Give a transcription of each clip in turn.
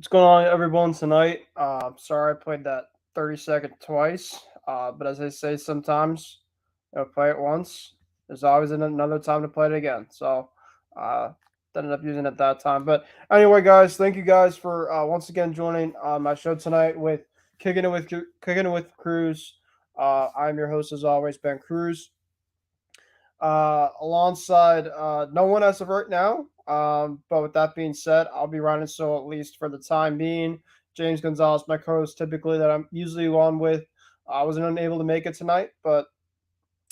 What's going on, everyone, tonight? Sorry I played that 30-second twice, but as I say sometimes, play it once. There's always another time to play it again. So, uh, ended up using it that time. But anyway, guys, thank you guys for once again joining my show tonight with Kicking It with Kruse. I'm your host as always, Ben Kruse. Alongside no one as of right now. But with that being said, I'll be running so at least for the time being. James Gonzalez, my co-host, typically that I'm usually on with. I wasn't unable to make it tonight, but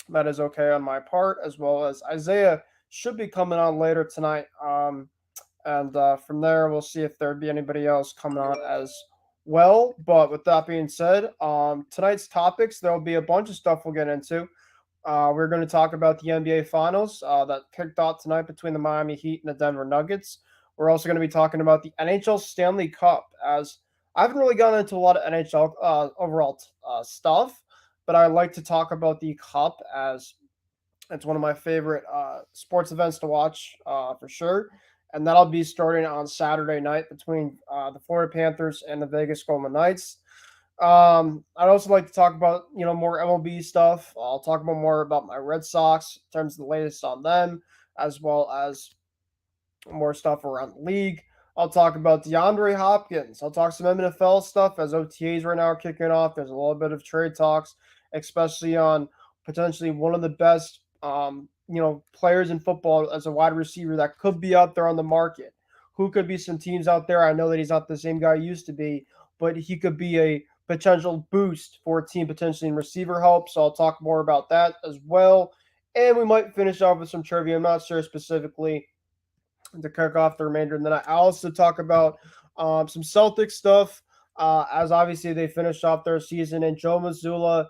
that is okay on my part, as well as Isaiah should be coming on later tonight. And from there, we'll see if there'd be anybody else coming on as well. But with that being said, tonight's topics, there'll be a bunch of stuff we'll get into. We're going to talk about the NBA Finals that kicked off tonight between the Miami Heat and the Denver Nuggets. We're also going to be talking about the NHL Stanley Cup, as I haven't really gotten into a lot of NHL overall stuff, but I like to talk about the Cup as it's one of my favorite sports events to watch for sure. And that'll be starting on Saturday night between the Florida Panthers and the Vegas Golden Knights. I'd also like to talk about more MLB stuff. I'll talk about more about my Red Sox in terms of the latest on them, as well as more stuff around the league. I'll talk about DeAndre Hopkins. I'll talk some NFL stuff as OTAs right now are kicking off. There's a little bit of trade talks, especially on potentially one of the best players in football as a wide receiver that could be out there on the market. Who could be some teams out there? I know that he's not the same guy he used to be, but he could be a potential boost for a team potentially in receiver help. So I'll talk more about that as well. And we might finish off with some trivia. I'm not sure specifically to kick off the remainder. And then I also talk about some Celtics stuff as obviously they finished off their season. And Joe Mazzulla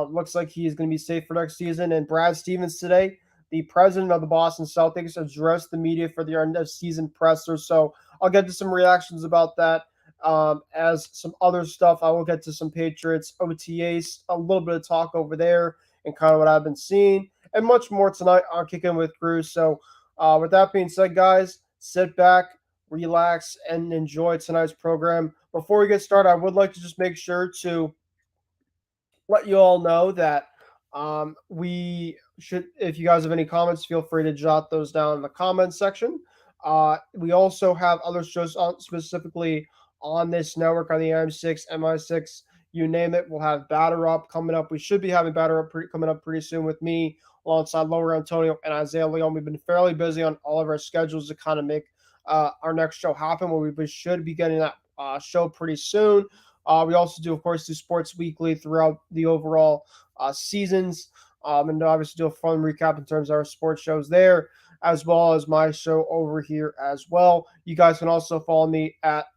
looks like he's going to be safe for next season. And Brad Stevens today, the president of the Boston Celtics, addressed the media for the end of season presser. So I'll get to some reactions about that. As some other stuff, I will get to some Patriots OTAs, a little bit of talk over there, and kind of what I've been seeing, and much more tonight on Kicking with Kruse. So, with that being said, guys, sit back, relax, and enjoy tonight's program. Before we get started, I would like to just make sure to let you all know that we should, if you guys have any comments, feel free to jot those down in the comments section. We also have other shows on, specifically on this network on the M6, MI6, you name it. We'll have Batter Up coming up. We should be having Batter Up coming up pretty soon with me alongside Lower Antonio and Isaiah Leon. We've been fairly busy on all of our schedules to kind of make our next show happen, where we should be getting that show pretty soon. We also do, of course, do Sports Weekly throughout the overall seasons, and obviously do a fun recap in terms of our sports shows there, as well as my show over here as well. You guys can also follow me at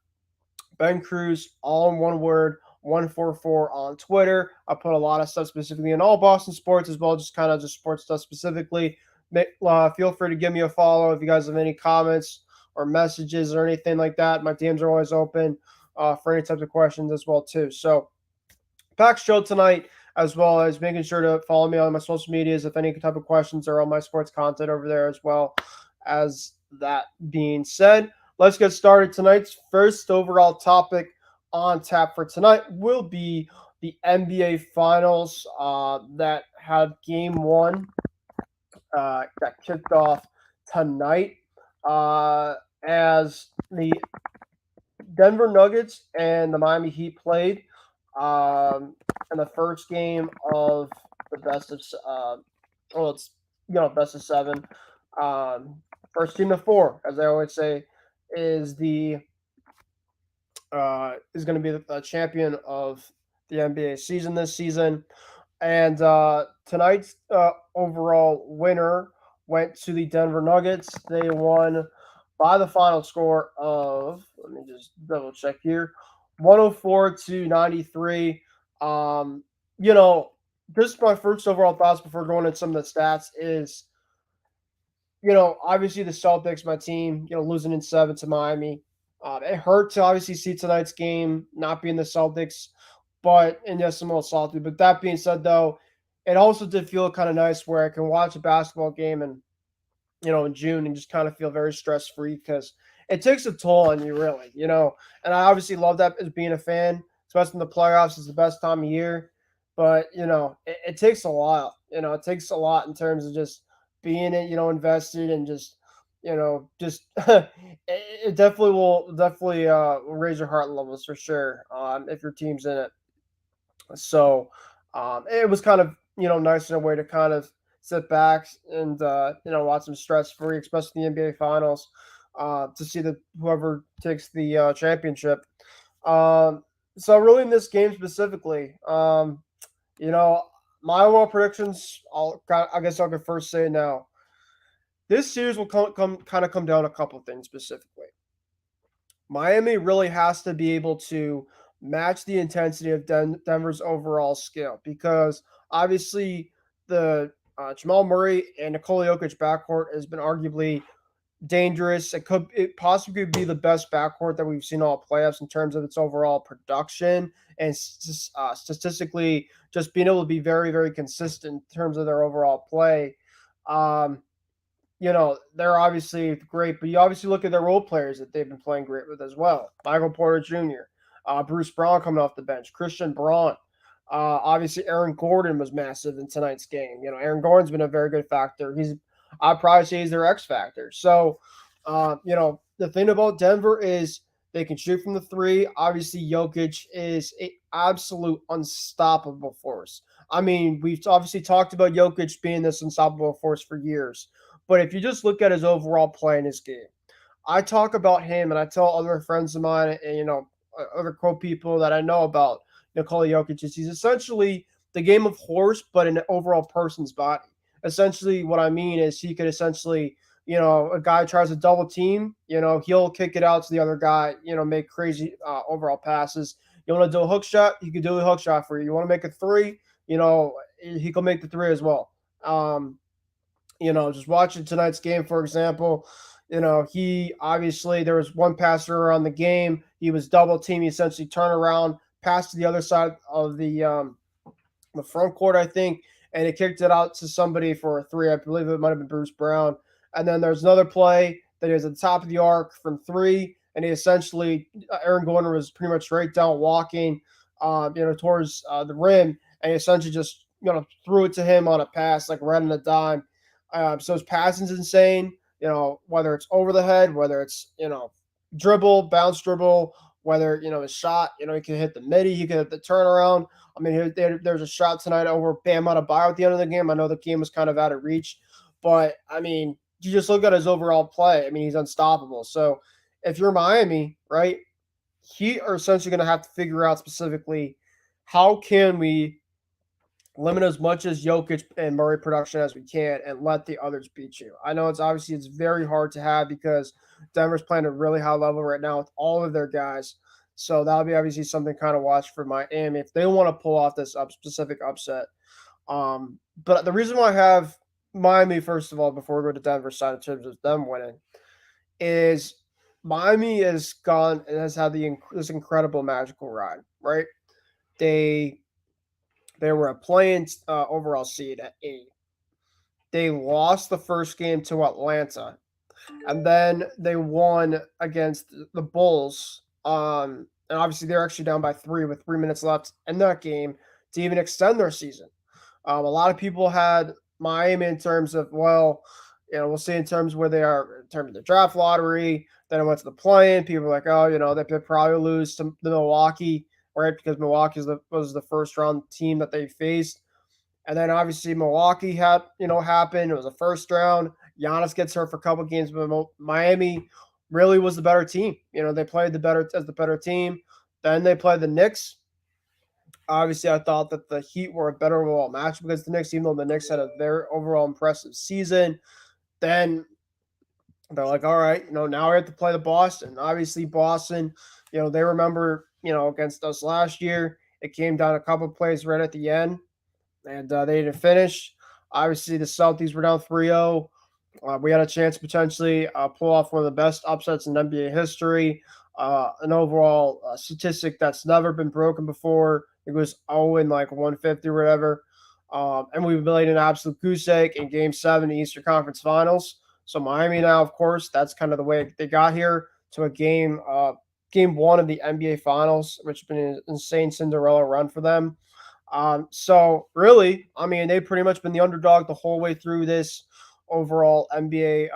Ben Kruse, all in one word, 144 on Twitter. I put a lot of stuff specifically in all Boston sports, as well as just kind of just sports stuff specifically. Feel free to give me a follow if you guys have any comments or messages or anything like that. My DMs are always open for any types of questions as well too. So, packed show tonight, as well as making sure to follow me on my social medias if any type of questions are on my sports content over there as well. As that being said, let's get started. Tonight's first overall topic on tap for tonight will be the NBA Finals that had Game 1 got kicked off tonight as the Denver Nuggets and the Miami Heat played in the first game of the best of best of seven. First team of four, as I always say, is going to be the champion of the NBA season this season. And tonight's overall winner went to the Denver Nuggets. They won by the final score of, let me just double check here, 104-93. Just my first overall thoughts before going into some of the stats is, obviously the Celtics, my team, losing in 7 to Miami. It hurt to obviously see tonight's game not being the Celtics, and yes, I'm a little salty. But that being said, though, it also did feel kind of nice where I can watch a basketball game and in June and just kind of feel very stress-free, because it takes a toll on you, really, you know. And I obviously love that as being a fan, especially in the playoffs is the best time of year. But you know, it takes a lot. You know, it takes a lot in terms of just being it, you know, invested and just just it definitely will definitely raise your heart levels for sure if your team's in it. So it was kind of nice in a way to kind of sit back and watch some stress free, especially the NBA Finals, to see the whoever takes the championship. Um, so really in this game specifically, you know, my overall predictions. I guess I could first say now. This series will come down to a couple of things specifically. Miami really has to be able to match the intensity of Denver's overall skill because obviously the Jamal Murray and Nikola Jokic backcourt has been arguably dangerous. It possibly could be the best backcourt that we've seen all playoffs in terms of its overall production and statistically just being able to be very very consistent in terms of their overall play. Um, they're obviously great, but you obviously look at their role players that they've been playing great with as well. Michael Porter Jr., Bruce Brown coming off the bench, Christian Braun. Obviously, Aaron Gordon was massive in tonight's game. You know, Aaron Gordon's been a very good factor. I'd probably say he's their X factor. So, the thing about Denver is they can shoot from the three. Obviously, Jokic is an absolute unstoppable force. I mean, we've obviously talked about Jokic being this unstoppable force for years. But if you just look at his overall play in his game, I talk about him and I tell other friends of mine and other quote people that I know about Nikola Jokic is he's essentially the game of horse, but an overall person's body. Essentially, what I mean is he could essentially, a guy tries to double team, he'll kick it out to the other guy, make crazy overall passes. You want to do a hook shot, he can do a hook shot for you. You want to make a three, he can make the three as well. Just watching tonight's game, for example, he obviously there was one passer around the game. He was double team. He essentially turned around, passed to the other side of the front court, I think, and he kicked it out to somebody for a three. I believe it might have been Bruce Brown. And then there's another play that he was at the top of the arc from three, and he essentially Aaron Gordon was pretty much right down walking, towards the rim, and he essentially just threw it to him on a pass like right on the dime. So his passing's insane. Whether it's over the head, whether it's dribble, bounce dribble, whether his shot. He can hit the midi, he can hit the turnaround. I mean, there's a shot tonight over Bam Adebayo at the end of the game. I know the game was kind of out of reach, but I mean, you just look at his overall play. I mean, he's unstoppable. So if you're Miami, right, he are essentially going to have to figure out specifically how can we limit as much as Jokic and Murray production as we can and let the others beat you. I know it's very hard to have because Denver's playing at a really high level right now with all of their guys. So that'll be obviously something kind of watch for Miami if they want to pull off this specific upset. But the reason why I have Miami, first of all, before we go to Denver side in terms of them winning, is Miami has gone and has had this incredible magical ride, right? They they were a playing overall seed at 8. They lost the first game to Atlanta, and then they won against the Bulls. And obviously they're actually down by 3 with 3 minutes left in that game to even extend their season. A lot of people had Miami in terms of we'll see in terms of where they are in terms of the draft lottery. Then it went to the play-in. People were like, they could probably lose to the Milwaukee, right? Because Milwaukee was the first round team that they faced. And then obviously Milwaukee happened. It was a first round. Giannis gets hurt for a couple games, but Miami really was the better team. They played the better team. Then they played the Knicks. Obviously, I thought that the Heat were a better overall match because the Knicks, even though the Knicks had a very overall impressive season, then they're like, all right, now we have to play the Boston. Obviously, Boston, they remember, against us last year. It came down a couple of plays right at the end, and they didn't finish. Obviously, the Celtics were down 3-0. We had a chance to potentially pull off one of the best upsets in NBA history. An overall statistic that's never been broken before. It was 0 in like 150 or whatever. And we played an absolute goose egg in Game 7 of the Eastern Conference Finals. So Miami now, of course, that's kind of the way they got here. to a game one of the NBA Finals, which has been an insane Cinderella run for them. So really, I mean, they've pretty much been the underdog the whole way through this overall NBA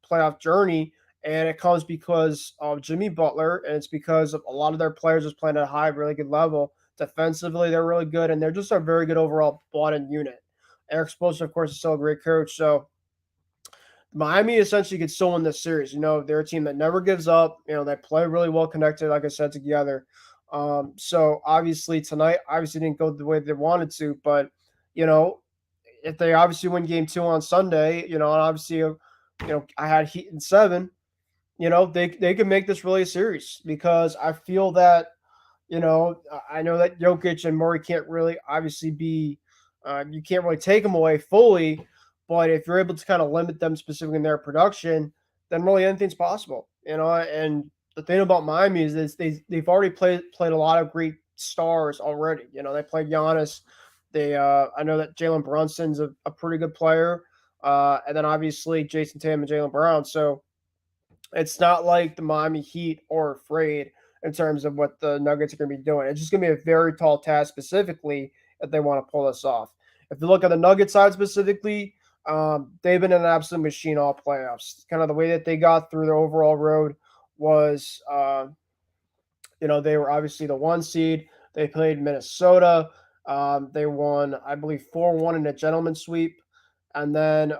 playoff journey, and it comes because of Jimmy Butler, and it's because of a lot of their players just playing at a high, really good level. Defensively, they're really good, and they're just a very good overall bought-in unit. Eric Spoelstra, of course, is still a great coach, so Miami essentially could still win this series. They're a team that never gives up. They play really well connected, like I said, together. So obviously tonight, obviously didn't go the way they wanted to, but you know, if they obviously win game two on Sunday, and obviously, I had Heat in seven. They can make this really a series because I feel that I know that Jokic and Murray can't really obviously be, you can't really take them away fully, but if you're able to kind of limit them specifically in their production, then really anything's possible. And the thing about Miami is this, they've already played a lot of great stars already. They played Giannis. I know that Jalen Brunson's a pretty good player, and then obviously Jason Tatum and Jalen Brown. So it's not like the Miami Heat are afraid in terms of what the Nuggets are going to be doing. It's just going to be a very tall task specifically if they want to pull this off. If you look at the Nuggets side specifically, they've been an absolute machine all playoffs. Kind of the way that they got through their overall road was, they were obviously the one seed. They played Minnesota. They won, I believe, 4-1 in a gentleman's sweep. And then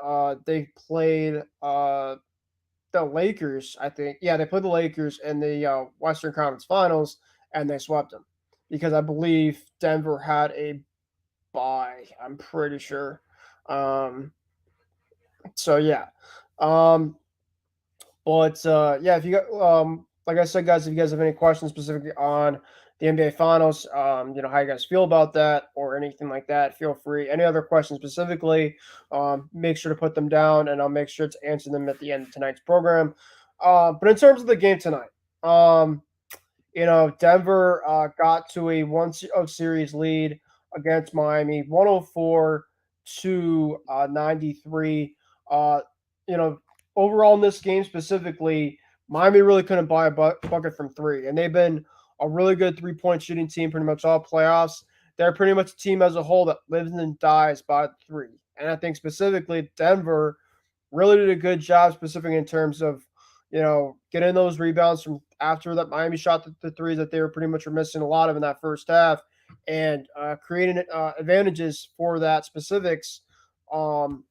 they played the Lakers, I think. Yeah, they played the Lakers in the Western Conference Finals, and they swept them because I believe Denver had a bye. I'm pretty sure. Um, so yeah, um, but yeah, if you got like I said, guys, if you guys have any questions specifically on the NBA Finals, how you guys feel about that or anything like that, feel free. Any other questions specifically, make sure to put them down, and I'll make sure to answer them at the end of tonight's program. But in terms of the game tonight, um, Denver got to a series lead against Miami, 104 to 93. Uh, you know, overall in this game specifically, Miami really couldn't buy a bucket from three, and they've been a really good 3-point shooting team pretty much all playoffs. They're pretty much a team as a whole that lives and dies by three. And I think specifically Denver really did a good job, specifically in terms of getting those rebounds from after that Miami shot the threes that they were pretty much missing a lot of in that first half, and creating advantages for that specifics um,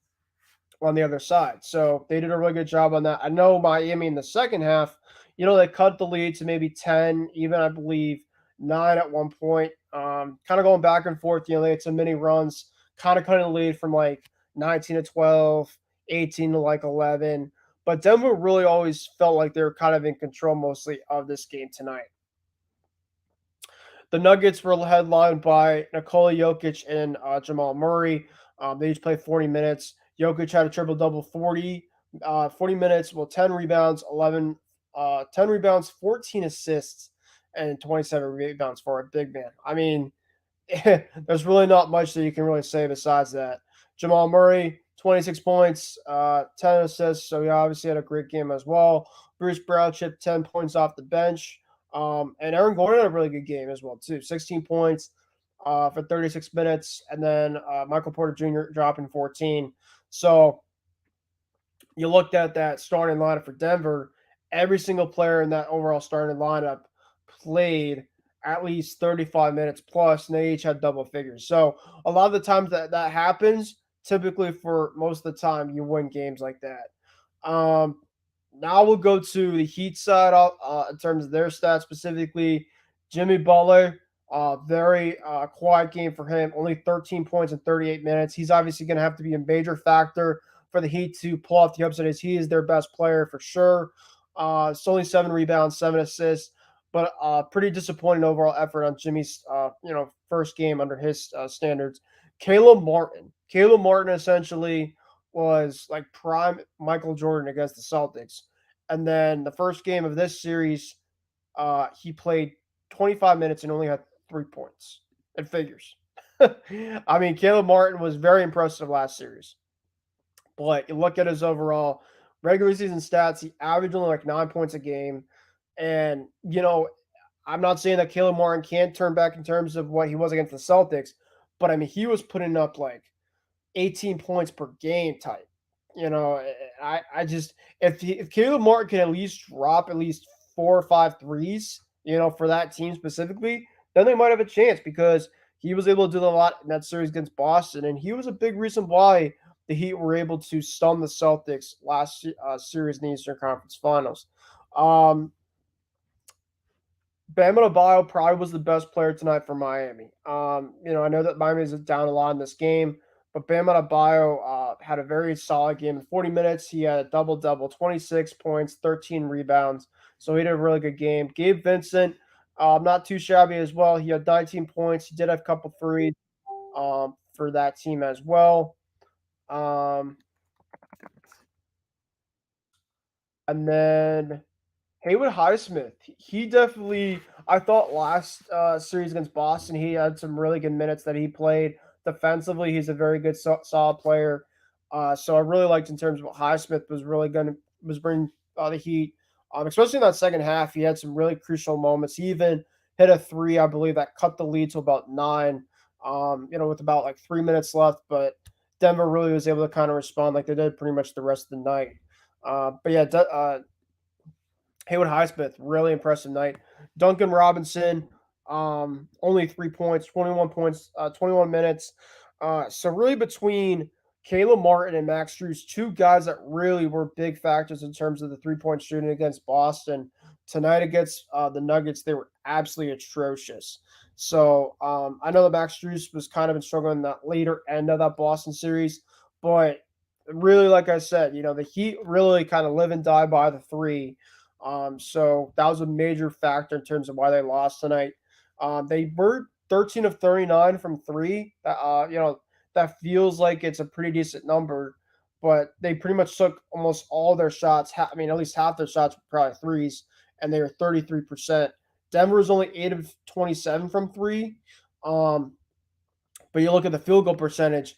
on the other side. So they did a really good job on that. I know Miami in the second half, they cut the lead to maybe 10, even I believe 9 at one point. Kind of going back and forth. They had some mini runs, kind of cutting the lead from like 19 to 12, 18 to like 11. But Denver really always felt like they were kind of in control mostly of this game tonight. The Nuggets were headlined by Nikola Jokic and Jamal Murray. They each played 40 minutes. Jokic had a triple double, 40 minutes, 10 rebounds, 10 rebounds, 14 assists, and 27 rebounds for a big man. I mean, there's really not much that you can really say besides that. Jamal Murray, 26 points, 10 assists, so he obviously had a great game as well. Bruce Brown chipped 10 points off the bench. And Aaron Gordon had a really good game as well, too. 16 points for 36 minutes, and then Michael Porter Jr. dropping 14. So you looked at that starting lineup for Denver, every single player in that overall starting lineup played at least 35 minutes plus, and they each had double figures. So a lot of the times that happens, typically for most of the time, you win games like that. Now we'll go to the Heat side in terms of their stats specifically. Jimmy Butler, very quiet game for him, only 13 points in 38 minutes. He's obviously going to have to be a major factor for the Heat to pull off the upset, as he is their best player for sure. It's only 7 rebounds, 7 assists, but pretty disappointing overall effort on Jimmy's first game under his standards. Caleb Martin essentially was like prime Michael Jordan against the Celtics. And then the first game of this series, he played 25 minutes and only had 3 points. It figures. I mean, Caleb Martin was very impressive last series. But you look at his overall regular season stats, he averaged only like 9 points a game. And, I'm not saying that Caleb Martin can't turn back in terms of what he was against the Celtics, but I mean, he was putting up like 18 points per game type. I just if Caleb Martin can at least drop at least 4 or 5 threes, for that team specifically, then they might have a chance because he was able to do a lot in that series against Boston, and he was a big reason why the Heat were able to stun the Celtics last series in the Eastern Conference Finals. Um, Bam Adebayo probably was the best player tonight for Miami. I know that Miami is down a lot in this game, but Bam Adebayo had a very solid game. In 40 minutes, he had a double-double, 26 points, 13 rebounds. So he did a really good game. Gabe Vincent, not too shabby as well. He had 19 points. He did have a couple threes for that team as well. Um, and then Haywood Highsmith, he definitely. I thought last series against Boston, he had some really good minutes that he played defensively. He's a very good, solid player. So I really liked in terms of what Highsmith was really going to was bringing the Heat, especially in that second half. He had some really crucial moments. He even hit a three, I believe, that cut the lead to about 9. With about like 3 minutes left, but Denver really was able to kind of respond like they did pretty much the rest of the night. But yeah, Haywood Highsmith, really impressive night. Duncan Robinson, only 3 points, 21 points, 21 minutes. So really between Caleb Martin and Max Strus, two guys that really were big factors in terms of the 3-point shooting against Boston. Tonight against the Nuggets, they were absolutely atrocious. So I know that Max Strus was kind of been struggling in that later end of that Boston series, but really, like I said, the Heat really kind of live and die by the three. So that was a major factor in terms of why they lost tonight. They were 13 of 39 from three. That feels like it's a pretty decent number, but they pretty much took almost all their shots. I mean, at least half their shots were probably threes, and they were 33%. Denver was only 8 of 27 from three. Um, but you look at the field goal percentage,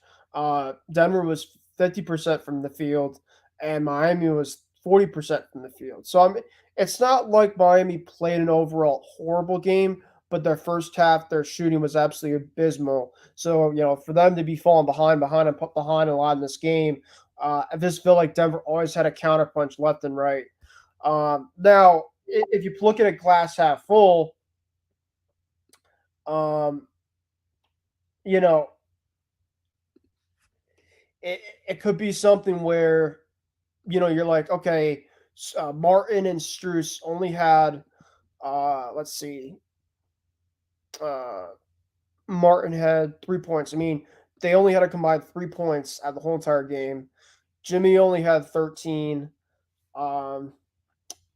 Denver was 50% from the field, and Miami was 40% from the field. So it's not like Miami played an overall horrible game, but their first half, their shooting was absolutely abysmal. So, for them to be falling behind, and put behind a lot in this game, I just feel like Denver always had a counterpunch left and right. Now, if you look at a glass half full, um, you know, it, it could be something where you're like, okay, Martin and Struess only had, let's see, uh, Martin had 3 points. I mean, they only had a combined 3 points at the whole entire game. Jimmy only had 13. Um,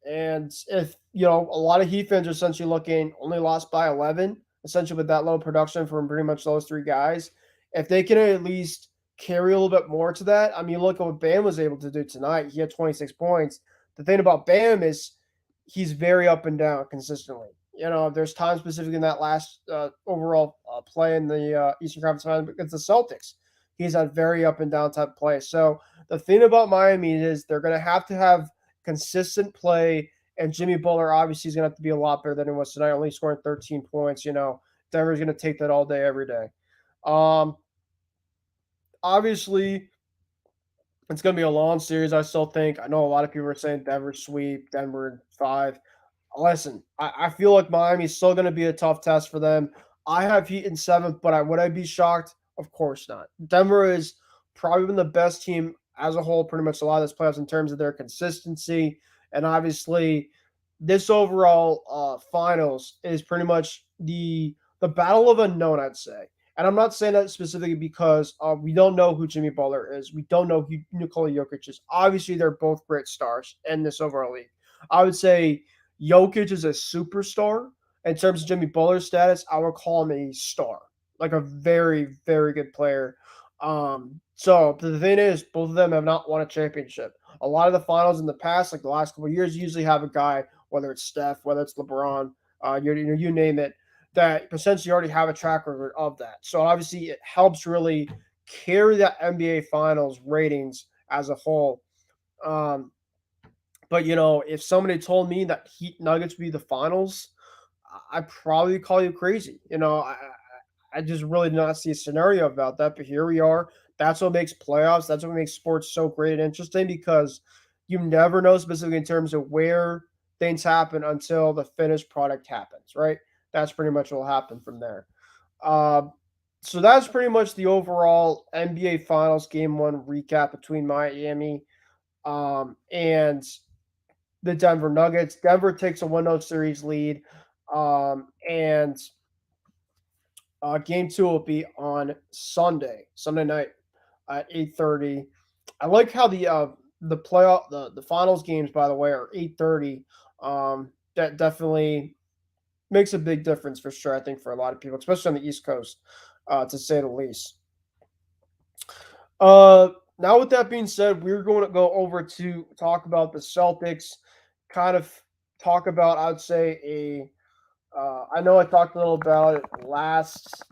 And if a lot of Heat fans are essentially looking only lost by 11, essentially with that low production from pretty much those three guys. If they can at least carry a little bit more to that, I mean, look at what Bam was able to do tonight. He had 26 points. The thing about Bam is he's very up and down consistently. There's times specifically in that last overall play in the Eastern Conference Finals against the Celtics. He's had very up and down type play. So the thing about Miami is they're going to have consistent play, and Jimmy Butler obviously is going to have to be a lot better than he was tonight, only scoring 13 points. Denver's going to take that all day, every day. Um, Obviously, it's going to be a long series, I still think. I know a lot of people are saying Denver sweep, Denver in 5. Listen, I feel like Miami's still going to be a tough test for them. I have Heat in 7th, but would I be shocked? Of course not. Denver is probably been the best team as a whole, pretty much a lot of this playoffs in terms of their consistency. And obviously, this overall finals is pretty much the battle of unknown, I'd say. And I'm not saying that specifically because we don't know who Jimmy Butler is. We don't know who Nikola Jokic is. Obviously, they're both great stars in this overall league. I would say Jokic is a superstar. In terms of Jimmy Butler's status, I would call him a star, like a very, very good player. So the thing is, both of them have not won a championship. A lot of the finals in the past, like the last couple of years, usually have a guy, whether it's Steph, whether it's LeBron, you name it, that essentially already have a track record of that. So obviously, it helps really carry that NBA Finals ratings as a whole. Um, But if somebody told me that Heat Nuggets would be the finals, I'd probably call you crazy. I just really did not see a scenario about that. But here we are. That's what makes playoffs. That's what makes sports so great and interesting because you never know specifically in terms of where things happen until the finished product happens, right? That's pretty much what will happen from there. Uh, so that's pretty much the overall NBA Finals Game 1 recap between Miami and the Denver Nuggets. Denver takes a 1-0 series lead. And Game 2 will be on Sunday night at 8:30. I like how the playoff the finals games, by the way, are 8:30. That definitely makes a big difference for sure. I think for a lot of people, especially on the East Coast, to say the least. Now with that being said, we're going to go over to talk about the Celtics. Kind of talk about, I'd say a. I know I talked a little about it last,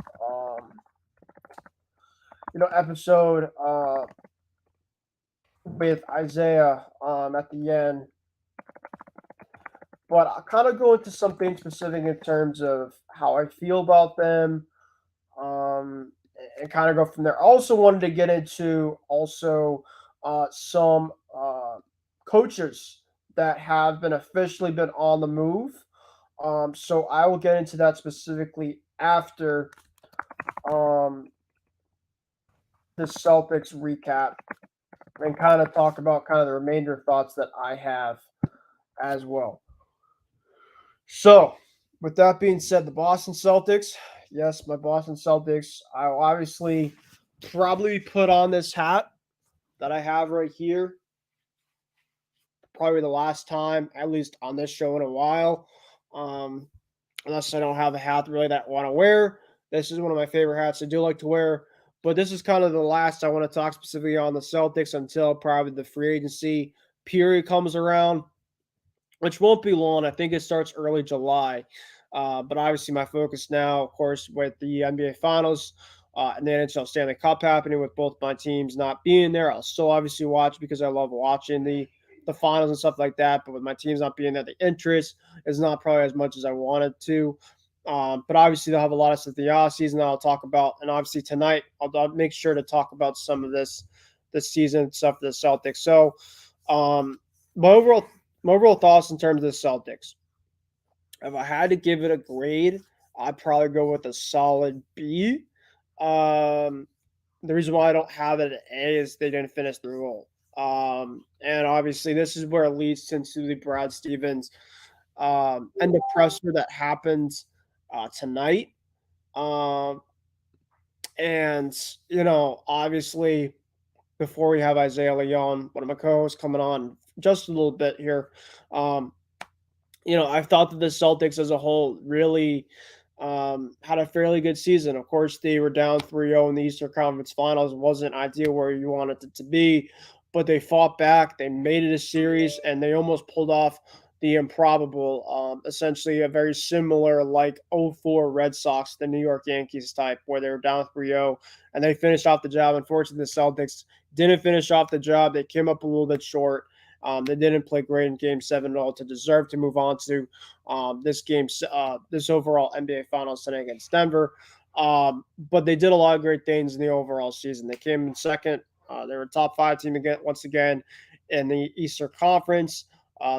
episode with Isaiah at the end, but I'll kind of go into something specific in terms of how I feel about them, um, and kind of go from there. I also wanted to get into some coaches that have been officially been on the move. So I will get into that specifically after um, the Celtics recap and kind of talk about kind of the remainder thoughts that I have as well. So, with that being said, the Boston Celtics, yes, my Boston Celtics, I'll obviously probably put on this hat that I have right here, probably the last time, at least on this show in a while. Um, Unless I don't have a hat really that I want to wear. This is one of my favorite hats I do like to wear. But this is kind of the last I want to talk specifically on the Celtics until probably the free agency period comes around, which won't be long. I think it starts early July. But obviously, my focus now, of course, with the NBA Finals and the NHL Stanley Cup happening with both my teams not being there, I'll still obviously watch because I love watching the finals and stuff like that. But with my teams not being there, the interest is not probably as much as I wanted to. But obviously, they'll have a lot of stuff the off season that I'll talk about, and obviously tonight I'll make sure to talk about some of this season stuff for the Celtics. So, um, my overall my overall thoughts in terms of the Celtics. If I had to give it a grade, I'd probably go with a solid B. Um, the reason why I don't have it at A is they didn't finish the role. And obviously, this is where it leads into the Brad Stevens and the presser that happens tonight. Um, and, obviously, before we have Isaiah Leon, one of my co hosts, coming on just a little bit here, um, I've thought that the Celtics as a whole really had a fairly good season. Of course, they were down 3-0 in the Eastern Conference Finals. It wasn't ideal where you wanted it to be, but they fought back. They made it a series, and they almost pulled off the improbable, essentially a very similar like '04 Red Sox, the New York Yankees type, where they were down 3-0, and they finished off the job. Unfortunately, the Celtics didn't finish off the job. They came up a little bit short. They didn't play great in Game 7 at all to deserve to move on to this overall NBA Finals tonight against Denver. But they did a lot of great things in the overall season. They came in second. They were a top 5 team again, once again, in the Eastern Conference.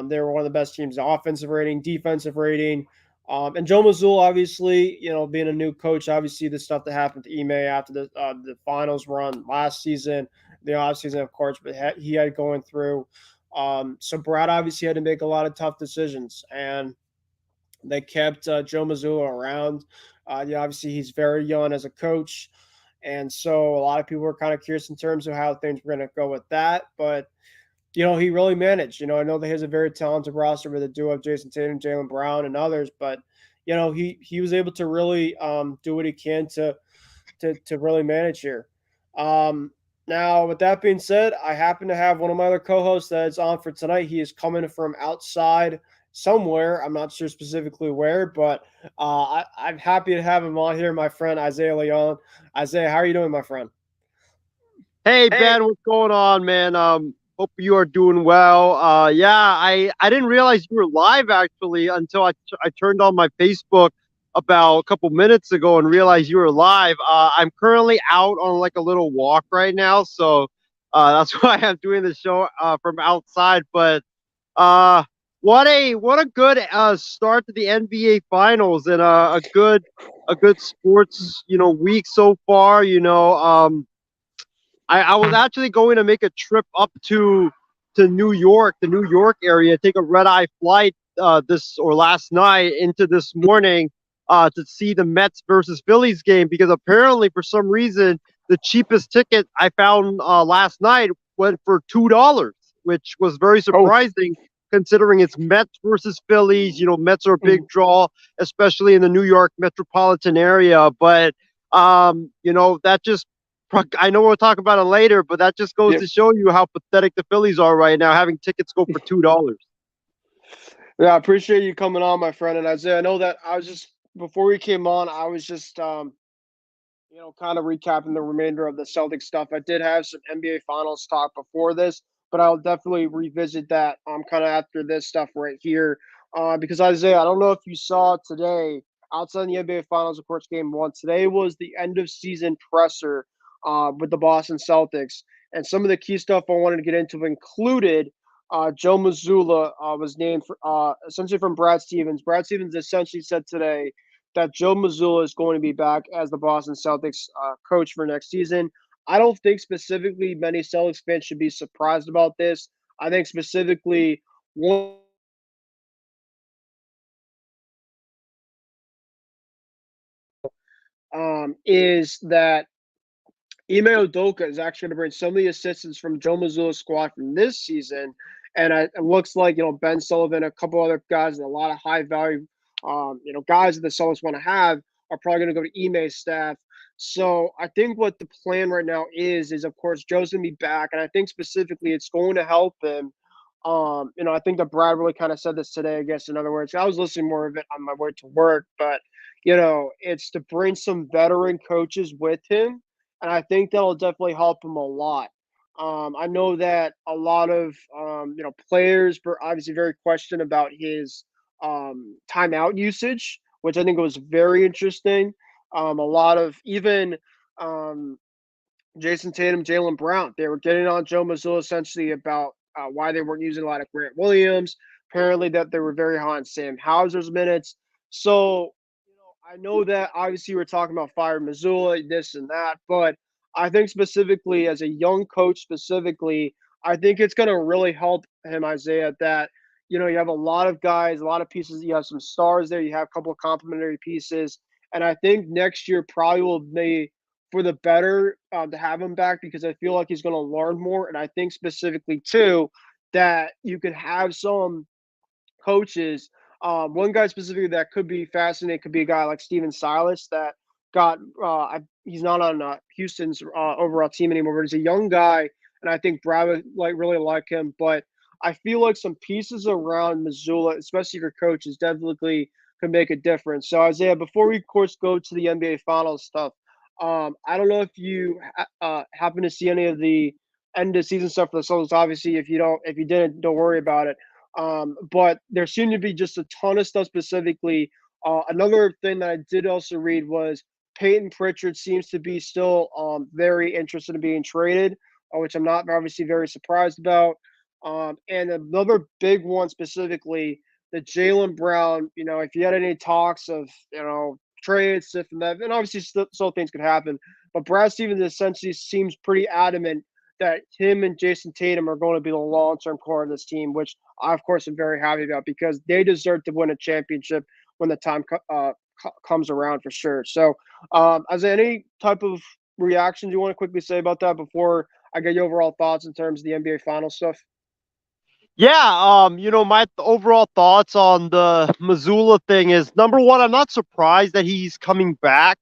They were one of the best teams in offensive rating, defensive rating. And Joe Mazzulla, obviously, being a new coach, obviously the stuff that happened to Ime after the finals run last season, the offseason, of course, but he had going through. So Brad obviously had to make a lot of tough decisions, and they kept Joe Mazzulla around. Obviously, he's very young as a coach, and so a lot of people were kind of curious in terms of how things were going to go with that. But he really managed. I know that he has a very talented roster with a duo of Jason Tatum, Jaylen Brown, and others, but he was able to really do what he can to really manage here. Um, Now, with that being said, I happen to have one of my other co-hosts that's on for tonight. He is coming from outside somewhere. I'm not sure specifically where, but I'm happy to have him on here, my friend Isaiah Leon. Isaiah, how are you doing, my friend? Hey Hey. Ben, what's going on, man? Hope you are doing well. Yeah, I didn't realize you were live actually until I turned on my Facebook about a couple minutes ago and realized you were live. I'm currently out on like a little walk right now, so that's why I'm doing the show from outside. But uh, what a good start to the NBA Finals and a good sports week so far. I was actually going to make a trip up to New York, the New York area, take a red eye flight this or last night into this morning to see the Mets versus Phillies game because apparently for some reason the cheapest ticket I found last night went for $2, which was very Oh, surprising considering it's Mets versus Phillies. Mets are a big draw, especially in the New York metropolitan area, but that just I know we'll talk about it later, but that just goes Yeah, to show you how pathetic the Phillies are right now, having tickets go for $2. yeah, I appreciate you coming on, my friend. And Isaiah, I know that I was just before we came on, I was just kind of recapping the remainder of the Celtics stuff. I did have some NBA Finals talk before this, but I'll definitely revisit that kind of after this stuff right here. Because Isaiah, I don't know if you saw today outside the NBA Finals, of course, Game One. Today was the end of season presser with the Boston Celtics, and some of the key stuff I wanted to get into included. Joe Mazzulla was named for, essentially from Brad Stevens. Brad Stevens essentially said today that Joe Mazzulla is going to be back as the Boston Celtics coach for next season. I don't think specifically many Celtics fans should be surprised about this. I think specifically one is that Ime Udoka is actually going to bring some of the assistants from Joe Mazzulla's squad from this season, and it looks like Ben Sullivan, a couple other guys, and a lot of high value, guys that the Celtics want to have are probably going to go to Ime's staff. So I think what the plan right now is of course Joe's going to be back, and I think specifically it's going to help him. I think that Brad really kind of said this today. I guess in other words, I was listening more of it on my way to work, but it's to bring some veteran coaches with him, and I think that'll definitely help him a lot. I know that a lot of players were obviously very questioned about his timeout usage, which I think was very interesting. A lot of even um, Jason Tatum, Jalen Brown, they were getting on Joe Mazzulla essentially about why they weren't using a lot of Grant Williams. Apparently, that they were very high on Sam Hauser's minutes. So I know that obviously we're talking about fire Missoula, this and that, but I think specifically as a young coach, specifically, I think it's going to really help him, Isaiah. That you have a lot of guys, a lot of pieces. You have some stars there. You have a couple of complementary pieces, and I think next year probably will be for the better to have him back because I feel like he's going to learn more, and I think specifically too that you could have some coaches. One guy specifically that could be fascinating could be a guy like Steven Silas that got. He's not on Houston's overall team anymore, but he's a young guy, and I think Brad would really like him. But I feel like some pieces around Missoula, especially your coaches, definitely could make a difference. So Isaiah, before we of course go to the NBA Finals stuff, I don't know if you happen to see any of the end of season stuff for the Celtics. Obviously, if you didn't, don't worry about it. But there seemed to be just a ton of stuff specifically. Another thing that I did also read was Peyton Pritchard seems to be still very interested in being traded, which I'm not obviously very surprised about. And another big one specifically, the Jalen Brown. If you had any talks of trades, stuff and that, and obviously still things could happen. But Brad Stevens essentially seems pretty adamant that him and Jason Tatum are going to be the long-term core of this team, which I, of course, am very happy about because they deserve to win a championship when the time comes around for sure. So, is there any type of reactions you want to quickly say about that before I get your overall thoughts in terms of the NBA final stuff? Yeah, my overall thoughts on the Missoula thing is number one, I'm not surprised that he's coming back,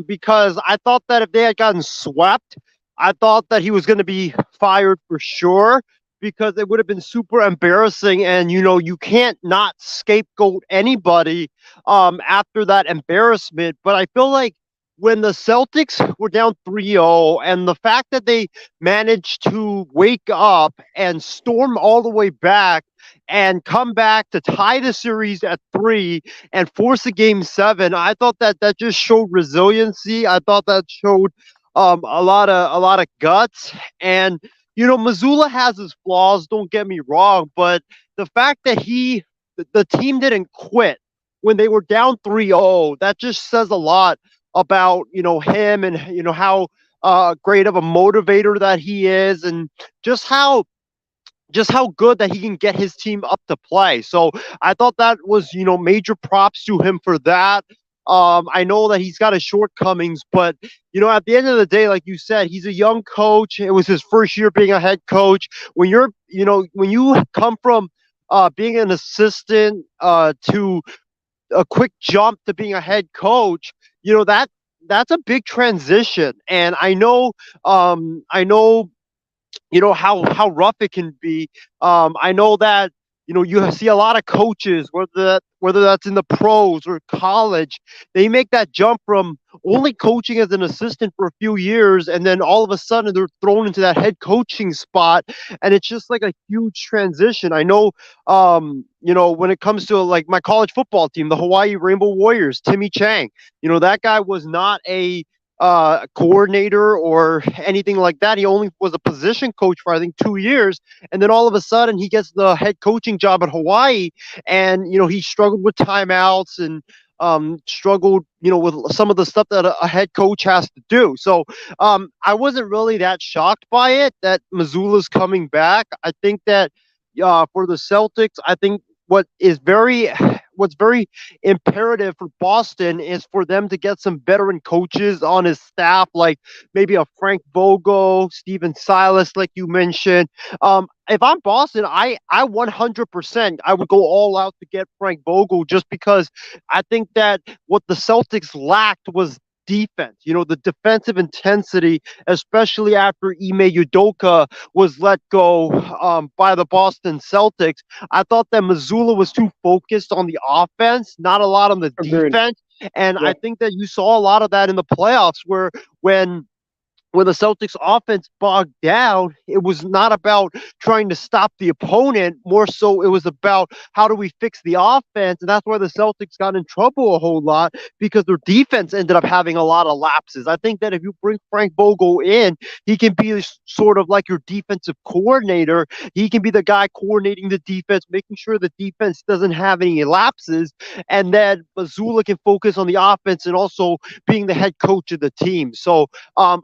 because I thought that if they had gotten swept, I thought that he was going to be fired for sure because it would have been super embarrassing. And, you can't not scapegoat anybody after that embarrassment. But I feel like when the Celtics were down 3-0, and the fact that they managed to wake up and storm all the way back and come back to tie the series at 3 and force a game 7, I thought that that just showed resiliency. I thought that showed a lot of guts. And Missoula has his flaws, don't get me wrong, but the fact that the team didn't quit when they were down 3-0, that just says a lot about him, and how great of a motivator that he is, and just how good that he can get his team up to play. So I thought that was major props to him for that. I know that he's got his shortcomings, but at the end of the day, like you said, he's a young coach. It was his first year being a head coach. When you come from being an assistant to a quick jump to being a head coach, that's a big transition. And I know how rough it can be. I know that you see a lot of coaches, whether that's in the pros or college, they make that jump from only coaching as an assistant for a few years, and then all of a sudden they're thrown into that head coaching spot, and it's just like a huge transition. I know, when it comes to like my college football team, the Hawaii Rainbow Warriors, Timmy Chang, that guy was not a coordinator or anything like that. He only was a position coach for I think 2 years, and then all of a sudden he gets the head coaching job at Hawaii, and he struggled with timeouts and struggled with some of the stuff that a head coach has to do. So I wasn't really that shocked by it that Missoula's coming back. I think that for the Celtics, I think what's very imperative for Boston is for them to get some veteran coaches on his staff, like maybe a Frank Vogel, Steven Silas, like you mentioned. If I'm Boston, I 100% I would go all out to get Frank Vogel, just because I think that what the Celtics lacked was defense. The defensive intensity, especially after Ime Udoka was let go by the Boston Celtics. I thought that Missoula was too focused on the offense, not a lot on the Agreed. defense. And Yeah. I think that you saw a lot of that in the playoffs, where when the Celtics offense bogged down, it was not about trying to stop the opponent. More so, it was about how do we fix the offense. And that's why the Celtics got in trouble a whole lot, because their defense ended up having a lot of lapses. I think that if you bring Frank Vogel in, he can be sort of like your defensive coordinator. He can be the guy coordinating the defense, making sure the defense doesn't have any lapses. And then Missoula can focus on the offense and also being the head coach of the team. So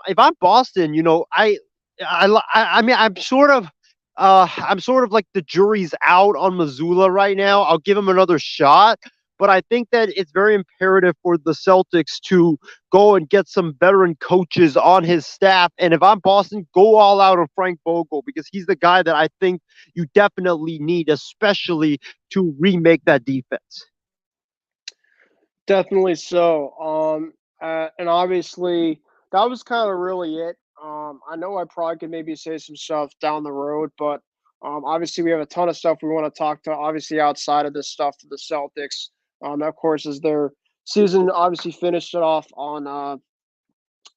if I'm Boston, I mean, I'm sort of like the jury's out on Missoula right now. I'll give him another shot, but I think that it's very imperative for the Celtics to go and get some veteran coaches on his staff. And if I'm Boston, go all out on Frank Vogel, because he's the guy that I think you definitely need, especially to remake that defense. Definitely so. And obviously that was kind of really it. I know I probably could maybe say some stuff down the road, but obviously we have a ton of stuff we want to talk to. Obviously, outside of this stuff, to the Celtics. Of course, as their season obviously finished it off on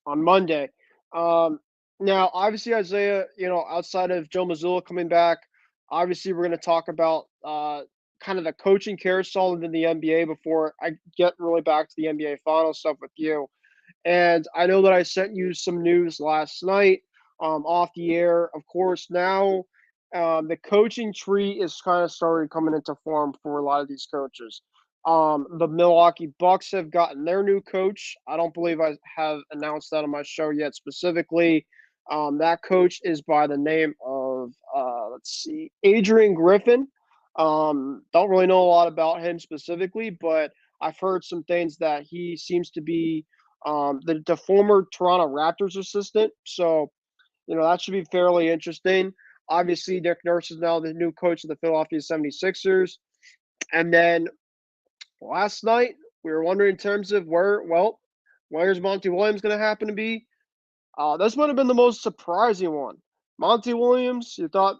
Monday. Um, Now, obviously, Isaiah, outside of Joe Mazzulla coming back, obviously we're going to talk about kind of the coaching carousel within the NBA before I get really back to the NBA final stuff with you. And I know that I sent you some news last night off the air. Of course, now the coaching tree is kind of started coming into form for a lot of these coaches. The Milwaukee Bucks have gotten their new coach. I don't believe I have announced that on my show yet specifically. That coach is by the name of, let's see, Adrian Griffin. Don't really know a lot about him specifically, but I've heard some things that he seems to be the former Toronto Raptors assistant. So, that should be fairly interesting. Obviously, Nick Nurse is now the new coach of the Philadelphia 76ers. And then last night, we were wondering in terms of where's Monty Williams going to happen to be? This might have been the most surprising one. Monty Williams, you thought,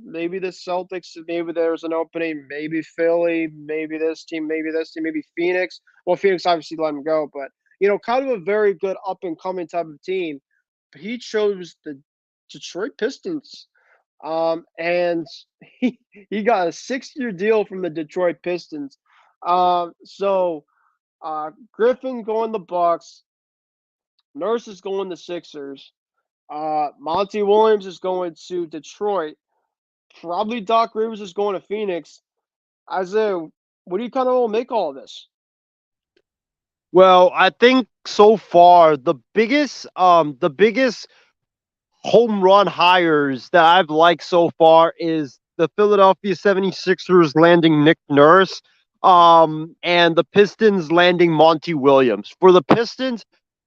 maybe the Celtics, maybe there's an opening, maybe Philly, maybe this team, maybe Phoenix. Well, Phoenix obviously let him go, but kind of a very good up and coming type of team. But he chose the Detroit Pistons. And he got a 6-year deal from the Detroit Pistons. Griffin going the Bucks, Nurse is going to Sixers, Monty Williams is going to Detroit, probably Doc Rivers is going to Phoenix. Isaiah, what do you kind of make all of this? Well, I think so far the biggest home run hires that I've liked so far is the Philadelphia 76ers landing Nick Nurse, and the Pistons landing Monty Williams. For the Pistons,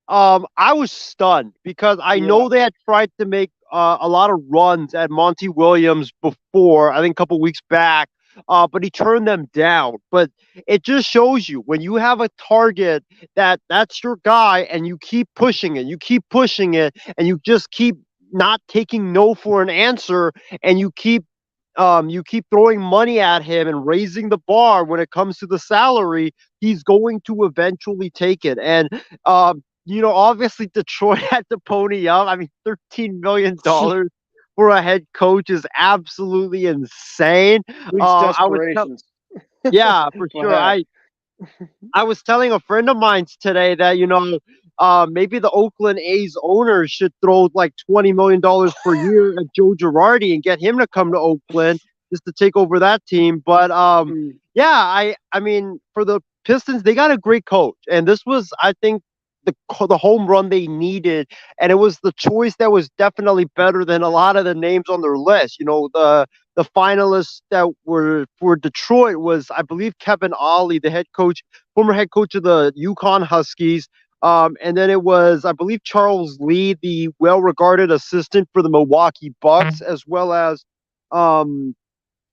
I was stunned because I Yeah. know they had tried to make a lot of runs at Monty Williams before, I think a couple weeks back, but he turned them down. But it just shows you when you have a target that's your guy and you keep pushing it, and you just keep not taking no for an answer, and you keep throwing money at him and raising the bar when it comes to the salary, he's going to eventually take it. And obviously Detroit had to pony up. I mean, $13 million for a head coach is absolutely insane. Reach I was desperations. yeah, for Go sure. ahead. I was telling a friend of mine today that maybe the Oakland A's owners should throw like $20 million per year at Joe Girardi and get him to come to Oakland just to take over that team. But Mm. yeah, I mean, for the Pistons, they got a great coach, and this was, I think, the home run they needed, and it was the choice that was definitely better than a lot of the names on their list. The finalists that were for Detroit was, I believe, Kevin Ollie, the former head coach of the Yukon Huskies. And then it was, I believe, Charles Lee, the well-regarded assistant for the Milwaukee Bucks, as well as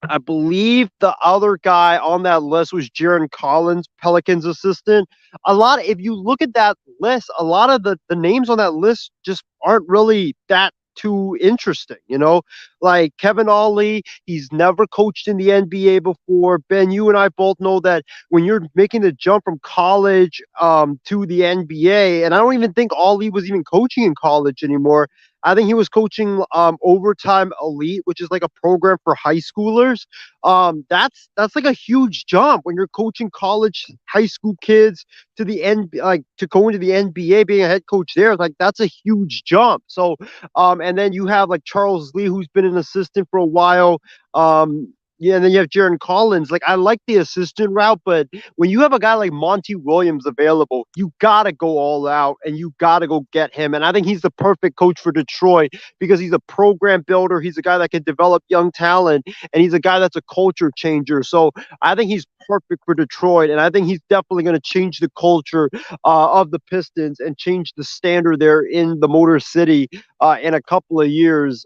I believe the other guy on that list was Jaron Collins, Pelicans assistant. If you look at that list, a lot of the names on that list just aren't really that too interesting. Like Kevin Ollie, he's never coached in the NBA before. Ben, you and I both know that when you're making the jump from college to the NBA, and I don't even think Ollie was even coaching in college anymore. I think he was coaching Overtime Elite, which is like a program for high schoolers. That's like a huge jump when you're coaching college high school kids to the end, like to go into the NBA, being a head coach there. Like that's a huge jump. So, and then you have like Charles Lee, who's been an assistant for a while. Yeah, and then you have Jaron Collins. Like I like the assistant route, but when you have a guy like Monty Williams available, you gotta go all out and you gotta go get him. And I think he's the perfect coach for Detroit because he's a program builder. He's a guy that can develop young talent, and he's a guy that's a culture changer. So I think he's perfect for Detroit, and I think he's definitely going to change the culture of the Pistons and change the standard there in the Motor City in a couple of years.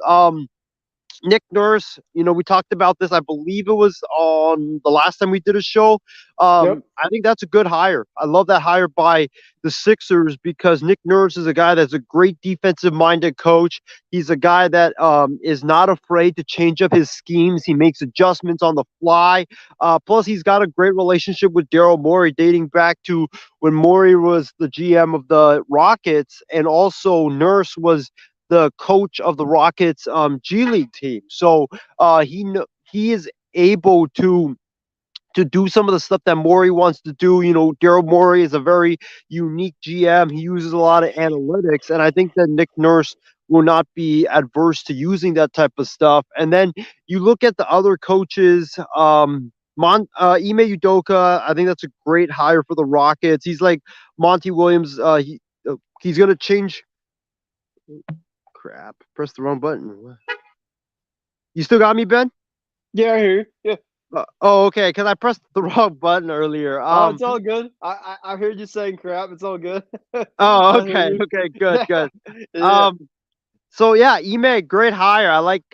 Nick Nurse, we talked about this. I believe it was on the last time we did a show. Yep. I think that's a good hire. I love that hire by the Sixers because Nick Nurse is a guy that's a great defensive-minded coach. He's a guy that is not afraid to change up his schemes. He makes adjustments on the fly. Plus, he's got a great relationship with Daryl Morey, dating back to when Morey was the GM of the Rockets, and also Nurse was the coach of the Rockets G League team. So he is able to do some of the stuff that Morey wants to do. Daryl Morey is a very unique GM. He uses a lot of analytics, and I think that Nick Nurse will not be adverse to using that type of stuff. And then you look at the other coaches. Ime Udoka, I think that's a great hire for the Rockets. He's like Monty Williams. He's going to change. Crap. Press the wrong button. You still got me, Ben? Yeah, I hear you. Yeah. Okay, because I pressed the wrong button earlier. It's all good. I heard you saying crap. It's all good. Oh, I hear okay, you. okay, good. Yeah. So yeah, Ime, great hire. I like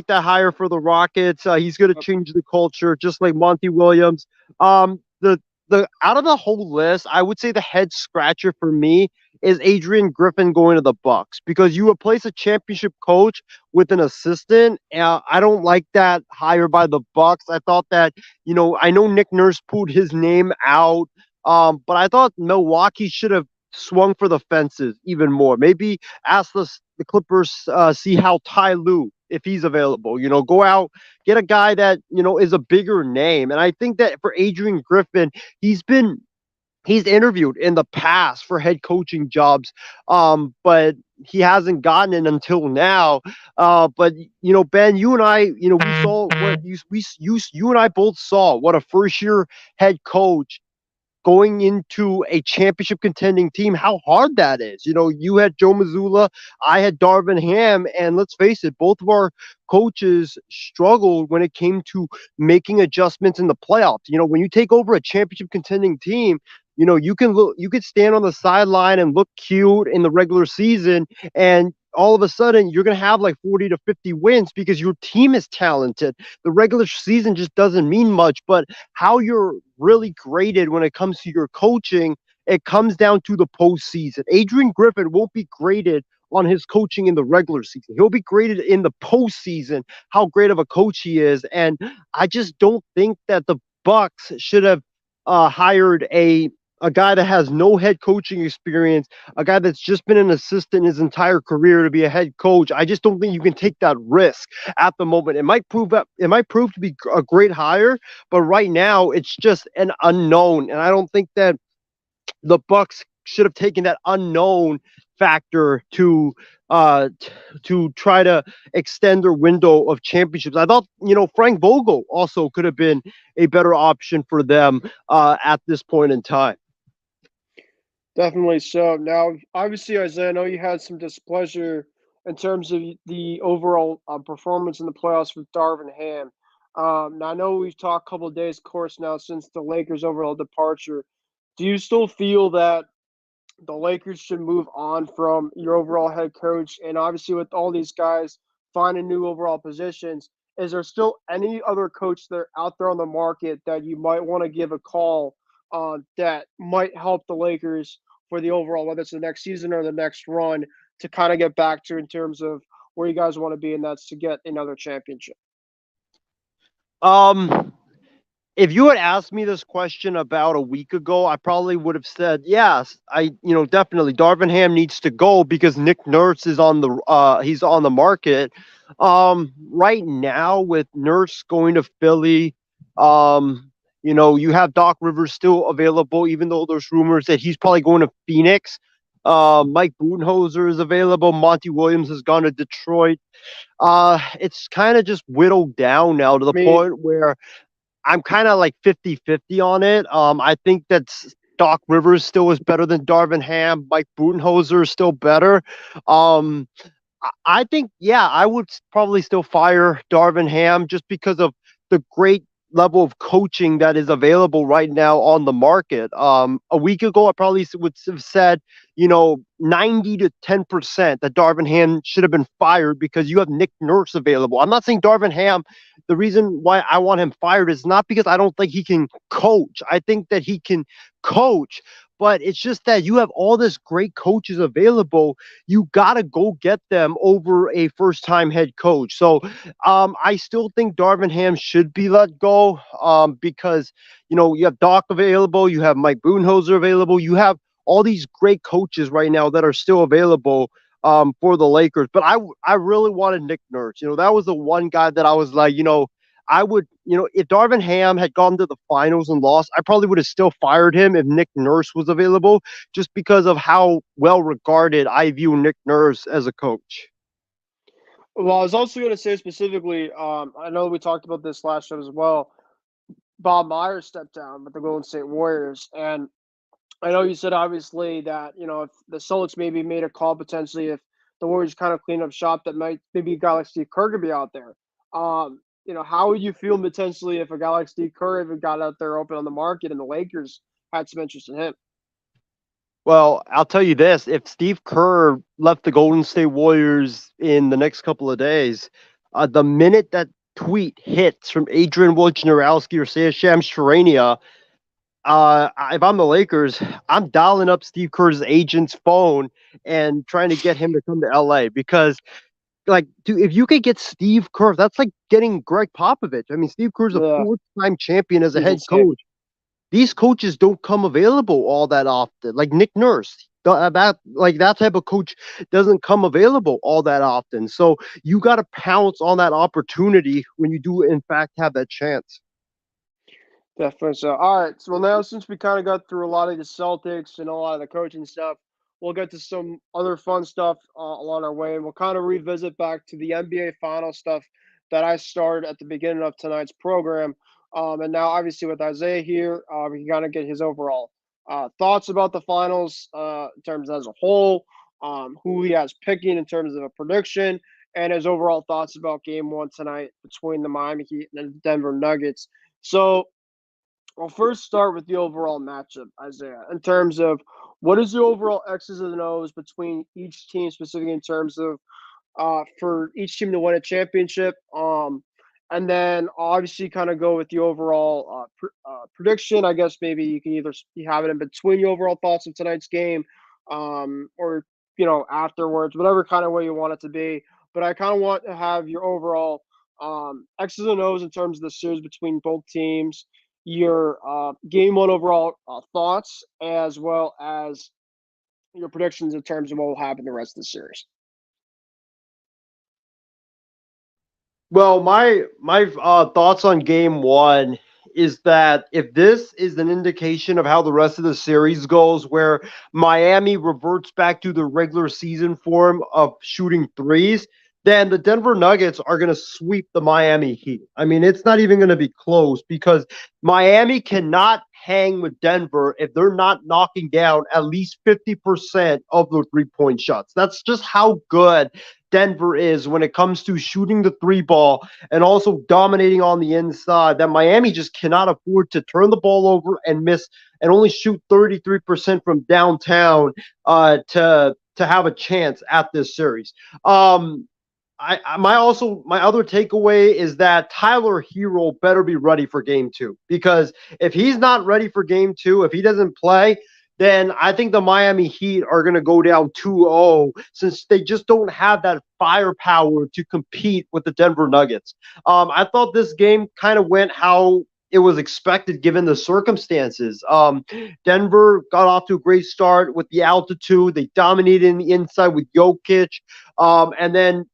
that hire for the Rockets. He's going to change the culture, just like Monty Williams. The out of the whole list, I would say the head scratcher for me is Adrian Griffin going to the Bucks because you replace a championship coach with an assistant. I don't like that hire by the Bucks. I thought that I know Nick Nurse pulled his name out, but I thought Milwaukee should have swung for the fences even more. Maybe ask the Clippers, see how Ty Lue, if he's available. Go out, get a guy that is a bigger name. And I think that for Adrian Griffin, he's interviewed in the past for head coaching jobs, but he hasn't gotten it until now. But Ben, you and I, we saw what you and I both saw what a first year head coach going into a championship contending team, how hard that is. You had Joe Mazzulla, I had Darvin Ham, and let's face it, both of our coaches struggled when it came to making adjustments in the playoffs. When you take over a championship contending team, you can stand on the sideline and look cute in the regular season, and all of a sudden you're going to have like 40 to 50 wins because your team is talented. The regular season just doesn't mean much, but how you're really graded when it comes to your coaching, it comes down to the postseason. Adrian Griffin won't be graded on his coaching in the regular season. He'll be graded in the postseason, how great of a coach he is. And I just don't think that the Bucks should have hired a guy that has no head coaching experience, a guy that's just been an assistant his entire career to be a head coach. I just don't think you can take that risk at the moment. It might prove to be a great hire, but right now it's just an unknown, and I don't think that the Bucks should have taken that unknown factor to try to extend their window of championships. I thought Frank Vogel also could have been a better option for them at this point in time. Definitely so. Now, obviously, Isaiah, I know you had some displeasure in terms of the overall performance in the playoffs with Darvin Ham. Now, I know we've talked a couple of days, of course, now since the Lakers' overall departure. Do you still feel that the Lakers should move on from your overall head coach? And obviously, with all these guys finding new overall positions, is there still any other coach that are out there on the market that you might want to give a call that might help the Lakers for the overall, whether it's the next season or the next run, to kind of get back to in terms of where you guys want to be, and that's to get another championship? Um, if you had asked me this question about a week ago, I probably would have said yes. Definitely Darvin Ham needs to go because Nick Nurse is he's on the market. Right now with Nurse going to Philly, you have Doc Rivers still available, even though there's rumors that he's probably going to Phoenix. Mike Budenholzer is available. Monty Williams has gone to Detroit. It's kind of just whittled down now to the point where I'm kind of like 50-50 on it. I think that Doc Rivers still is better than Darvin Ham. Mike Budenholzer is still better. I think, yeah, I would probably still fire Darvin Ham just because of the great level of coaching that is available right now on the market. A week ago, I probably would have said, 90 to 10% that Darvin Ham should have been fired because you have Nick Nurse available. I'm not saying Darvin Ham, the reason why I want him fired is not because I don't think he can coach. I think that he can coach, but it's just that you have all this great coaches available. You got to go get them over a first-time head coach. So I still think Darvin Ham should be let go because, you have Doc available, you have Mike Budenholzer available, you have all these great coaches right now that are still available for the Lakers. But I really wanted Nick Nurse. That was the one guy that I was like, I would, if Darvin Ham had gone to the finals and lost, I probably would have still fired him if Nick Nurse was available, just because of how well regarded I view Nick Nurse as a coach. Well, I was also going to say specifically, I know we talked about this last show as well. Bob Myers stepped down with the Golden State Warriors, and I know you said obviously that if the Celtics maybe made a call potentially if the Warriors kind of clean up shop, that might maybe a guy like Steve Kerr could be out there. How would you feel potentially if a guy like Steve Kerr even got out there open on the market and the Lakers had some interest in him? Well, I'll tell you this: if Steve Kerr left the Golden State Warriors in the next couple of days, the minute that tweet hits from Adrian Wojnarowski or Shams Charania, if I'm the Lakers, I'm dialing up Steve Kerr's agent's phone and trying to get him to come to LA because, dude, if you could get Steve Kerr, that's like getting Greg Popovich. I mean, Steve Kerr's a four-time champion as a head coach. These coaches don't come available all that often. Like Nick Nurse, that type of coach doesn't come available all that often. So you got to pounce on that opportunity when you do in fact have that chance. Definitely so. All right. So, well, now since we kind of got through a lot of the Celtics and a lot of the coaching stuff, we'll get to some other fun stuff along our way, and we'll kind of revisit back to the NBA final stuff that I started at the beginning of tonight's program. And now, obviously, with Isaiah here, we can kind of get his overall thoughts about the finals in terms as a whole, who he has picking in terms of a prediction, and his overall thoughts about Game One tonight between the Miami Heat and the Denver Nuggets. So, I'll first start with the overall matchup, Isaiah, in terms of what is the overall X's and O's between each team, specifically in terms of for each team to win a championship. And then obviously kind of go with the overall prediction. I guess maybe you can either you have it in between your overall thoughts of tonight's game, or afterwards, whatever kind of way you want it to be. But I kind of want to have your overall X's and O's in terms of the series between both teams, your game one overall thoughts, as well as your predictions in terms of what will happen the rest of the series. Well, my thoughts on Game One is that if this is an indication of how the rest of the series goes, where Miami reverts back to the regular season form of shooting threes, then the Denver Nuggets are going to sweep the Miami Heat. I mean, it's not even going to be close because Miami cannot hang with Denver if they're not knocking down at least 50% of the 3-point shots. That's just how good Denver is when it comes to shooting the three ball and also dominating on the inside, that Miami just cannot afford to turn the ball over and miss and only shoot 33% from downtown to have a chance at this series. My other takeaway is that Tyler Hero better be ready for Game Two, because if he's not ready for Game Two, if he doesn't play, then I think the Miami Heat are going to go down 2-0, since they just don't have that firepower to compete with the Denver Nuggets. I thought this game kind of went how it was expected given the circumstances. Denver got off to a great start with the altitude. They dominated in the inside with Jokic. And then,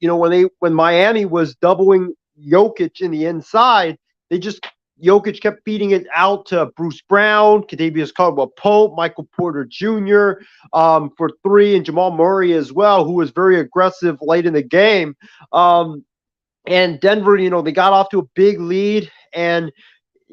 when Miami was doubling Jokic in the inside, they just Jokic kept feeding it out to Bruce Brown, Kentavious Caldwell-Pope, Michael Porter Jr. For three, and Jamal Murray as well, who was very aggressive late in the game. And Denver, they got off to a big lead, and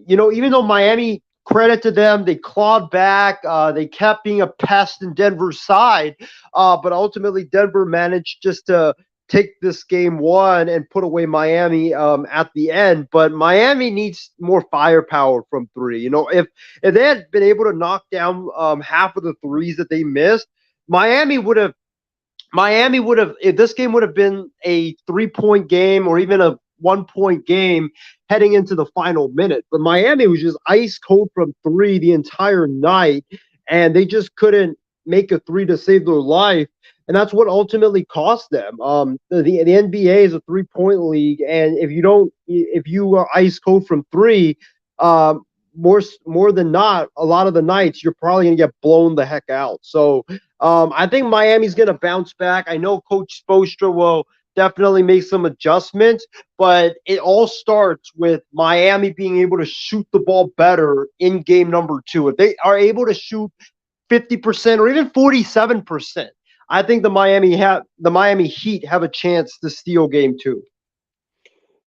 even though Miami, credit to them, they clawed back. They kept being a pest in Denver's side. But ultimately, Denver managed just to take this Game One and put away Miami at the end. But Miami needs more firepower from three. If they had been able to knock down half of the threes that they missed, Miami would have, if this game would have been a 3-point game or even a 1-point game heading into the final minute. But Miami was just ice cold from three the entire night, and they just couldn't make a three to save their life. And that's what ultimately cost them. The NBA is a 3-point league, and if you are ice cold from three, more than not, a lot of the nights you're probably gonna get blown the heck out. So I think Miami's gonna bounce back. I know Coach Spoelstra will definitely make some adjustments, but it all starts with Miami being able to shoot the ball better in game number two. If they are able to shoot 50% or even 47%, I think the Miami Heat have a chance to steal game two.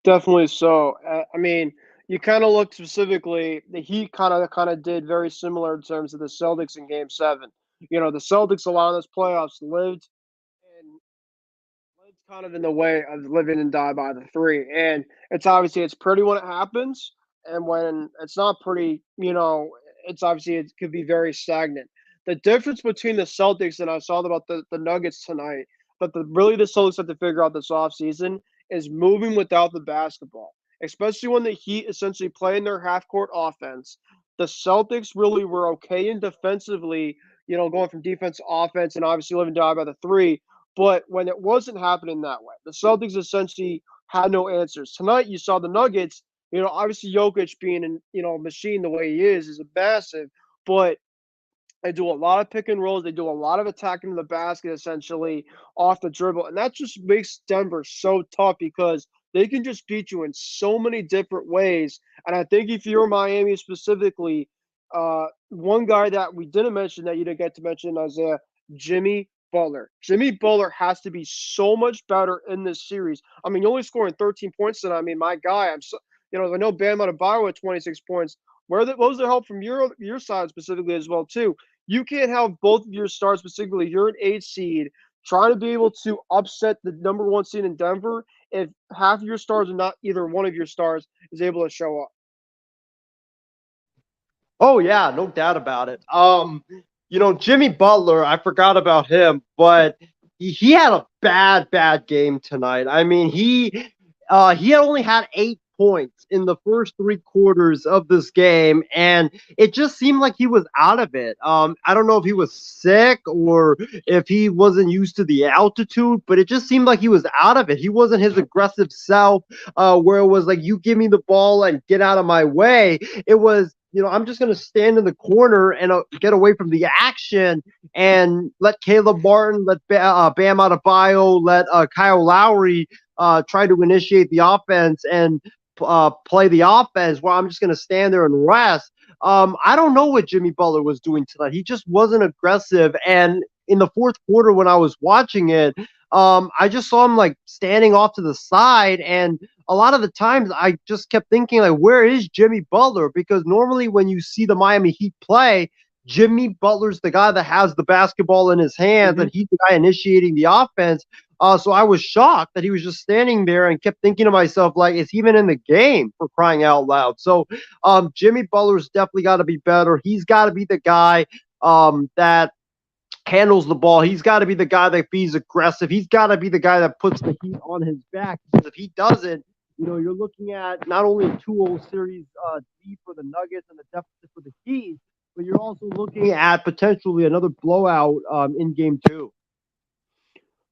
Definitely so. I mean, you kind of look specifically, the Heat kind of did very similar in terms of the Celtics in Game Seven. The Celtics a lot of those playoffs lived kind of in the way of living and die by the three. And it's pretty when it happens, and when it's not pretty, it's obviously it could be very stagnant. The difference between the Celtics and I saw about the Nuggets tonight, but the Celtics have to figure out this offseason is moving without the basketball, especially when the Heat essentially playing their half court offense. The Celtics really were okay in defensively, going from defense to offense and obviously living die by the three. But when it wasn't happening that way, the Celtics essentially had no answers. Tonight, you saw the Nuggets, obviously Jokic being a machine the way he is a massive, but They do a lot of pick and rolls. They do a lot of attacking the basket essentially off the dribble. And that just makes Denver so tough because they can just beat you in so many different ways. And I think if you're Miami specifically, one guy that we didn't mention that you didn't get to mention, Isaiah, Jimmy Butler. Jimmy Butler has to be so much better in this series. I mean, you're only scoring 13 points tonight. I mean, my guy, I know Bam Adebayo at 26 points. What was the help from your side specifically as well too? You can't have both of your stars specifically. You're an 8 seed trying to be able to upset the number 1 seed in Denver if half of your stars are not either one of your stars is able to show up. Oh yeah, no doubt about it. Jimmy Butler, I forgot about him, but he had a bad game tonight. I mean, he had only had 8 points in the first 3 quarters of this game, and it just seemed like he was out of it. I don't know if he was sick or if he wasn't used to the altitude, but it just seemed like he was out of it. He wasn't his aggressive self, where it was like, you give me the ball and get out of my way. It was, I'm just going to stand in the corner and get away from the action and let Caleb Martin, let Bam Adebayo, let Kyle Lowry try to initiate the offense and play the offense, while I'm just going to stand there and rest. I don't know what Jimmy Butler was doing tonight. He just wasn't aggressive. And in the fourth quarter, when I was watching it, I just saw him like standing off to the side, and a lot of the times I just kept thinking, like, where is Jimmy Butler? Because normally when you see the Miami Heat play, Jimmy Butler's the guy that has the basketball in his hands, and he's the guy initiating the offense. So I was shocked that he was just standing there, and kept thinking to myself, like, is he even in the game, for crying out loud? So Jimmy Butler's definitely got to be better. He's got to be the guy that handles the ball. He's got to be the guy that be aggressive. He's got to be the guy that puts the Heat on his back. Because if he doesn't, you're looking at not only a 2-0 series deep for the Nuggets and the deficit for the Heat, but you're also looking at potentially another blowout in game 2.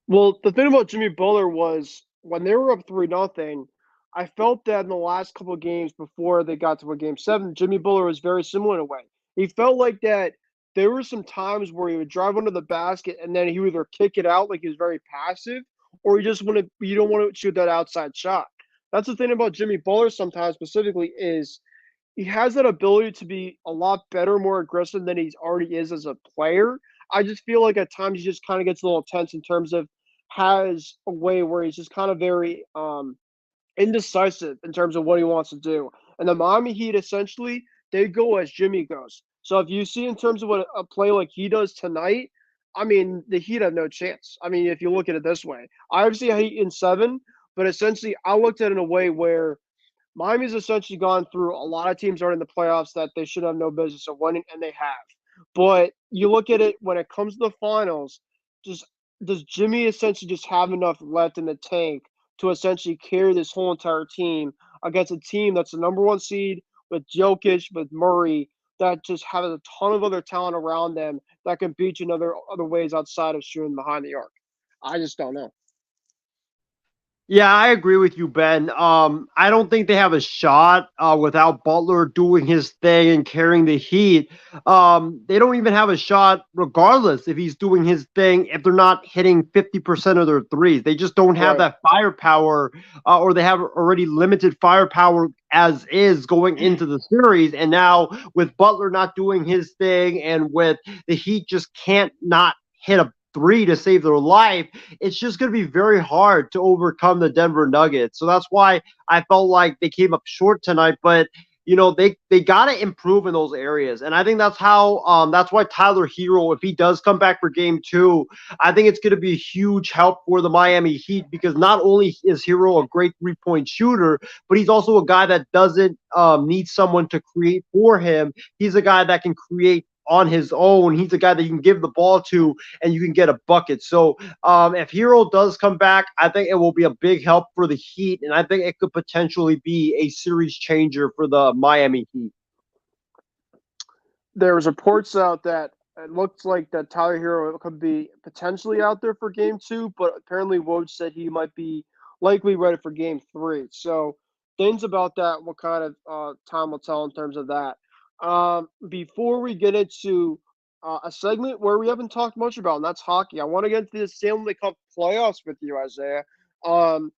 Well, the thing about Jimmy Butler was when they were up 3-0, I felt that in the last couple of games before they got to a game 7, Jimmy Butler was very similar in a way. He felt like that there were some times where he would drive under the basket and then he would either kick it out like he was very passive, or you don't want to shoot that outside shot. That's the thing about Jimmy Butler sometimes specifically is he has that ability to be a lot better, more aggressive than he already is as a player. I just feel like at times he just kind of gets a little tense in terms of has a way where he's just kind of very indecisive in terms of what he wants to do. And the Miami Heat essentially they go as Jimmy goes. So if you see in terms of what a play like he does tonight, I mean the Heat have no chance. I mean if you look at it this way, I obviously Heat in 7, but essentially I looked at it in a way where Miami's essentially gone through a lot of teams are in the playoffs that they should have no business of winning, and they have. But you look at it when it comes to the finals, just does Jimmy essentially just have enough left in the tank to essentially carry this whole entire team against a team that's the number 1 seed with Jokic, with Murray, that just has a ton of other talent around them that can beat you in other ways outside of shooting behind the arc? I just don't know. Yeah, I agree with you, Ben. I don't think they have a shot without Butler doing his thing and carrying the Heat. They don't even have a shot, regardless if he's doing his thing, if they're not hitting 50% of their threes. They just don't have Right. that firepower, or they have already limited firepower as is going into the series. And now with Butler not doing his thing, and with the Heat just can't not hit a three to save their life, it's just going to be very hard to overcome the Denver Nuggets. So that's why I felt like they came up short tonight. But they got to improve in those areas, and I think that's why Tyler Hero, if he does come back for game 2, I think it's going to be a huge help for the Miami Heat, because not only is Hero a great 3-point shooter, but he's also a guy that doesn't need someone to create for him. He's a guy that can create on his own. He's a guy that you can give the ball to and you can get a bucket. So if Hero does come back, I think it will be a big help for the Heat, and I think it could potentially be a series changer for the Miami Heat. There was reports out that it looks like that Tyler Hero could be potentially out there for game 2, but apparently Woj said he might be likely ready for game 3. So things about that, what kind of time will tell in terms of that. Before we get into a segment where we haven't talked much about, and that's hockey. I want to get into the Stanley Cup playoffs with you, Isaiah. Um,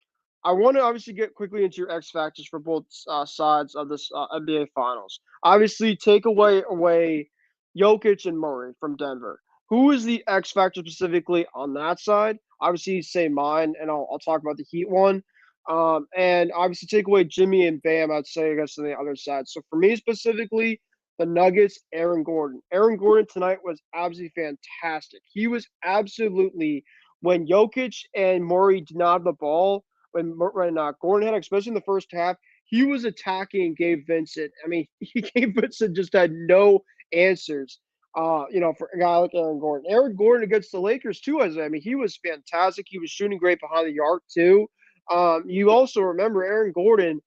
I want to obviously get quickly into your X factors for both sides of this NBA Finals. Obviously, take away Jokic and Murray from Denver. Who is the X factor specifically on that side? Obviously, say mine, and I'll talk about the Heat one. And obviously, take away Jimmy and Bam. I'd say I guess on the other side. So for me specifically, the Nuggets, Aaron Gordon. Aaron Gordon tonight was absolutely fantastic. He was absolutely when Jokic and Murray did not have the ball when Gordon had, especially in the first half, he was attacking Gabe Vincent. I mean, Gabe Vincent just had no answers. For a guy like Aaron Gordon. Aaron Gordon against the Lakers too. I mean, he was fantastic. He was shooting great behind the arc too. You also remember Aaron Gordon.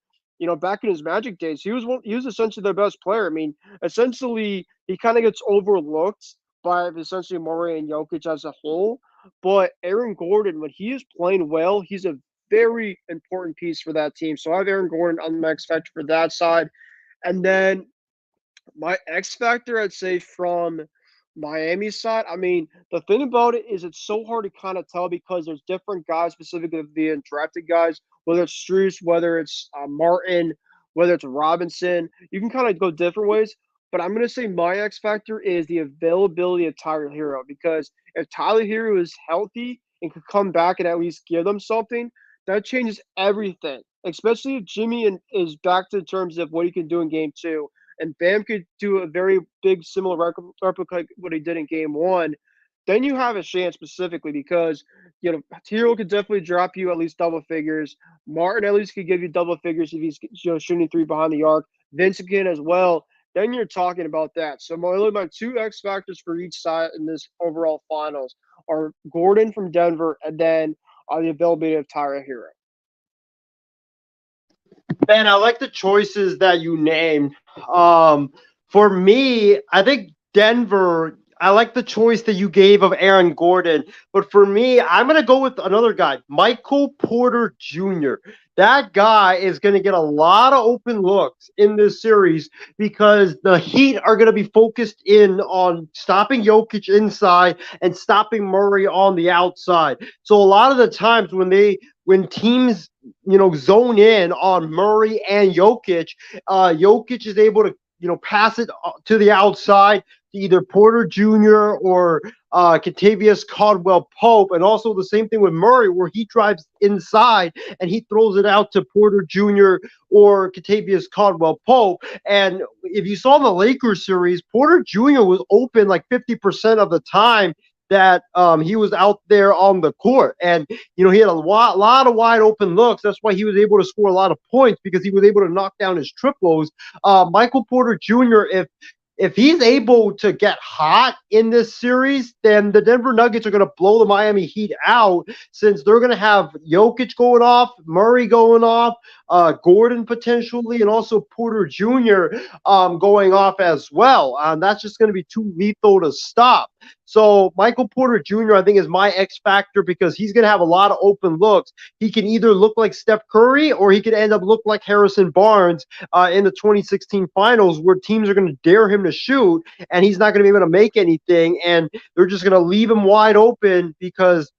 Back in his Magic days, he was essentially their best player. I mean, essentially, he kind of gets overlooked by essentially Murray and Jokic as a whole. But Aaron Gordon, when he is playing well, he's a very important piece for that team. So I have Aaron Gordon on the X factor for that side. And then my X factor, I'd say from Miami's side. I mean, the thing about it is it's so hard to kind of tell because there's different guys, specifically the undrafted guys, whether it's Strus, whether it's Martin, whether it's Robinson. You can kind of go different ways. But I'm going to say my X factor is the availability of Tyler Hero because if Tyler Hero is healthy and could come back and at least give them something, that changes everything. Especially if is back to terms of what he can do in game two and Bam could do a very big similar replica like what he did in game one, then you have a chance specifically because Hero could definitely drop you at least double figures. Martin at least could give you double figures if he's shooting three behind the arc. Vince can as well. Then you're talking about that. So my two X factors for each side in this overall finals are Gordon from Denver and then the availability of Tyler Hero. Man, I like the choices that you named. For me, I think Denver. I like the choice that you gave of Aaron Gordon, but for me, I'm gonna go with another guy, Michael Porter Jr. That guy is gonna get a lot of open looks in this series because the Heat are gonna be focused in on stopping Jokic inside and stopping Murray on the outside. So a lot of the times when teams zone in on Murray and Jokic, Jokic is able to pass it to the outside to either Porter Jr. or Kentavious Caldwell-Pope, and also the same thing with Murray, where he drives inside and he throws it out to Porter Jr. or Kentavious Caldwell-Pope. And if you saw the Lakers series, Porter Jr. was open like 50% of the time that he was out there on the court. And, he had a lot of wide open looks. That's why he was able to score a lot of points because he was able to knock down his triples. Michael Porter Jr., if he's able to get hot in this series, then the Denver Nuggets are going to blow the Miami Heat out since they're going to have Jokic going off, Murray going off, Gordon potentially, and also Porter Jr. Going off as well. That's just going to be too lethal to stop. So Michael Porter Jr., I think, is my X factor because he's going to have a lot of open looks. He can either look like Steph Curry or he could end up look like Harrison Barnes in the 2016 finals where teams are going to dare him to shoot and he's not going to be able to make anything. And they're just going to leave him wide open because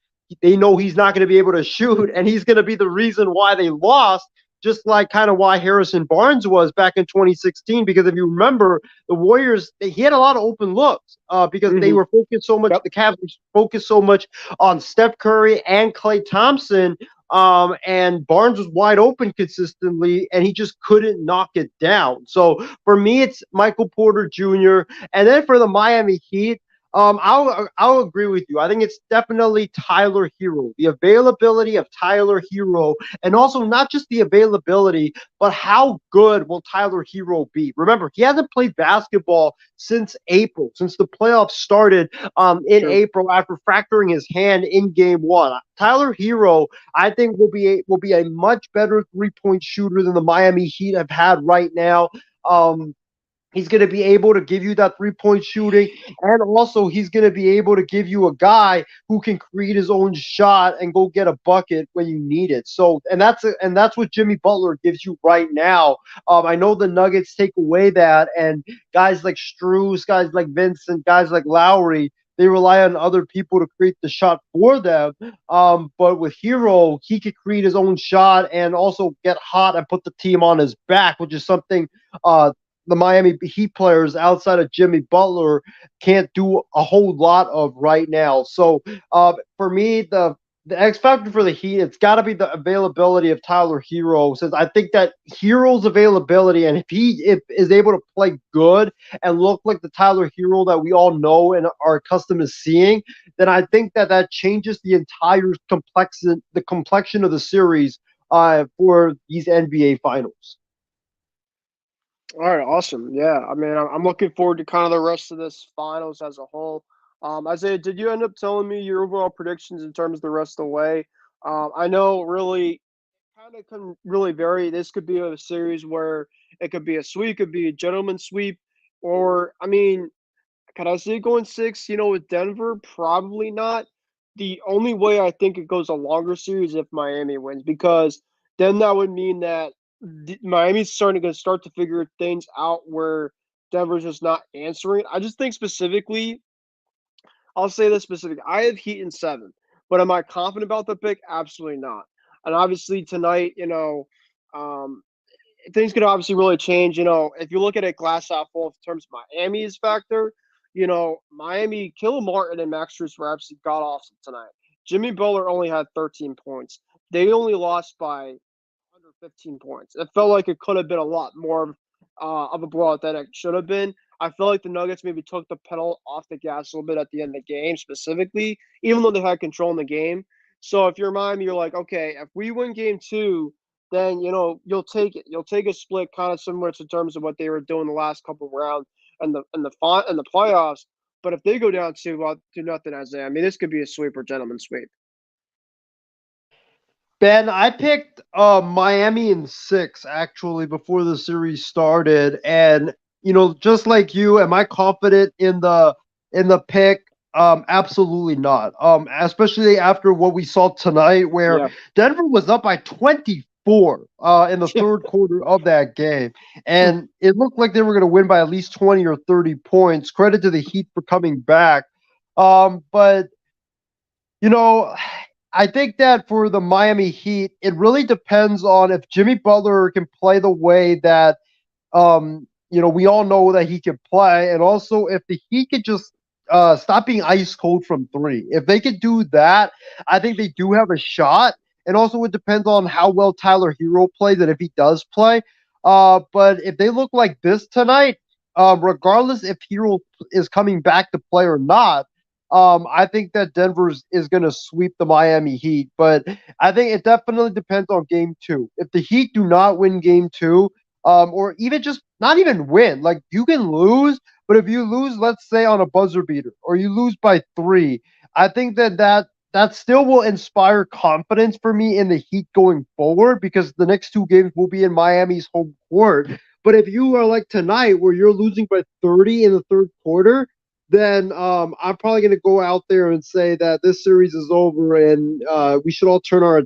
they know he's not going to be able to shoot and he's going to be the reason why they lost. Just like kind of why Harrison Barnes was back in 2016, because if you remember, the Warriors, he had a lot of open looks because they were focused so much, the Cavs were focused so much on Steph Curry and Klay Thompson, and Barnes was wide open consistently, and he just couldn't knock it down. So for me, it's Michael Porter Jr., and then for the Miami Heat, I'll agree with you. I think it's definitely Tyler Hero. The availability of Tyler Hero, and also not just the availability, but how good will Tyler Hero be? Remember, he hasn't played basketball since April, since the playoffs started in April after fracturing his hand in Game 1. Tyler Hero, I think, will be a much better 3-point shooter than the Miami Heat have had right now. He's going to be able to give you that 3-point shooting, and also he's going to be able to give you a guy who can create his own shot and go get a bucket when you need it. So, and that's what Jimmy Butler gives you right now. I know the Nuggets take away that, and guys like Strus, guys like Vincent, guys like Lowry, they rely on other people to create the shot for them. But with Hero, he could create his own shot and also get hot and put the team on his back, which is something the Miami Heat players outside of Jimmy Butler can't do a whole lot of right now. So for me, the X factor for the Heat, it's got to be the availability of Tyler Hero. Since I think that Hero's availability, and if he is able to play good and look like the Tyler Hero that we all know and are accustomed to seeing, then I think that that changes the entire complexion of the series for these NBA finals. All right, awesome. Yeah, I mean, I'm looking forward to kind of the rest of this finals as a whole. Isaiah, did you end up telling me your overall predictions in terms of the rest of the way? I know really kind of can really vary. This could be a series where it could be a sweep, could be a gentleman sweep, or I mean, could I see it going six? With Denver, probably not. The only way I think it goes a longer series if Miami wins, because then that would mean that Miami's starting to start to figure things out where Denver's just not answering. I just think specifically, I'll say this specific. I have Heat in seven, but am I confident about the pick? Absolutely not. And obviously tonight, um, things could obviously really change. If you look at it glass half full in terms of Miami's factor, Miami, Caleb Martin and Max Strus were absolutely god awesome tonight. Jimmy Butler only had 13 points. They only lost by under 15 points. It felt like it could have been a lot more of a blowout than it should have been. I feel like the Nuggets maybe took the pedal off the gas a little bit at the end of the game, specifically, even though they had control in the game. So if you're Miami, you're like, okay, if we win game two, then you'll take it. You'll take a split, kind of similar to terms of what they were doing the last couple of rounds and the playoffs. But if they go down to nothing, Isaiah, I mean, this could be a sweep or gentleman sweep. Ben, I picked Miami in 6 actually before the series started, and just like you, am I confident in the pick? Absolutely not. Especially after what we saw tonight, where Yeah, Denver was up by 24 in the yeah, third quarter of that game, and it looked like they were going to win by at least 20 or 30 points. Credit to the Heat for coming back. But you know, I think that for the Miami Heat, it really depends on if Jimmy Butler can play the way that we all know that he can play, and also if the Heat could just stop being ice cold from three. If they could do that, I think they do have a shot. And also, it depends on how well Tyler Hero plays and if he does play. But if they look like this tonight, regardless if Hero is coming back to play or not, I think that Denver's is going to sweep the Miami Heat. But I think it definitely depends on game two. If the Heat do not win game two, or even just not even win, like you can lose, but if you lose, let's say on a buzzer beater, or you lose by 3, I think that still will inspire confidence for me in the Heat going forward because the next 2 games will be in Miami's home court. But if you are like tonight, where you're losing by 30 in the third quarter, then I'm probably going to go out there and say that this series is over and we should all turn our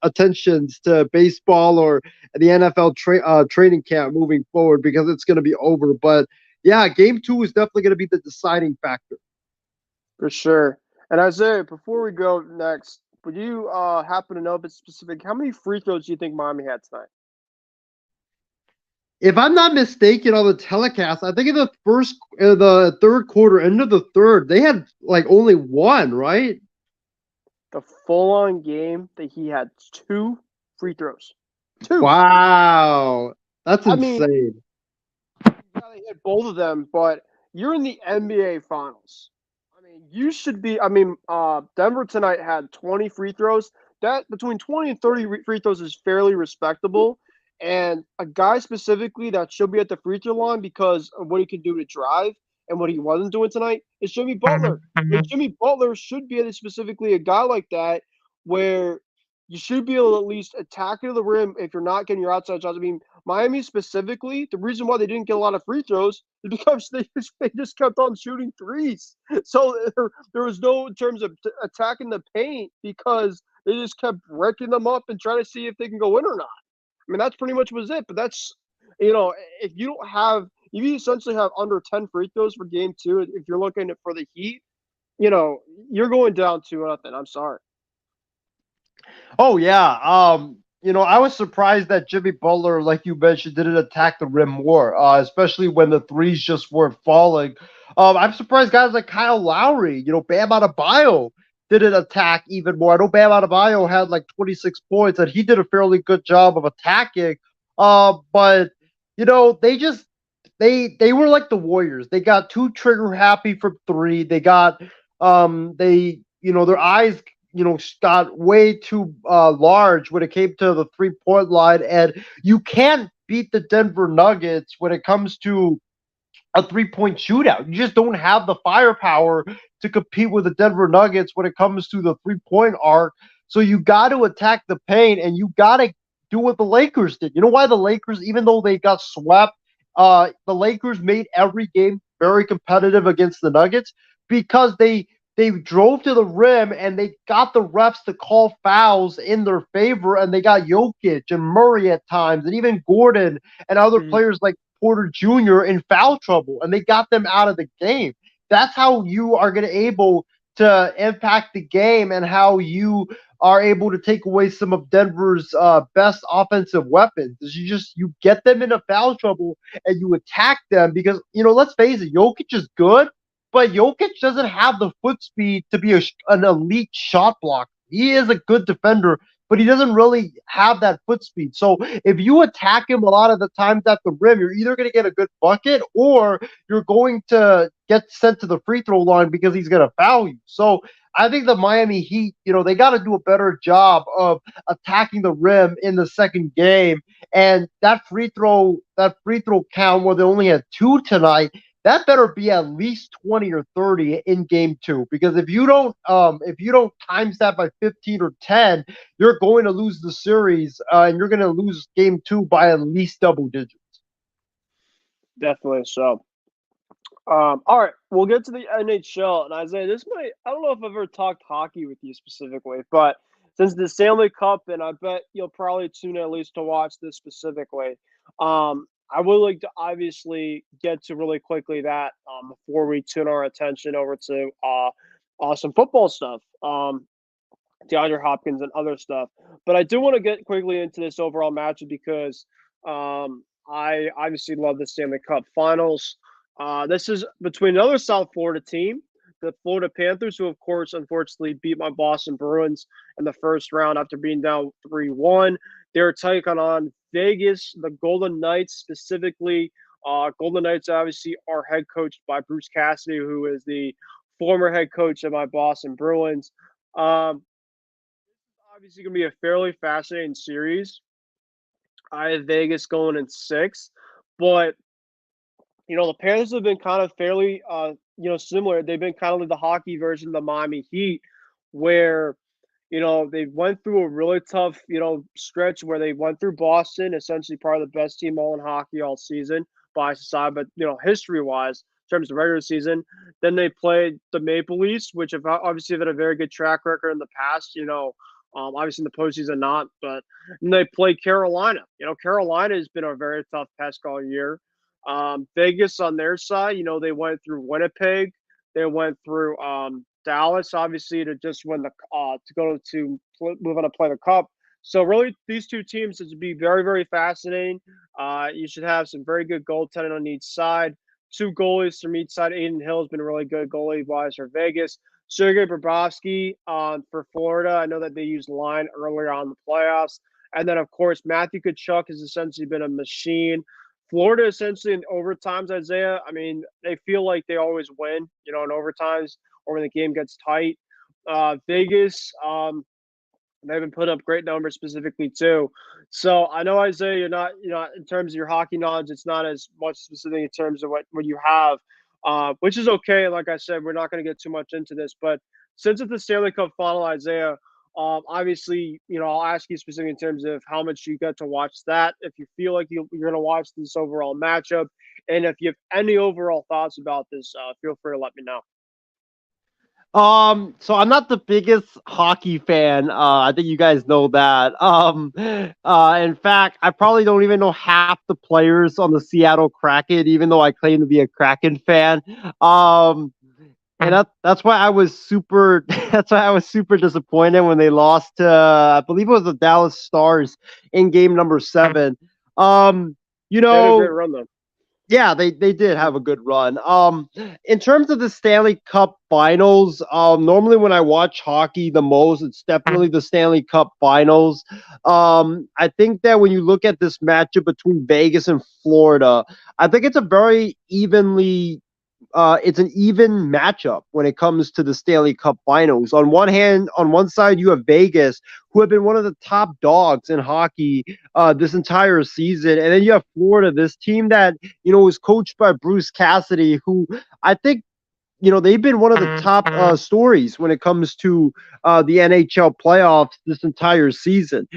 attentions to baseball or the NFL training camp moving forward because it's going to be over. But yeah, game 2 is definitely going to be the deciding factor. for sure. And Isaiah, before we go next, would you happen to know if it's specific? How many free throws do you think Miami had tonight? If I'm not mistaken on the telecast, I think in the third quarter, end of the third, they had like only one, right? The full-on game that he had 2 free throws. 2. Wow, that's I mean, insane. yeah, they hit both of them, but you're in the NBA Finals. I mean, you should be. I mean, Denver tonight had 20 free throws. That between 20 and 30 free throws is fairly respectable. And a guy specifically that should be at the free throw line because of what he can do to drive and what he wasn't doing tonight is Jimmy Butler. And Jimmy Butler should be specifically a guy like that where you should be able to at least attack into the rim if you're not getting your outside shots. I mean, Miami specifically, the reason why they didn't get a lot of free throws is because they just kept on shooting threes. So there was no in terms of attacking the paint because they just kept wrecking them up and trying to see if they can go in or not. I mean, that's pretty much was it. But that's, if you don't have, if you essentially have under 10 free throws for game two, if you're looking for the Heat, you're going down 2-0. I'm sorry. Oh yeah. I was surprised that Jimmy Butler, like you mentioned, didn't attack the rim more, especially when the threes just weren't falling. I'm surprised guys like Kyle Lowry, Bam Adebayo didn't attack even more. I know Bam Adebayo had like 26 points, and he did a fairly good job of attacking. But they were like the Warriors. They got too trigger happy from three. They got their eyes got way too large when it came to the 3-point line, and you can't beat the Denver Nuggets when it comes to a 3-point shootout. You just don't have the firepower to compete with the Denver Nuggets when it comes to the 3-point arc. So you got to attack the paint, and you got to do what the Lakers did. You know why the Lakers, even though they got swept, the Lakers made every game very competitive against the Nuggets because they drove to the rim and they got the refs to call fouls in their favor, and they got Jokic and Murray at times, and even Gordon and other players like Porter Jr. in foul trouble, and they got them out of the game. That's how you are going to able to impact the game, and how you are able to take away some of Denver's best offensive weapons. Is you get them into foul trouble and you attack them because let's face it, Jokic is good, but Jokic doesn't have the foot speed to be an elite shot blocker. He is a good defender, but he doesn't really have that foot speed. So if you attack him a lot of the times at the rim, you're either going to get a good bucket or you're going to get sent to the free throw line because he's going to foul you. So I think the Miami Heat, they got to do a better job of attacking the rim in the second game. And that free throw count where they only had 2 tonight, that better be at least 20 or 30 in game two, because if you don't times that by 15 or 10, you're going to lose the series, and you're going to lose game two by at least double digits. Definitely so. All right, we'll get to the NHL. And Isaiah, I don't know if I've ever talked hockey with you specifically, but since the Stanley Cup, and I bet you'll probably tune in at least to watch this specifically. I would like to obviously get to really quickly that before we tune our attention over to some football stuff, DeAndre Hopkins and other stuff. But I do want to get quickly into this overall matchup because I obviously love the Stanley Cup Finals. This is between another South Florida team, the Florida Panthers, who, of course, unfortunately beat my Boston Bruins in the first round after being down 3-1. They're taking on Vegas, the Golden Knights specifically. Golden Knights obviously are head coached by Bruce Cassidy, who is the former head coach of my Boston Bruins. This is obviously going to be a fairly fascinating series. I have Vegas going in 6, but the Panthers have been kind of fairly, similar. They've been kind of like the hockey version of the Miami Heat, where, they went through a really tough, stretch where they went through Boston, essentially probably the best team all in hockey all season, by side, but, history-wise, in terms of regular season. Then they played the Maple Leafs, which have obviously had a very good track record in the past, obviously in the postseason not, but and they played Carolina. Carolina has been a very tough pest all year. Vegas on their side, they went through Winnipeg, they went through Dallas, obviously, to just win the to go to move on to play the Cup. So really, these two teams should be very, very fascinating. You should have some very good goaltending on each side. 2 goalies from each side. Aiden Hill has been a really good goalie wise for Vegas. Sergei Bobrovsky for Florida. I know that they used line earlier on in the playoffs. And then, of course, Matthew Tkachuk has essentially been a machine. Florida essentially in overtimes, Isaiah, I mean, they feel like they always win, in overtimes or when the game gets tight. Vegas, they've been putting up great numbers specifically too. So I know, Isaiah, you're not, in terms of your hockey knowledge, it's not as much specific in terms of what you have, which is okay. Like I said, we're not going to get too much into this, but since it's the Stanley Cup final, Isaiah, Obviously, I'll ask you specifically in terms of how much you got to watch that. If you feel like you're going to watch this overall matchup, and if you have any overall thoughts about this, feel free to let me know. So I'm not the biggest hockey fan. I think you guys know that. In fact, I probably don't even know half the players on the Seattle Kraken, even though I claim to be a Kraken fan. And that's why I was super. That's why I was super disappointed when they lost to, I believe it was the Dallas Stars in game number 7. Um, you They had a great know, run though. yeah, they did have a good run. In terms of the Stanley Cup Finals, normally when I watch hockey the most, it's definitely the Stanley Cup Finals. I think that when you look at this matchup between Vegas and Florida, I think it's an even matchup when it comes to the Stanley Cup Finals. On one hand, on one side, you have Vegas, who have been one of the top dogs in hockey this entire season, and then you have Florida, this team that was coached by Bruce Cassidy, who I think they've been one of the top stories when it comes to the NHL playoffs this entire season.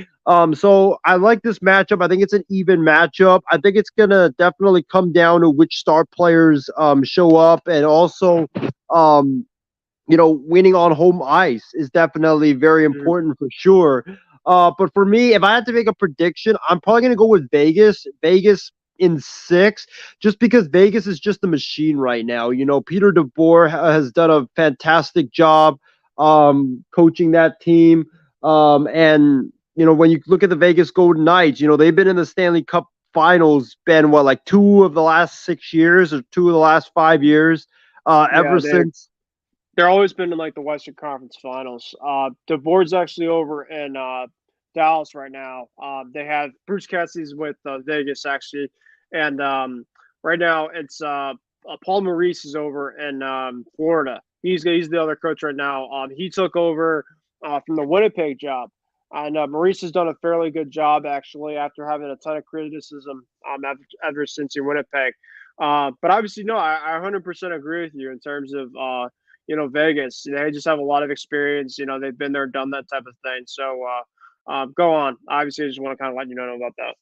So I like this matchup. I think it's an even matchup. I think it's gonna definitely come down to which star players show up, and also, winning on home ice is definitely very Mhm. important for sure. But for me, if I had to make a prediction, I'm probably going to go with Vegas. Vegas in 6, just because Vegas is just a machine right now. Peter DeBoer has done a fantastic job coaching that team. And, when you look at the Vegas Golden Knights, they've been in the Stanley Cup Finals, been what, like 2 of the last 6 years or 2 of the last 5 years, Yeah, ever since. they're always been in like the Western Conference Finals. The board's actually over in Dallas right now. They have Bruce Cassidy's with Vegas actually, and right now it's Paul Maurice is over in Florida. He's the other coach right now. He took over from the Winnipeg job, and Maurice has done a fairly good job actually after having a ton of criticism ever since he Winnipeg. But obviously, no, I 100% agree with you in terms of Vegas. They just have a lot of experience. They've been there, done that type of thing. So go on. Obviously, I just want to kind of let you know about that.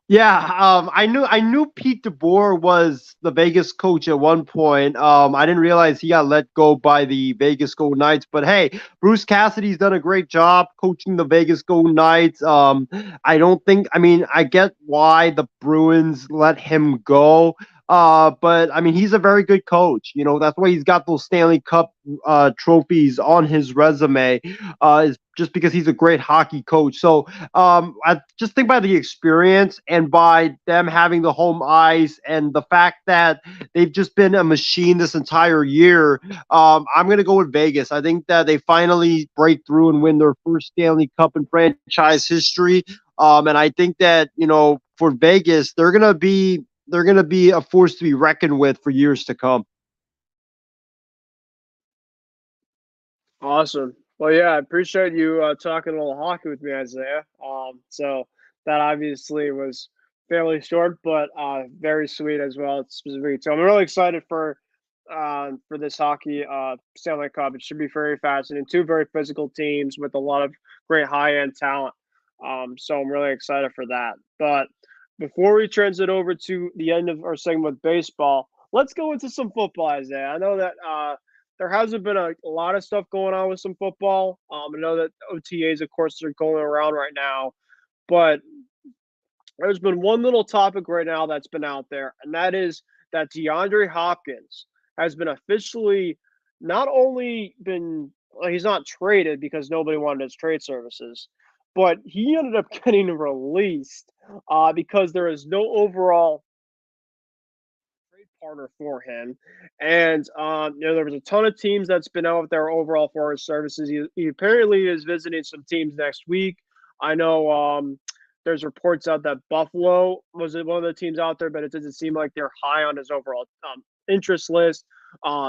Yeah, I knew Pete DeBoer was the Vegas coach at one point. I didn't realize he got let go by the Vegas Golden Knights. But hey, Bruce Cassidy's done a great job coaching the Vegas Golden Knights. I don't think. I mean, I get why the Bruins let him go. But I mean, he's a very good coach. That's why he's got those Stanley Cup trophies on his resume. Is just because he's a great hockey coach. So I just think by the experience and by them having the home ice and the fact that they've just been a machine this entire year, I'm going to go with Vegas. I think that they finally break through and win their first Stanley Cup in franchise history. And I think that, for Vegas, they're going to be a force to be reckoned with for years to come. Awesome. Well, yeah, I appreciate you talking a little hockey with me, Isaiah. So that obviously was fairly short, but very sweet as well, specifically. So I'm really excited for this hockey Stanley Cup. It should be very fascinating. Two very physical teams with a lot of great high end talent. So I'm really excited for that. But before we transit over to the end of our segment with baseball, let's go into some football, Isaiah. I know that there hasn't been a lot of stuff going on with some football. I know that OTAs, of course, are going around right now, but there's been one little topic right now that's been out there, and that is that DeAndre Hopkins has been officially not only been well, he's not traded because nobody wanted his trade services, but he ended up getting released because there is no overall trade partner for him. And there was a ton of teams that's been out there overall for his services. He apparently is visiting some teams next week. I know there's reports out that Buffalo was one of the teams out there, but it doesn't seem like they're high on his overall interest list.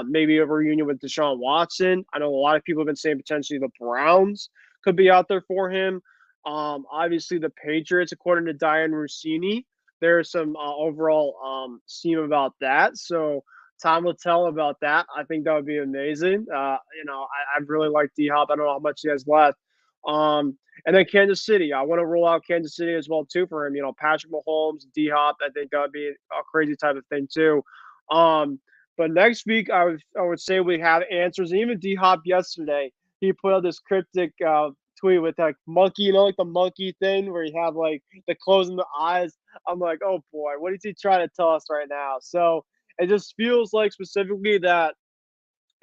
Maybe a reunion with Deshaun Watson. I know a lot of people have been saying potentially the Browns could be out there for him. Obviously, the Patriots, according to Diane Rossini, there's some overall steam about that. So time will tell about that. I think that would be amazing. I really like D Hop. I don't know how much he has left. And then Kansas City. I want to roll out Kansas City as well too for him. Patrick Mahomes, D Hop. I think that would be a crazy type of thing too. Um, but next week, I would say we have answers. And even D Hop yesterday, he put out this cryptic tweet with like monkey, like the monkey thing where you have like the closing the eyes. I'm like, oh boy, what is he trying to tell us right now? So it just feels like specifically that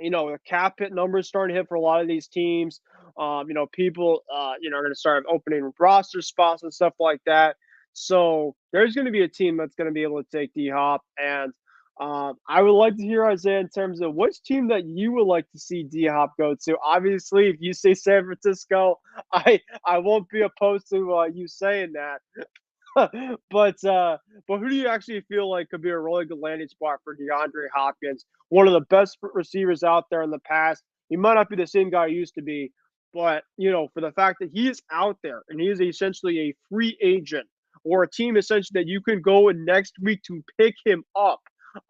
the cap hit numbers starting to hit for a lot of these teams. People, are going to start opening roster spots and stuff like that. So there's going to be a team that's going to be able to take D Hop. And I would like to hear, Isaiah, in terms of which team that you would like to see D Hop go to. Obviously, if you say San Francisco, I won't be opposed to you saying that. But who do you actually feel like could be a really good landing spot for DeAndre Hopkins? One of the best receivers out there in the past. He might not be the same guy he used to be, but for the fact that he is out there and he is essentially a free agent or a team essentially that you can go in next week to pick him up.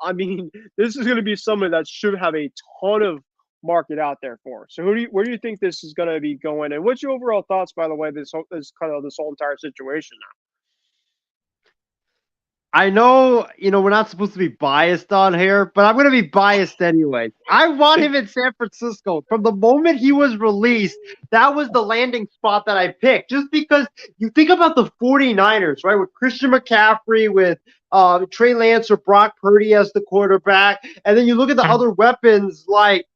I mean, this is going to be someone that should have a ton of market out there for. So where do you think this is going to be going? And what's your overall thoughts, by the way, this whole entire situation now? I know, we're not supposed to be biased on here, but I'm going to be biased anyway. I want him in San Francisco. From the moment he was released, that was the landing spot that I picked. Just because you think about the 49ers, right, with Christian McCaffrey, with Trey Lance or Brock Purdy as the quarterback, and then you look at the other weapons like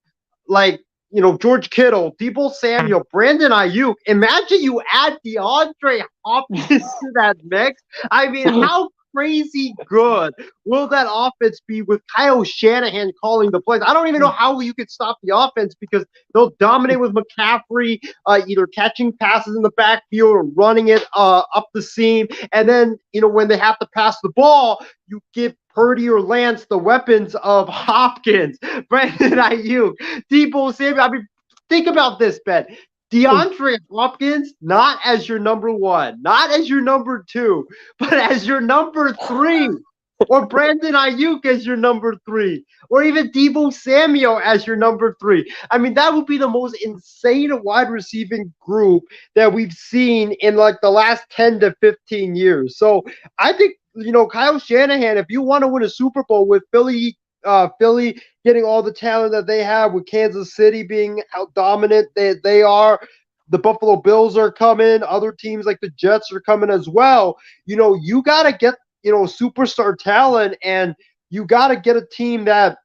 George Kittle, Deebo Samuel, Brandon Ayuk. Imagine you add DeAndre Hopkins to that mix. I mean, how crazy good will that offense be with Kyle Shanahan calling the plays? I don't even know how you could stop the offense because they'll dominate with McCaffrey, either catching passes in the backfield or running it up the seam. And then, when they have to pass the ball, you give Purdy or Lance the weapons of Hopkins, Brandon Ayuk, Deebo Samuel. I mean, think about this, Ben. DeAndre Hopkins, not as your number one, not as your number two, but as your number three. Or Brandon Ayuk as your number three. Or even Deebo Samuel as your number three. I mean, that would be the most insane wide receiving group that we've seen in like the last 10 to 15 years. So I think, Kyle Shanahan, if you want to win a Super Bowl with Philly getting all the talent that they have, with Kansas City being how dominant they are, the Buffalo Bills are coming, other teams like the Jets are coming as well. You got to get, superstar talent, and you got to get a team that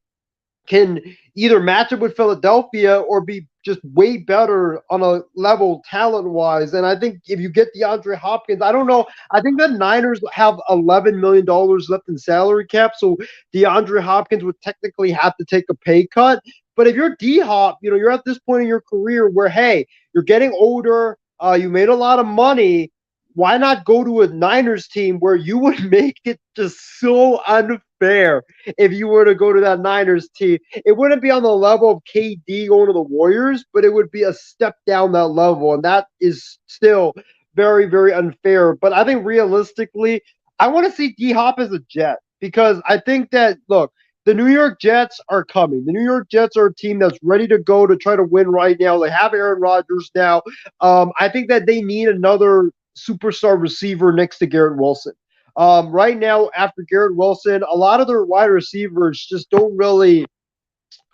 can either match up with Philadelphia or be just way better on a level talent-wise. And I think if you get DeAndre Hopkins, I don't know. I think the Niners have $11 million left in salary cap, so DeAndre Hopkins would technically have to take a pay cut. But if you're D-Hop, you're at this point in your career where, hey, you're getting older, you made a lot of money, why not go to a Niners team where you would make it just so unfair if you were to go to that Niners team? It wouldn't be on the level of KD going to the Warriors, but it would be a step down that level, and that is still very, very unfair. But I think realistically, I want to see D-Hop as a Jet because I think that, look, the New York Jets are coming. The New York Jets are a team that's ready to go to try to win right now. They have Aaron Rodgers now. I think that they need another superstar receiver next to Garrett Wilson. Right now, after Garrett Wilson, a lot of their wide receivers just don't really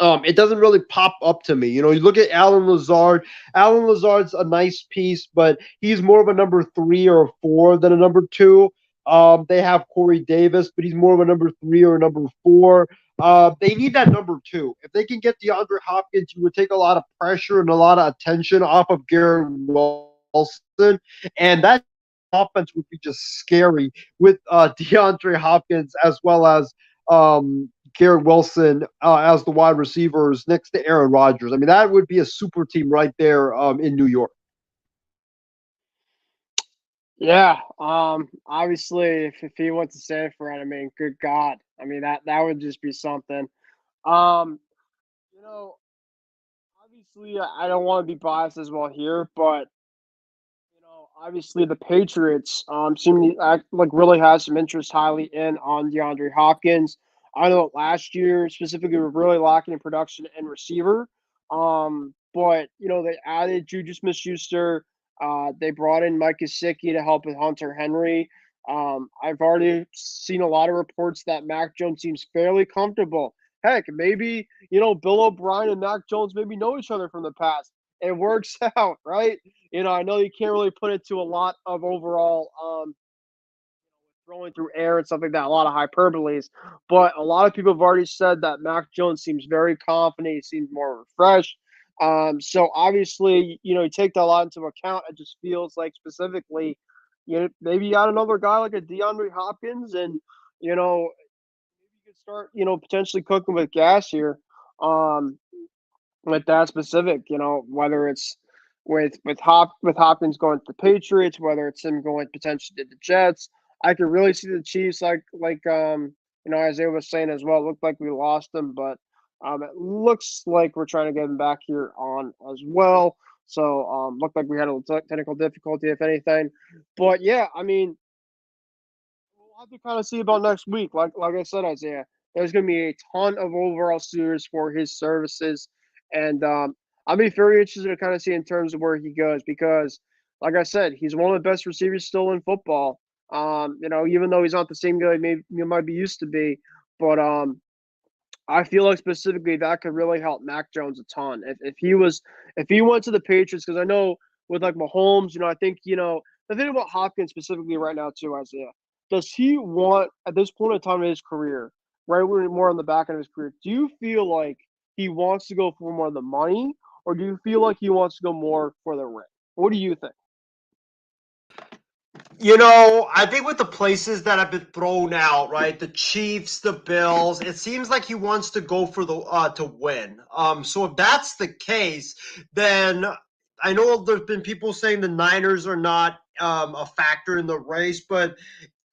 it doesn't really pop up to me. You look at Alan Lazard. Alan Lazard's a nice piece, but he's more of a number 3 or a 4 than a number 2. They have Corey Davis, but he's more of a number 3 or a number 4. They need that number 2. If they can get DeAndre Hopkins, you would take a lot of pressure and a lot of attention off of Garrett Wilson, and that offense would be just scary with DeAndre Hopkins as well as Garrett Wilson as the wide receivers next to Aaron Rodgers. I mean, that would be a super team right there in New York. Yeah, obviously, if he went to San Fran, I mean, good God, I mean that would just be something. Um, obviously, I don't want to be biased as well here, but obviously the Patriots seem to act like really has some interest highly in on DeAndre Hopkins. I know last year specifically we're really lacking in production and receiver. But they added Juju Smith-Schuster. They brought in Mike Gesicki to help with Hunter Henry. I've already seen a lot of reports that Mac Jones seems fairly comfortable. Heck, maybe Bill O'Brien and Mac Jones maybe know each other from the past. It works out, right? I know you can't really put it to a lot of overall throwing through air and stuff like that, a lot of hyperboles. But a lot of people have already said that Mac Jones seems very confident. He seems more refreshed. So obviously, you take that a lot into account. It just feels like specifically, maybe you got another guy like a DeAndre Hopkins, and maybe you could start, potentially cooking with gas here. Um, with that specific, whether it's with Hopkins going to the Patriots, whether it's him going potentially to the Jets. I could really see the Chiefs Isaiah was saying as well. It looked like we lost him, but it looks like we're trying to get him back here on as well. So looked like we had a little technical difficulty, if anything. But yeah, I mean, we'll have to kind of see about next week. Like I said, Isaiah, there's going to be a ton of overall suitors for his services, and I'll be very interested to kind of see in terms of where he goes because, like I said, he's one of the best receivers still in football. Even though he's not the same guy maybe you might be used to be, but I feel like specifically that could really help Mac Jones a ton. If he went to the Patriots, because I know with like Mahomes, I think the thing about Hopkins specifically right now too, Isaiah, does he want at this point in time in his career, right? We're more on the back end of his career. Do you feel like he wants to go for more of the money, or do you feel like he wants to go more for the ring? What do you think? I think with the places that have been thrown out, right? The Chiefs, the Bills, it seems like he wants to go for the to win. So if that's the case, then I know there's been people saying the Niners are not a factor in the race, but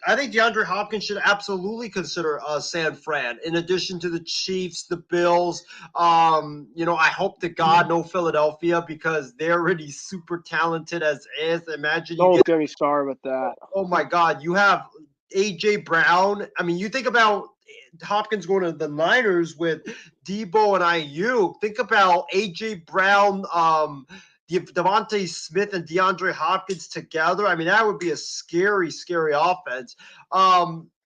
I think DeAndre Hopkins should absolutely consider San Fran. In addition to the Chiefs, the Bills, I hope to God no Philadelphia because they're already super talented as is. Imagine you Don't get, get me started with that. oh my God, you have AJ Brown. I mean, you think about Hopkins going to the Niners with Debo and IU. Think about AJ Brown, Devontae Smith and DeAndre Hopkins together. I mean, that would be a scary, scary offense.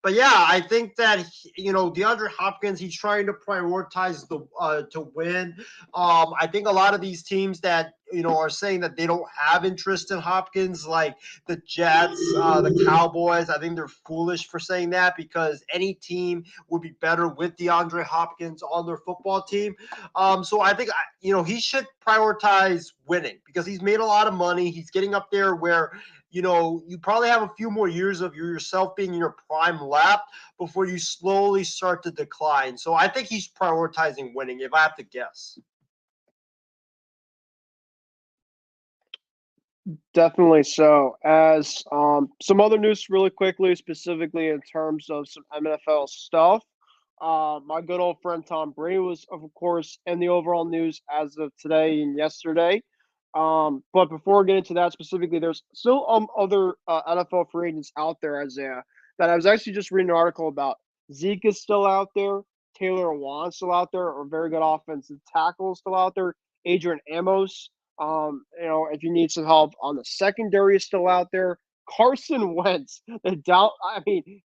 But yeah, I think that DeAndre Hopkins, he's trying to prioritize the to win. I think a lot of these teams that are saying that they don't have interest in Hopkins, like the Jets, the Cowboys. I think they're foolish for saying that because any team would be better with DeAndre Hopkins on their football team. So I think he should prioritize winning because he's made a lot of money. He's getting up there where you probably have a few more years of yourself being in your prime left before you slowly start to decline. So I think he's prioritizing winning, if I have to guess. Definitely so. As some other news, really quickly, specifically in terms of some NFL stuff. My good old friend Tom Brady was, of course, in the overall news as of today and yesterday. But before getting to that specifically, there's still other NFL free agents out there, Isaiah, that I was actually just reading an article about. Zeke is still out there. Taylor Lewan still out there, or very good offensive tackle still out there. Adrian Amos. If you need some help on the secondary, is still out there. Carson Wentz, the doubt. I mean,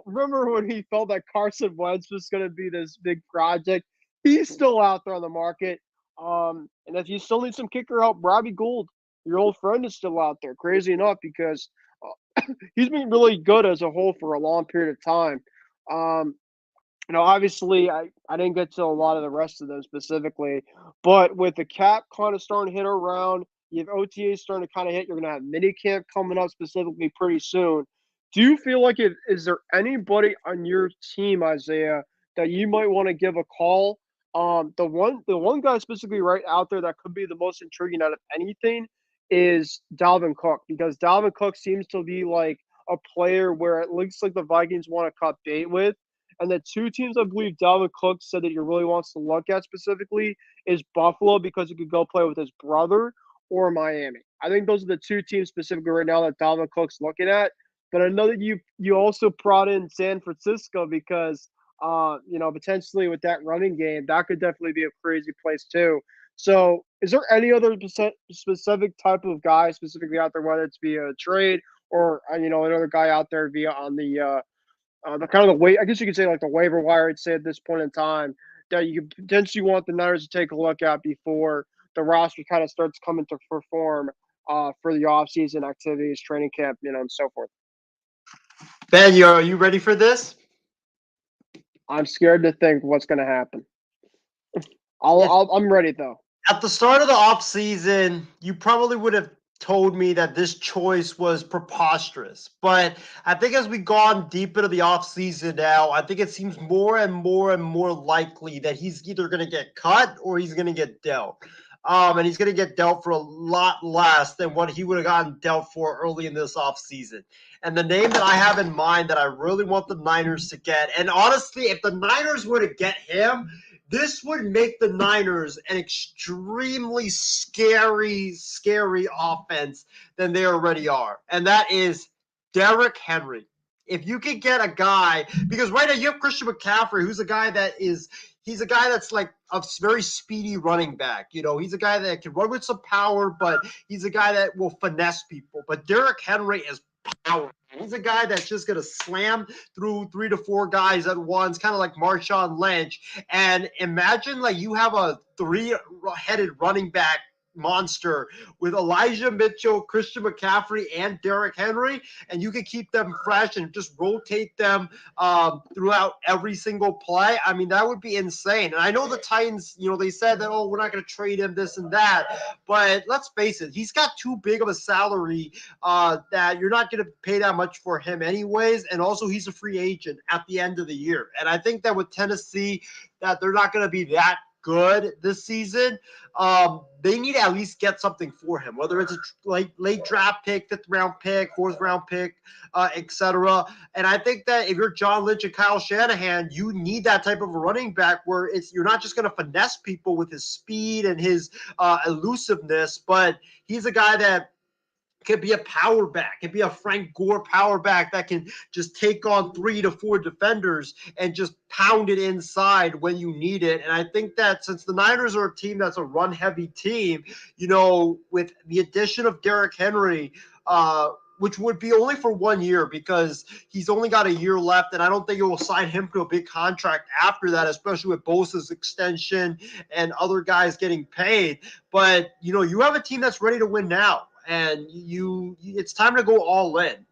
remember when he felt that Carson Wentz was going to be this big project? He's still out there on the market. And if you still need some kicker help, Robbie Gould, your old friend, is still out there. Crazy enough, because he's been really good as a whole for a long period of time. Um, obviously, I didn't get to a lot of the rest of them specifically, but with the cap kind of starting to hit around, you have OTAs starting to kind of hit. You're going to have mini camp coming up specifically pretty soon. Do you feel like is there anybody on your team, Isaiah, that you might want to give a call? The one guy specifically right out there that could be the most intriguing out of anything is Dalvin Cook, because Dalvin Cook seems to be like a player where it looks like the Vikings want to cut bait with. And the two teams I believe Dalvin Cook said that he really wants to look at specifically is Buffalo, because he could go play with his brother, or Miami. I think those are the two teams specifically right now that Dalvin Cook's looking at. but I know that you also brought in San Francisco because potentially with that running game, that could definitely be a crazy place too. So, is there any other specific type of guy specifically out there, whether it's via a trade or another guy out there via on the kind of the I guess you could say like the waiver wire, I'd say at this point in time that you could potentially want the Niners to take a look at before the roster kind of starts coming to perform for the offseason activities, training camp, and so forth. Ben, are you ready for this? I'm scared to think what's going to happen. I'm ready though. At the start of the offseason, you probably would have told me that this choice was preposterous. But I think as we've gone deep into the offseason now, I think it seems more and more and more likely that he's either going to get cut or he's going to get dealt. And he's going to get dealt for a lot less than what he would have gotten dealt for early in this offseason. And the name that I have in mind that I really want the Niners to get, and honestly, if the Niners were to get him, this would make the Niners an extremely scary offense than they already are. And that is Derrick Henry. If you could get a guy, because right now you have Christian McCaffrey, who's a guy that's like a very speedy running back. He's a guy that can run with some power, but he's a guy that will finesse people. But Derrick Henry is power. He's a guy that's just going to slam through 3 to 4 guys at once, kind of like Marshawn Lynch. And imagine like you have a 3-headed running back monster with Elijah Mitchell, Christian McCaffrey, and Derrick Henry, and you can keep them fresh and just rotate them throughout every single play. I mean, that would be insane. And I know the Titans, they said that, we're not going to trade him, this and that, but let's face it, he's got too big of a salary that you're not going to pay that much for him anyways, and also he's a free agent at the end of the year. And I think that with Tennessee, that they're not going to be that good this season. They need to at least get something for him, whether it's a late draft pick, 5th round pick, 4th round pick, etc. And I think that if you're John Lynch and Kyle Shanahan, you need that type of a running back where you're not just going to finesse people with his speed and his elusiveness, but he's a guy that could be a power back, could be a Frank Gore power back that can just take on 3 to 4 defenders and just pound it inside when you need it. And I think that since the Niners are a team that's a run-heavy team, with the addition of Derrick Henry, which would be only for 1 year because he's only got a year left, and I don't think it will sign him to a big contract after that, especially with Bosa's extension and other guys getting paid. But, you have a team that's ready to win now. And it's time to go all in,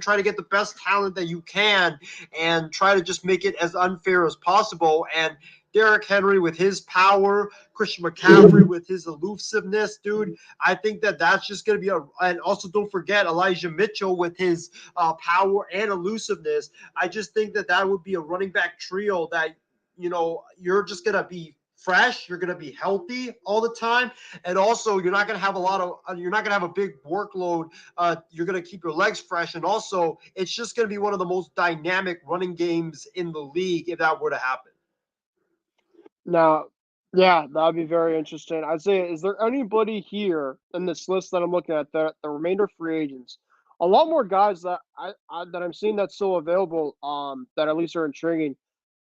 try to get the best talent that you can and try to just make it as unfair as possible. And Derrick Henry with his power, Christian McCaffrey with his elusiveness, dude, I think that that's just going to be and also don't forget Elijah Mitchell with his power and elusiveness. I just think that would be a running back trio that, you're just going to be fresh, you're going to be healthy all the time, and also you're not going to have a big workload. You're going to keep your legs fresh, and also it's just going to be one of the most dynamic running games in the league if that were to happen. Now, yeah, that'd be very interesting. Isaiah, is there anybody here in this list that I'm looking at that the remainder free agents? A lot more guys that I'm seeing that's still available, that at least are intriguing.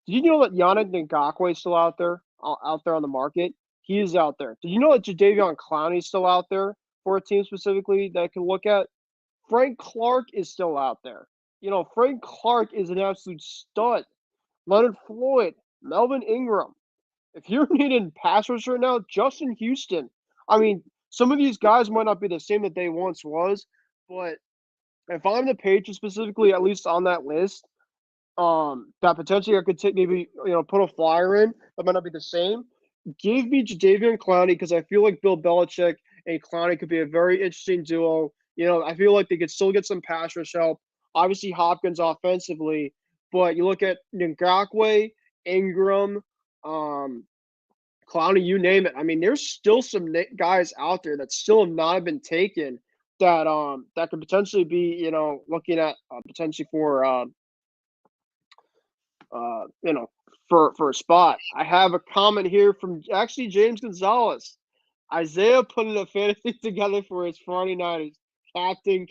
Did you know that Yannick Ngakoue is still out there on the market? He is out there. Did you know that Jadeveon Clowney is still out there for a team specifically that I can look at? Frank Clark is still out there. Frank Clark is an absolute stud. Leonard Floyd, Melvin Ingram. If you're needing pass rush right now, Justin Houston. I mean, some of these guys might not be the same that they once was, but if I'm the Patriots specifically, at least on that list, that potentially I could take maybe put a flyer in that might not be the same. Give me Jadeveon Clowney because I feel like Bill Belichick and Clowney could be a very interesting duo. I feel like they could still get some pass rush help. Obviously Hopkins offensively, but you look at Ngakoue, Ingram, Clowney, you name it. I mean, there's still some guys out there that still have not been taken that could potentially be looking at potentially for for a spot. I have a comment here from actually James Gonzalez. Isaiah putting a fantasy together for his 49ers. Captain.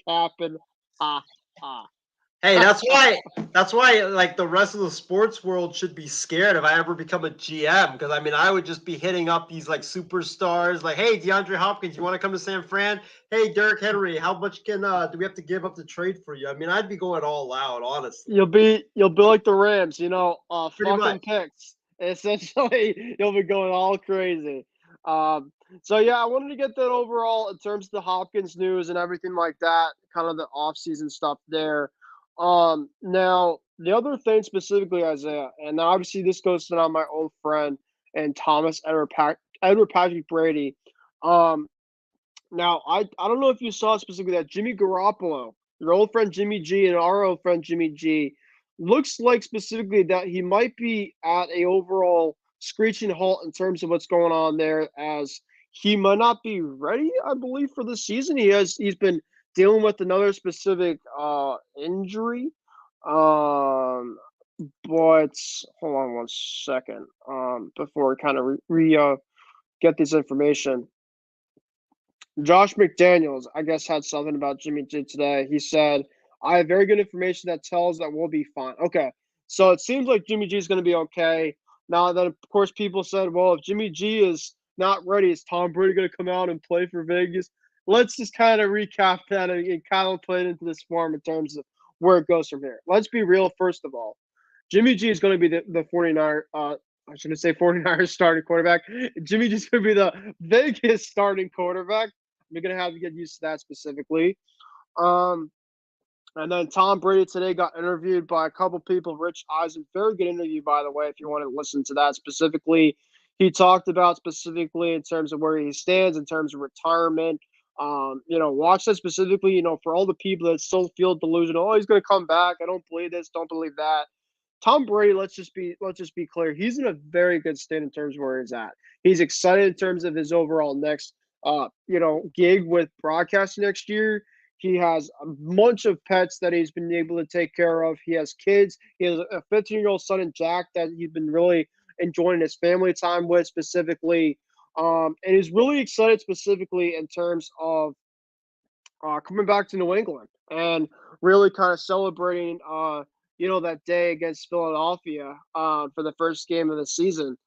Hey, that's why like the rest of the sports world should be scared if I ever become a GM, because I mean I would just be hitting up these like superstars like, hey, DeAndre Hopkins, you want to come to San Fran? Hey, Derrick Henry, how much can do we have to give up to trade for you? I mean, I'd be going all out, honestly. You'll be like the Rams, Pretty much. fucking picks. Essentially, you'll be going all crazy. So yeah, I wanted to get that overall in terms of the Hopkins news and everything like that, kind of the off-season stuff there. Now the other thing specifically, Isaiah, and obviously this goes to now my old friend and Thomas Edward Patrick Brady. Um, Now I don't know if you saw specifically that Jimmy Garoppolo, your old friend Jimmy G and our old friend Jimmy G, looks like specifically that he might be at a overall screeching halt in terms of what's going on there, as he might not be ready, I believe, for the season. He's been dealing with another specific injury. Um but hold on one second. Before we kind of get this information. Josh McDaniels, I guess, had something about Jimmy G today. He said, I have very good information that tells that we'll be fine. Okay. So it seems like Jimmy G is going to be okay. Now, then, of course, people said, well, if Jimmy G is not ready, is Tom Brady going to come out and play for Vegas? Let's just kind of recap that and kind of play it into this form in terms of where it goes from here. Let's be real, first of all. Jimmy G is going to be the 49er, I shouldn't say 49ers starting quarterback. Jimmy G is going to be the Vegas starting quarterback. You're gonna have to get used to that specifically. Um, and then Tom Brady today got interviewed by a couple people. Rich Eisen, very good interview, by the way, if you want to listen to that specifically. He talked about specifically in terms of where he stands, in terms of retirement. Watch that specifically, for all the people that still feel delusional. Oh, he's going to come back. I don't believe this. Don't believe that. Tom Brady, let's just be clear. He's in a very good state in terms of where he's at. He's excited in terms of his overall next gig with broadcasting next year. He has a bunch of pets that he's been able to take care of. He has kids. He has a 15-year-old son in Jack that he's been really enjoying his family time with specifically. And he's really excited specifically in terms of coming back to New England and really kind of celebrating, that day against Philadelphia for the first game of the season.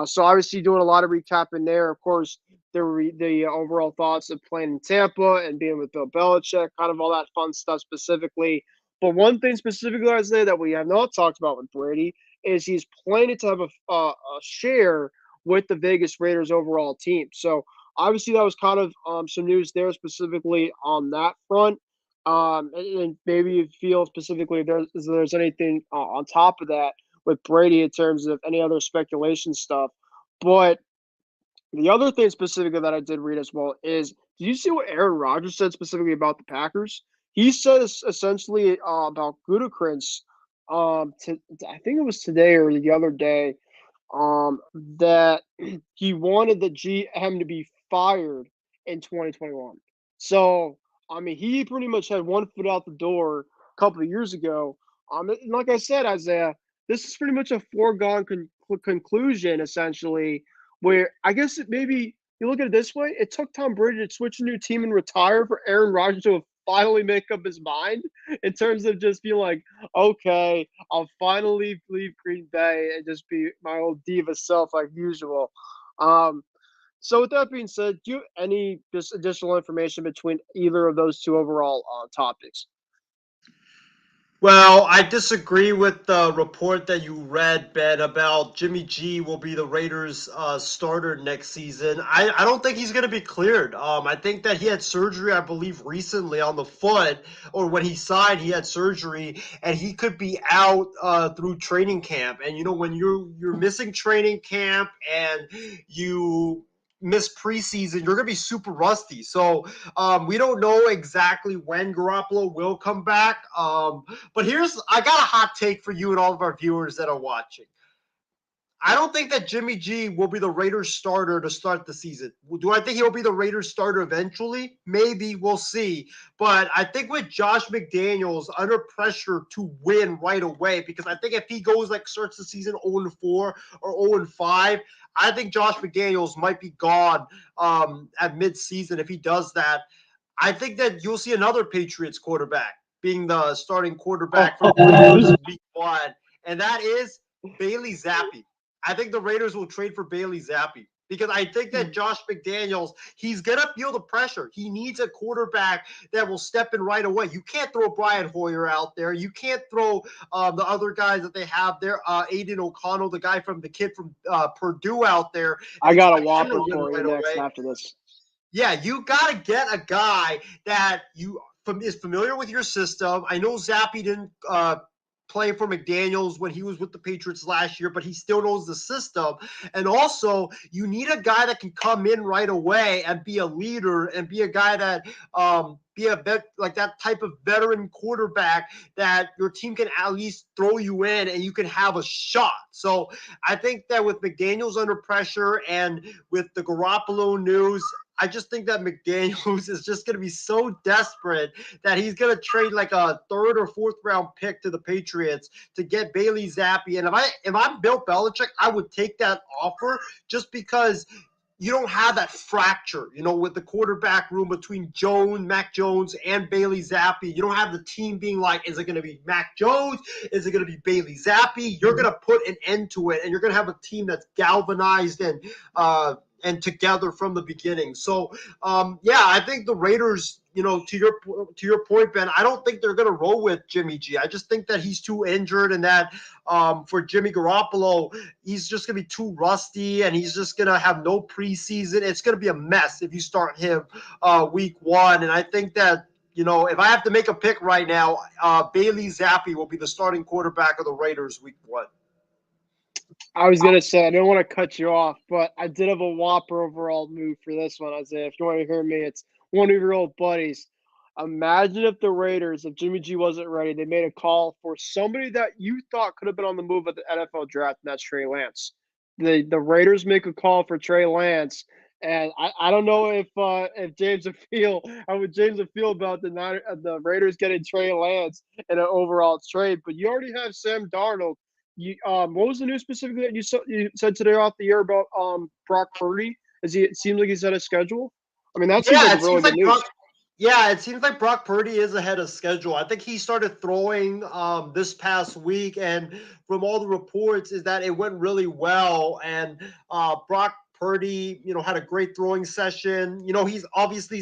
So obviously doing a lot of recapping there. Of course, the overall thoughts of playing in Tampa and being with Bill Belichick, kind of all that fun stuff specifically. But one thing specifically, I say that we have not talked about with Brady is he's planning to have a share with the Vegas Raiders overall team. So obviously that was kind of some news there specifically on that front. And maybe you feel specifically there's anything on top of that with Brady in terms of any other speculation stuff. But the other thing specifically that I did read as well is, did you see what Aaron Rodgers said specifically about the Packers? He says essentially about Gutekunst, I think it was today or the other day, that he wanted the GM to be fired in 2021. So, I mean, he pretty much had one foot out the door a couple of years ago. And like I said, Isaiah, this is pretty much a foregone conclusion, essentially, where I guess maybe you look at it this way: it took Tom Brady to switch a new team and retire for Aaron Rodgers to finally make up his mind in terms of just being like, okay, I'll finally leave Green Bay and just be my old diva self like usual. So with that being said, do you have any just additional information between either of those two overall topics? Well, I disagree with the report that you read, Ben, about Jimmy G will be the Raiders starter next season. I don't think he's going to be cleared. I think that he had surgery, I believe, recently on the foot, or when he signed, he had surgery, and he could be out through training camp. And when you're missing training camp and you miss preseason, you're going to be super rusty. So we don't know exactly when Garoppolo will come back. But I got a hot take for you and all of our viewers that are watching. I don't think that Jimmy G will be the Raiders starter to start the season. Do I think he'll be the Raiders starter eventually? Maybe, we'll see. But I think with Josh McDaniels under pressure to win right away, because I think if he starts the season 0-4 or 0-5, I think Josh McDaniels might be gone at midseason if he does that. I think that you'll see another Patriots quarterback being the starting quarterback for the Raiders week 1, and that is Bailey Zappi. I think the Raiders will trade for Bailey Zappi because I think that Josh McDaniels, he's going to feel the pressure. He needs a quarterback that will step in right away. You can't throw Brian Hoyer out there. You can't throw the other guys that they have there, Aiden O'Connell, the kid from Purdue out there. I got a whopper for you next after this. Yeah, you got to get a guy that is familiar with your system. I know Zappi didn't play for McDaniels when he was with the Patriots last year, but he still knows the system. And also, you need a guy that can come in right away and be a leader and be a guy that like that type of veteran quarterback that your team can at least throw you in and you can have a shot. So I think that with McDaniels under pressure and with the Garoppolo news, I just think that McDaniels is just going to be so desperate that he's going to trade like a 3rd or 4th round pick to the Patriots to get Bailey Zappi. And if I'm Bill Belichick, I would take that offer just because you don't have that fracture, with the quarterback room between Mac Jones and Bailey Zappi. You don't have the team being like, is it going to be Mac Jones? Is it going to be Bailey Zappi? You're going to put an end to it, and you're going to have a team that's galvanized and together from the beginning. So, I think the Raiders, to your point, Ben, I don't think they're going to roll with Jimmy G. I just think that he's too injured and that for Jimmy Garoppolo, he's just going to be too rusty and he's just going to have no preseason. It's going to be a mess if you start him week 1. And I think that, if I have to make a pick right now, Bailey Zappi will be the starting quarterback of the Raiders week 1. I was going to say, I don't want to cut you off, but I did have a whopper overall move for this one, Isaiah. If you want to hear me, it's one of your old buddies. Imagine if the Raiders, if Jimmy G wasn't ready, they made a call for somebody that you thought could have been on the move at the NFL draft, and that's Trey Lance. The Raiders make a call for Trey Lance, and I don't know if James would feel how would James would feel about the Raiders getting Trey Lance in an overall trade, but you already have Sam Darnold. What was the news specifically that you said today off the air about Brock Purdy? It seems like he's out of schedule. I mean, that seems like really good news. It seems like Brock Purdy is ahead of schedule. I think he started throwing this past week, and from all the reports is that it went really well. And Brock Purdy, had a great throwing session. He's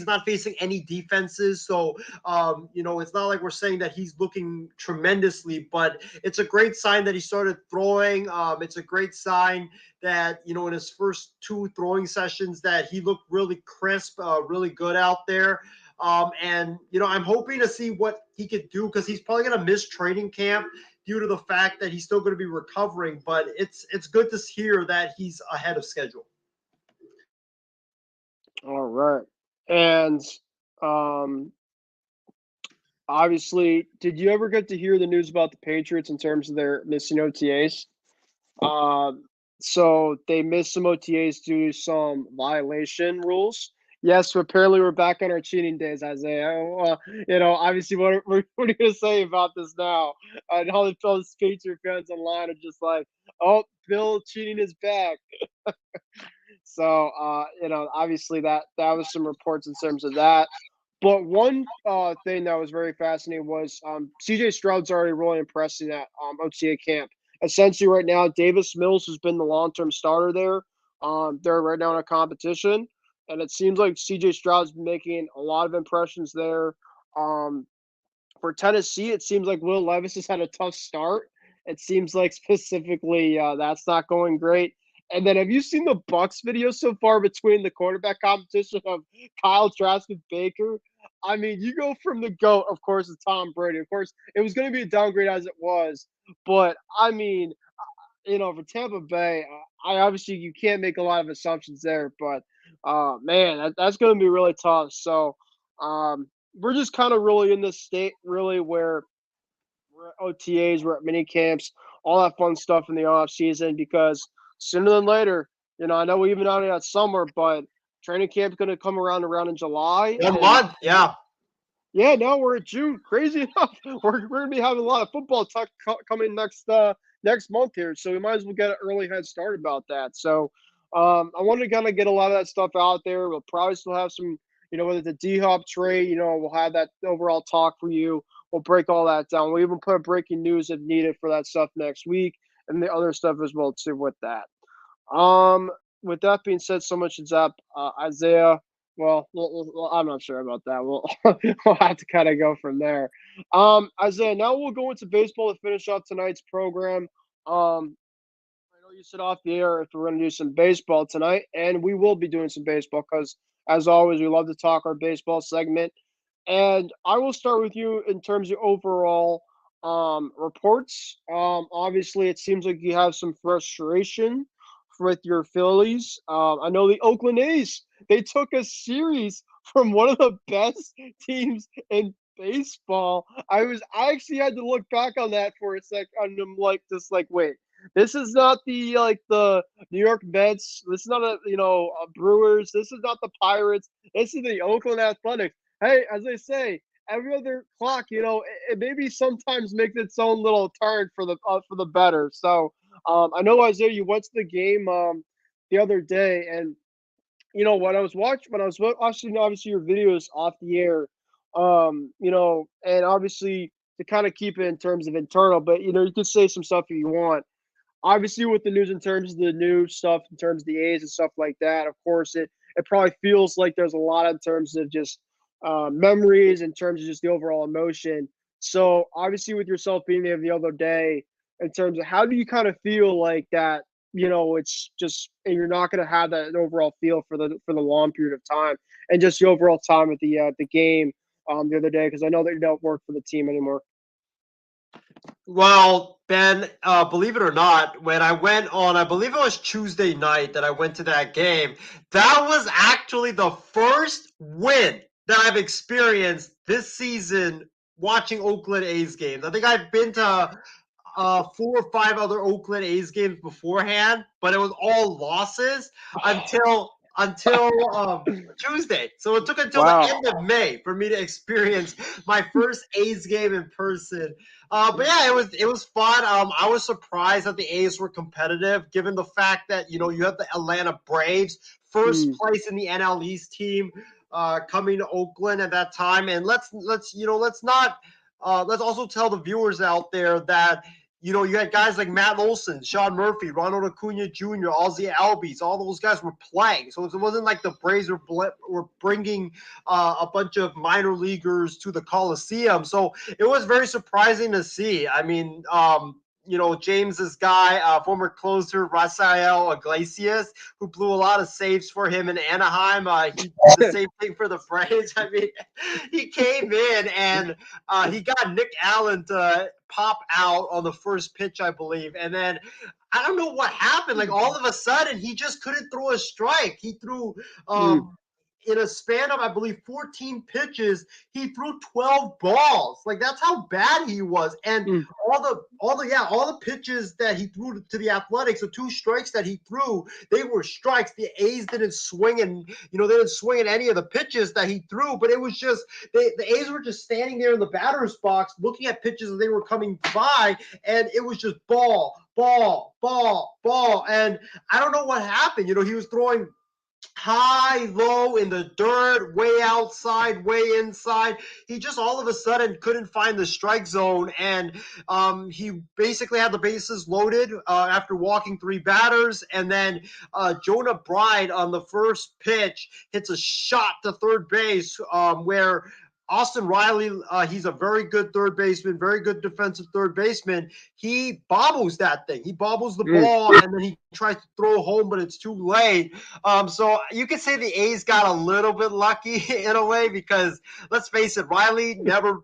not facing any defenses. So, it's not like we're saying that he's looking tremendously, but it's a great sign that he started throwing. It's a great sign that, in his first 2 throwing sessions that he looked really crisp, really good out there. I'm hoping to see what he could do because he's probably going to miss training camp due to the fact that he's still going to be recovering, but it's good to hear that he's ahead of schedule. All right. And obviously, did you ever get to hear the news about the Patriots in terms of their missing OTAs? So they missed some OTAs due to some violation rules. Yes, apparently we're back on our cheating days, Isaiah. Obviously, what are you going to say about this now? And all the Patriot fans online are just like, oh, Bill cheating is back. So, obviously that was some reports in terms of that. But one thing that was very fascinating was C.J. Stroud's already really impressing at OTA camp. Essentially, right now, Davis Mills has been the long-term starter there. They're right now in a competition. And it seems like C.J. Stroud's making a lot of impressions there. For Tennessee, it seems like Will Levis has had a tough start. It seems like specifically that's not going great. And then have you seen the Bucs video so far between the quarterback competition of Kyle Trask and Baker? I mean, you go from the GOAT, of course, to Tom Brady. Of course, it was going to be a downgrade as it was. But, I mean, for Tampa Bay, obviously you can't make a lot of assumptions there. But, man, that's going to be really tough. So we're just kind of really in this state, really, where we're at OTAs, we're at mini camps, all that fun stuff in the off season because sooner than later, I know we even out at summer, but training camp's going to come around in July. 1 month, yeah. Yeah, now we're at June. Crazy enough, we're going to be having a lot of football talk coming next month here, so we might as well get an early head start about that. So I wanted to kind of get a lot of that stuff out there. We'll probably still have some, whether it's a D-Hop trade, we'll have that overall talk for you. we'll break all that down. We'll even put a breaking news if needed for that stuff next week, and the other stuff as well too with that. With that being said, so much is up. Isaiah, well, I'm not sure about that. We'll have to kind of go from there. Isaiah, now we'll go into baseball to finish off tonight's program. I know you said off the air if we're going to do some baseball tonight, and we will be doing some baseball because, as always, we love to talk our baseball segment. And I will start with you in terms of overall reports. Obviously, it seems like you have some frustration with your Phillies. I know the Oakland A's, they took a series from one of the best teams in baseball. I actually had to look back on that for a sec, and I'm like, wait, this is not the New York Mets. This is not a Brewers. This is not the Pirates. This is the Oakland Athletics. Hey, as they say, every other clock, it maybe sometimes makes its own little turn for the better. So I know, Isaiah, you went to the game the other day, and when I was watching obviously your videos off the air, and obviously to kind of keep it in terms of internal, but you could say some stuff if you want. Obviously, with the news in terms of the new stuff, in terms of the A's and stuff like that, of course, it probably feels like there's a lot in terms of just memories, in terms of just the overall emotion. So, obviously, with yourself being there the other day, in terms of how do you kind of feel like that, it's just, and you're not going to have that overall feel for the long period of time, and just the overall time at the game the other day, because I know that you don't work for the team anymore. Well, Ben, believe it or not, when I went on, I believe it was Tuesday night that I went to that game, that was actually the first win that I've experienced this season watching Oakland A's games. I think I've been to 4 or 5 other Oakland A's games beforehand, but it was all losses until Tuesday. So it took until the end of May for me to experience my first A's game in person. But yeah, it was fun. I was surprised that the A's were competitive, given the fact that you have the Atlanta Braves, first place in the NL East team, coming to Oakland at that time. And let's also tell the viewers out there that you had guys like Matt Olson, Sean Murphy, Ronald Acuna Jr., Ozzie Albies. All those guys were playing. So it wasn't like the Braves were bringing a bunch of minor leaguers to the Coliseum. So it was very surprising to see. I mean, James's guy, former closer Rafael Iglesias, who blew a lot of saves for him in Anaheim. He did the same thing for the Braves. I mean, he came in and he got Nick Allen to pop out on the first pitch, I believe. And then I don't know what happened. Like all of a sudden, he just couldn't throw a strike. He threw in a span of, I believe, 14 pitches, he threw 12 balls. Like that's how bad he was. And all the pitches that he threw to the Athletics, the 2 strikes that he threw, they were strikes. The A's didn't swing, and they didn't swing at any of the pitches that he threw. But it was just the A's were just standing there in the batter's box, looking at pitches as they were coming by, and it was just ball, ball, ball, ball. And I don't know what happened. He was throwing high, low, in the dirt, way outside, way inside. He just all of a sudden couldn't find the strike zone, and he basically had the bases loaded after walking 3 batters, and then Jonah Bride on the first pitch hits a shot to third base where Austin Riley, he's a very good third baseman, very good defensive third baseman. He bobbles that thing. He bobbles the ball, and then he tries to throw home, but it's too late. So you could say the A's got a little bit lucky in a way because, let's face it, Riley never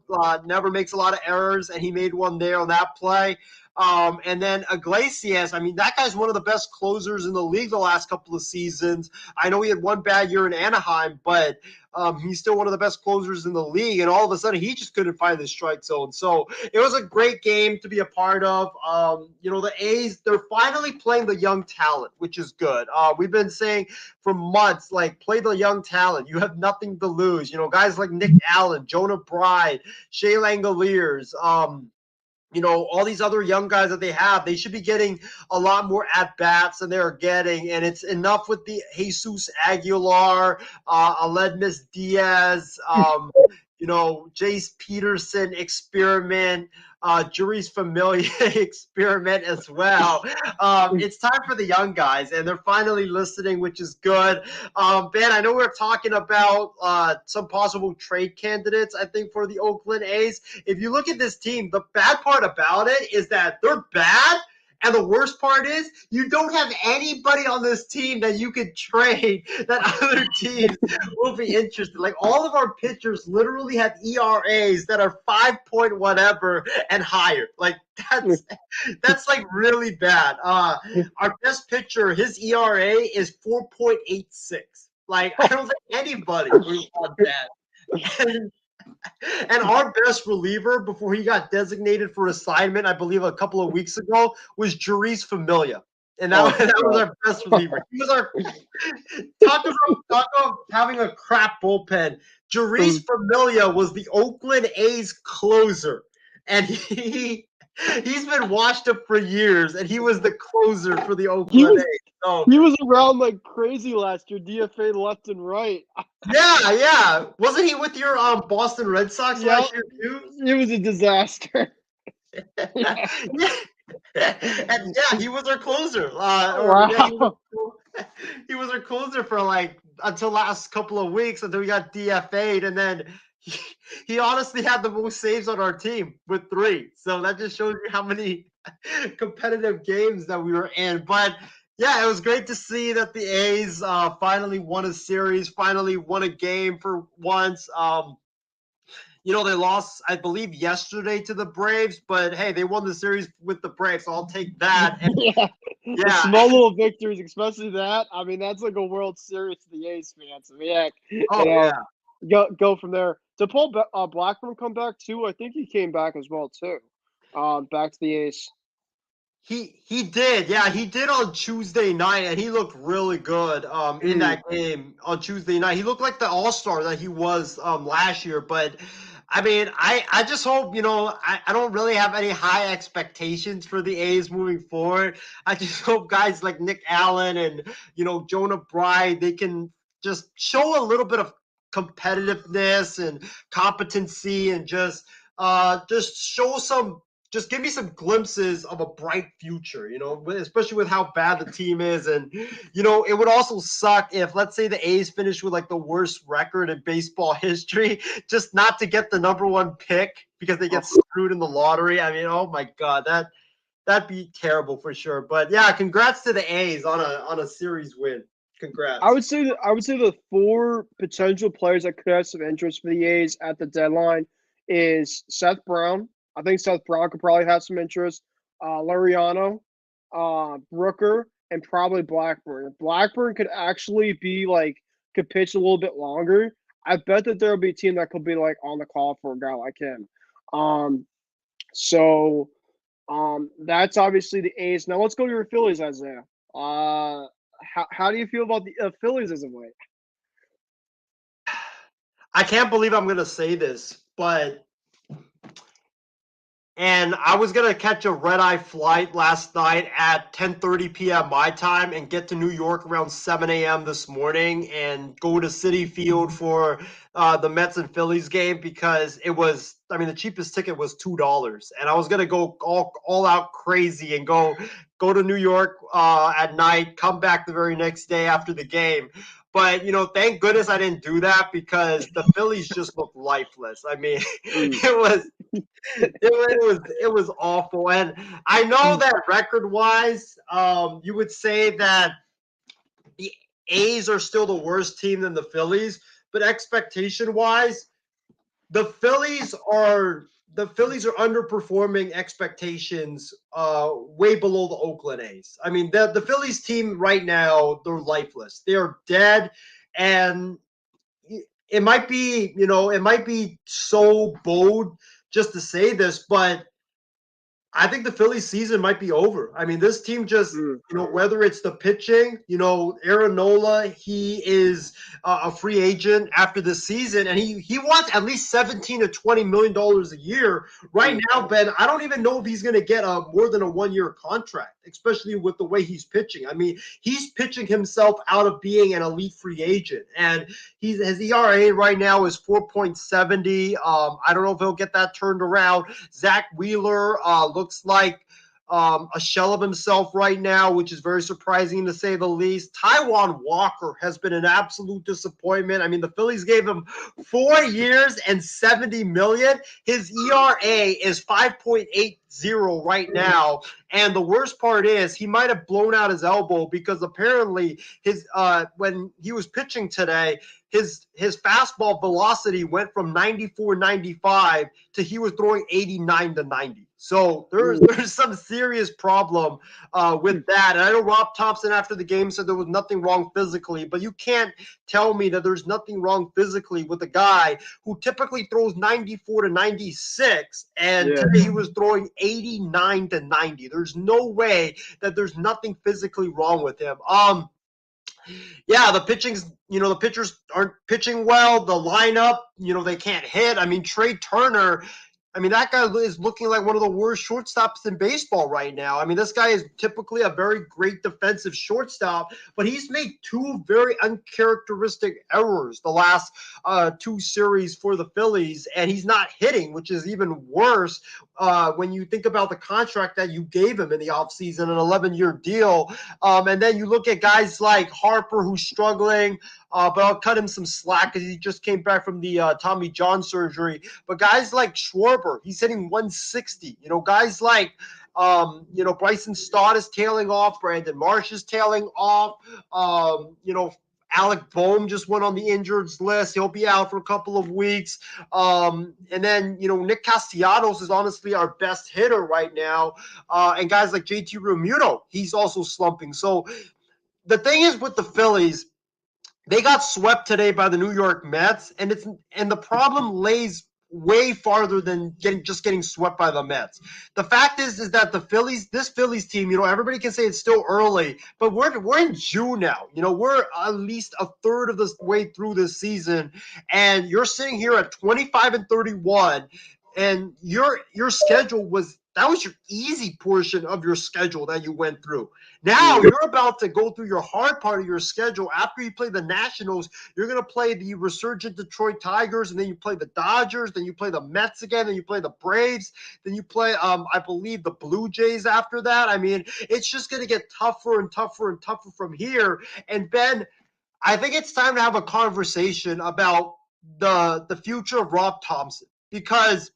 makes a lot of errors, and he made one there on that play. And then Iglesias, I mean, that guy's one of the best closers in the league the last couple of seasons. I know he had one bad year in Anaheim, but he's still one of the best closers in the league. And all of a sudden, he just couldn't find the strike zone. So it was a great game to be a part of. The A's, they're finally playing the young talent, which is good. We've been saying for months, like, play the young talent. You have nothing to lose. Guys like Nick Allen, Jonah Bride, Shea Langoliers, all these other young guys that they have, they should be getting a lot more at-bats than they're getting. And it's enough with the Jesus Aguilar, Aledmus Diaz, Jace Peterson experiment, Juris Familia experiment as well. It's time for the young guys, and they're finally listening, which is good. Ben, I know we're talking about some possible trade candidates, I think, for the Oakland A's. If you look at this team, the bad part about it is that they're bad. And the worst part is you don't have anybody on this team that you could trade that other teams will be interested. Like all of our pitchers literally have ERAs that are 5 point whatever and higher. Like that's like really bad. Our best pitcher, his ERA is 4.86. Like I don't think anybody would want that. And our best reliever before he got designated for assignment, I believe a couple of weeks ago, was Juris Familia. And that was our best reliever. He was our talk about having a crap bullpen. Juris Familia was the Oakland A's closer. And he's been washed up for years, and he was the closer for the Oakland A's. So, he was around like crazy last year, DFA left and right. Yeah. Wasn't he with your Boston Red Sox last year too? It was a disaster. Yeah. And he was our closer. Wow. He was our closer for like until last couple of weeks until we got DFA'd, and then he honestly had the most saves on our team with 3. So that just shows you how many competitive games that we were in. But yeah, it was great to see that the A's finally won a series, finally won a game for once. They lost, I believe, yesterday to the Braves, but hey, they won the series with the Braves, so I'll take that. And, The small little victories, especially that. I mean, that's like a World Series to the A's fans. I mean, go from there. Did Paul Blackburn come back too? I think he came back as well too. Back to the A's. He did, he did on Tuesday night, and he looked really good in that game on Tuesday night. He looked like the all-star that he was last year, but I mean, I just hope, I don't really have any high expectations for the A's moving forward. I just hope guys like Nick Allen and, Jonah Bride, they can just show a little bit of competitiveness and competency and just show some. Just give me some glimpses of a bright future, especially with how bad the team is. And, it would also suck if, let's say, the A's finish with like the worst record in baseball history, just not to get the number 1 pick because they get screwed in the lottery. I mean, oh my God, that'd be terrible for sure. But yeah, congrats to the A's on a series win. Congrats. I would say the 4 potential players that could have some interest for the A's at the deadline is Seth Brown. I think Seth Brown could probably have some interest. Lariano, Brooker, and probably Blackburn. Blackburn could actually be could pitch a little bit longer. I bet that there will be a team that could be on the call for a guy like him. So that's obviously the A's. Now let's go to your Phillies, Isaiah. How do you feel about the Phillies as of late? I can't believe I'm going to say this, but I was going to catch a red-eye flight last night at 10:30 p.m. my time and get to New York around 7 a.m. this morning and go to Citi Field for the Mets and Phillies game because the cheapest ticket was $2. And I was going to go all out crazy and go to New York at night, come back the very next day after the game. But, thank goodness I didn't do that because the Phillies just looked lifeless. I mean, it was awful. And I know that record-wise, you would say that the A's are still the worst team than the Phillies, but expectation-wise, the Phillies are underperforming expectations way below the Oakland A's. I mean, the Phillies team right now, they're lifeless. They are dead, and it might be so bold just to say this, but I think the Phillies season might be over. I mean, this team just, whether it's the pitching, Aaron Nola, he is a free agent after this season, and he wants at least $17 to $20 million a year. Right now, Ben, I don't even know if he's going to get more than a 1-year contract. especially with the way he's pitching. I mean, he's pitching himself out of being an elite free agent, and his ERA right now is 4.70. I don't know if he'll get that turned around. Zach Wheeler looks like a shell of himself right now, which is very surprising to say the least. Taijuan Walker has been an absolute disappointment. I mean, the Phillies gave him 4 years and $70 million. His ERA is 5.80 right now. And the worst part is he might have blown out his elbow because apparently his when he was pitching today, his fastball velocity went from 94, 95 to he was throwing 89 to 90. So there's some serious problem with that. And I know Rob Thompson after the game said there was nothing wrong physically, but you can't tell me that there's nothing wrong physically with a guy who typically throws 94 to 96, and today he was throwing 89 to 90. There's no way that there's nothing physically wrong with him. Yeah, the pitchers aren't pitching well. The lineup, they can't hit. I mean, Trey Turner, that guy is looking like one of the worst shortstops in baseball right now. I mean, this guy is typically a very great defensive shortstop, but he's made 2 very uncharacteristic errors the last 2 series for the Phillies, and he's not hitting, which is even worse when you think about the contract that you gave him in the offseason, an 11-year deal. And then you look at guys like Harper, who's struggling, but I'll cut him some slack because he just came back from the Tommy John surgery. But guys like Schwarber, he's hitting 160. Guys like, Bryson Stott is tailing off. Brandon Marsh is tailing off. Alec Boehm just went on the injured list. He'll be out for a couple of weeks. And then, Nick Castellanos is honestly our best hitter right now. And guys like JT Realmuto, he's also slumping. So the thing is with the Phillies, they got swept today by the New York Mets, and the problem lays way farther than getting swept by the Mets. The fact is that this Phillies team, everybody can say it's still early, but we're in June now. We're at least a third of the way through this season, and you're sitting here at 25-31, and your schedule was your easy portion of your schedule that you went through. Now you're about to go through your hard part of your schedule. After you play the Nationals, you're going to play the resurgent Detroit Tigers, and then you play the Dodgers, then you play the Mets again, then you play the Braves, then you play, I believe, the Blue Jays after that. I mean, it's just going to get tougher and tougher and tougher from here. And Ben, I think it's time to have a conversation about the future of Rob Thompson, because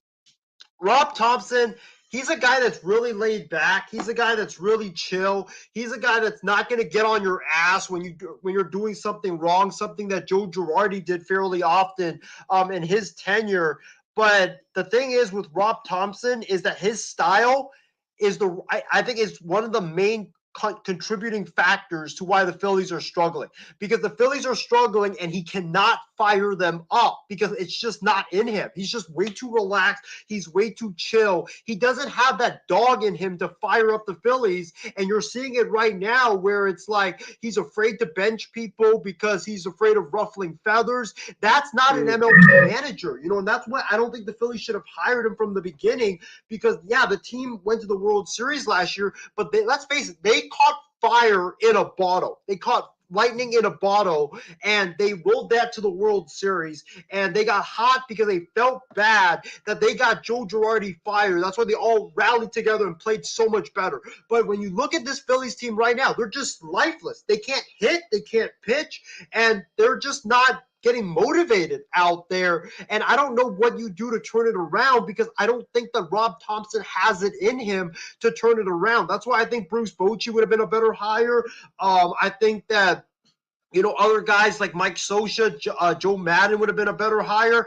Rob Thompson, he's a guy that's really laid back. He's a guy that's really chill. He's a guy that's not going to get on your ass when you're doing something wrong, something that Joe Girardi did fairly often in his tenure. But the thing is with Rob Thompson is that his style is I think is one of the main contributing factors to why the Phillies are struggling, because the Phillies are struggling and he cannot fire them up because it's just not in him. He's just way too relaxed. He's way too chill. He doesn't have that dog in him to fire up the Phillies. And you're seeing it right now where it's like he's afraid to bench people because he's afraid of ruffling feathers. That's not an MLB manager, and that's why I don't think the Phillies should have hired him from the beginning, because the team went to the World Series last year, but let's face it, they caught fire in a bottle. They caught lightning in a bottle, and they rolled that to the World Series, and they got hot because they felt bad that they got Joe Girardi fired. That's why they all rallied together and played so much better. But when you look at this Phillies team right now, they're just lifeless. They can't hit, they can't pitch, and they're just not getting motivated out there. And I don't know what you do to turn it around, because I don't think that Rob Thompson has it in him to turn it around. That's why I think Bruce Bochy would have been a better hire. I think that other guys like Mike Scioscia, Joe Madden would have been a better hire.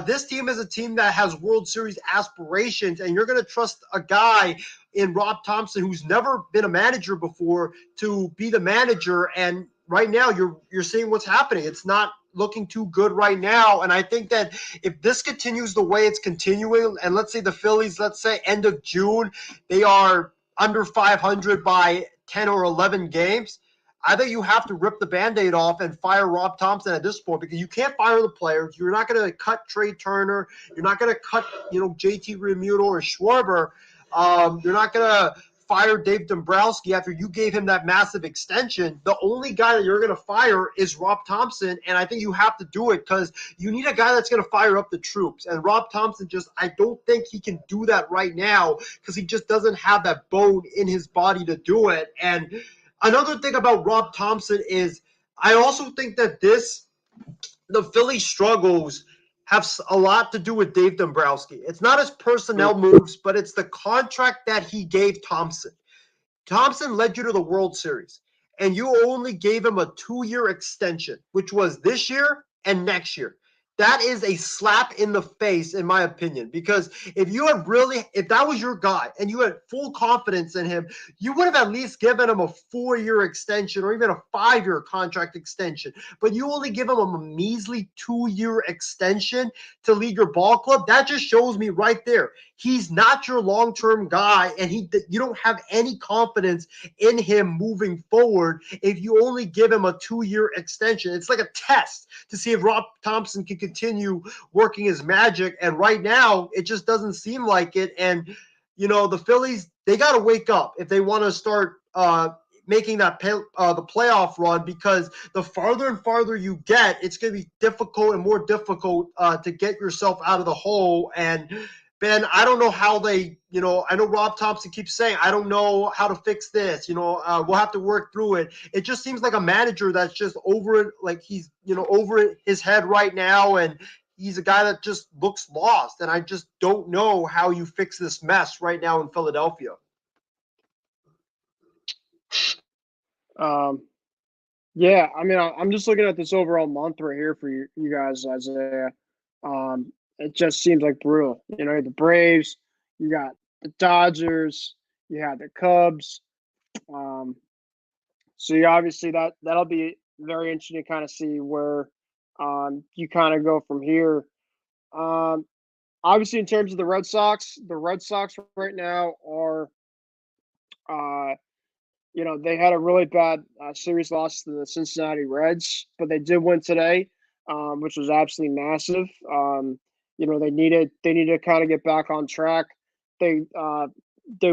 This team is a team that has World Series aspirations, and you're going to trust a guy in Rob Thompson who's never been a manager before to be the manager. And right now you're seeing what's happening. It's not looking too good right now. And I think that if this continues the way it's continuing, and let's say the Phillies, end of June, they are under 500 by 10 or 11 games, I think you have to rip the Band-Aid off and fire Rob Thompson at this point, because you can't fire the players. You're not going to cut Trey Turner. You're not going to cut, JT Realmuto or Schwarber. You're not going to fire Dave Dombrowski after you gave him that massive extension, the only guy that you're going to fire is Rob Thompson. And I think you have to do it because you need a guy that's going to fire up the troops. And Rob Thompson I don't think he can do that right now because he just doesn't have that bone in his body to do it. And another thing about Rob Thompson is I also think that the Philly struggles have a lot to do with Dave Dombrowski. It's not his personnel moves, but it's the contract that he gave Thompson. Thompson led you to the World Series, and you only gave him a 2-year extension, which was this year and next year. That is a slap in the face, in my opinion, because if that was your guy and you had full confidence in him, you would have at least given him a 4-year extension or even a 5-year contract extension. But you only give him a measly 2-year extension to lead your ball club. That just shows me right there. He's not your long-term guy, and you don't have any confidence in him moving forward if you only give him a 2-year extension. It's like a test to see if Rob Thompson can continue working his magic, and right now it just doesn't seem like it. And the Phillies, they got to wake up if they want to start making that the playoff run, because the farther and farther you get, it's going to be difficult and more difficult to get yourself out of the hole. And Ben, I don't know how they, I know Rob Thompson keeps saying, I don't know how to fix this. We'll have to work through it. It just seems like a manager that's just over it, like he's, over his head right now. And he's a guy that just looks lost. And I just don't know how you fix this mess right now in Philadelphia. Yeah, I mean, I'm just looking at this overall month right here for you guys, Isaiah. It just seems like brutal. The Braves, you got the Dodgers, you had the Cubs. So you obviously that'll be very interesting to kind of see where you kind of go from here. Obviously, in terms of the Red Sox right now are, they had a really bad series loss to the Cincinnati Reds, but they did win today, which was absolutely massive. They needed to kind of get back on track. They won they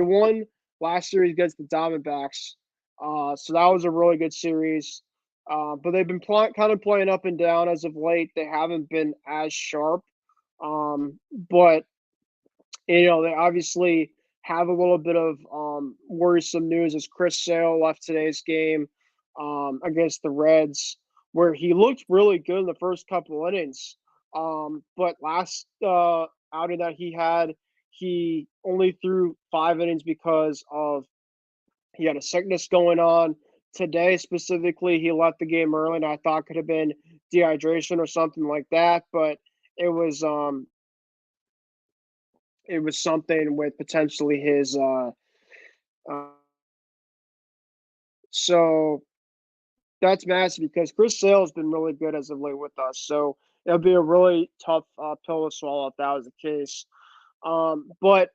won last series against the Diamondbacks. So that was a really good series. But they've been kind of playing up and down as of late. They haven't been as sharp. But they obviously have a little bit of worrisome news as Chris Sale left today's game against the Reds, where he looked really good in the first couple innings. But last outing that he only threw 5 innings because he had a sickness going on. Today specifically, he left the game early, and I thought could have been dehydration or something like that. But it was something with potentially his so that's massive because Chris Sale has been really good as of late with us. So it'll be a really tough pill to swallow if that was the case. But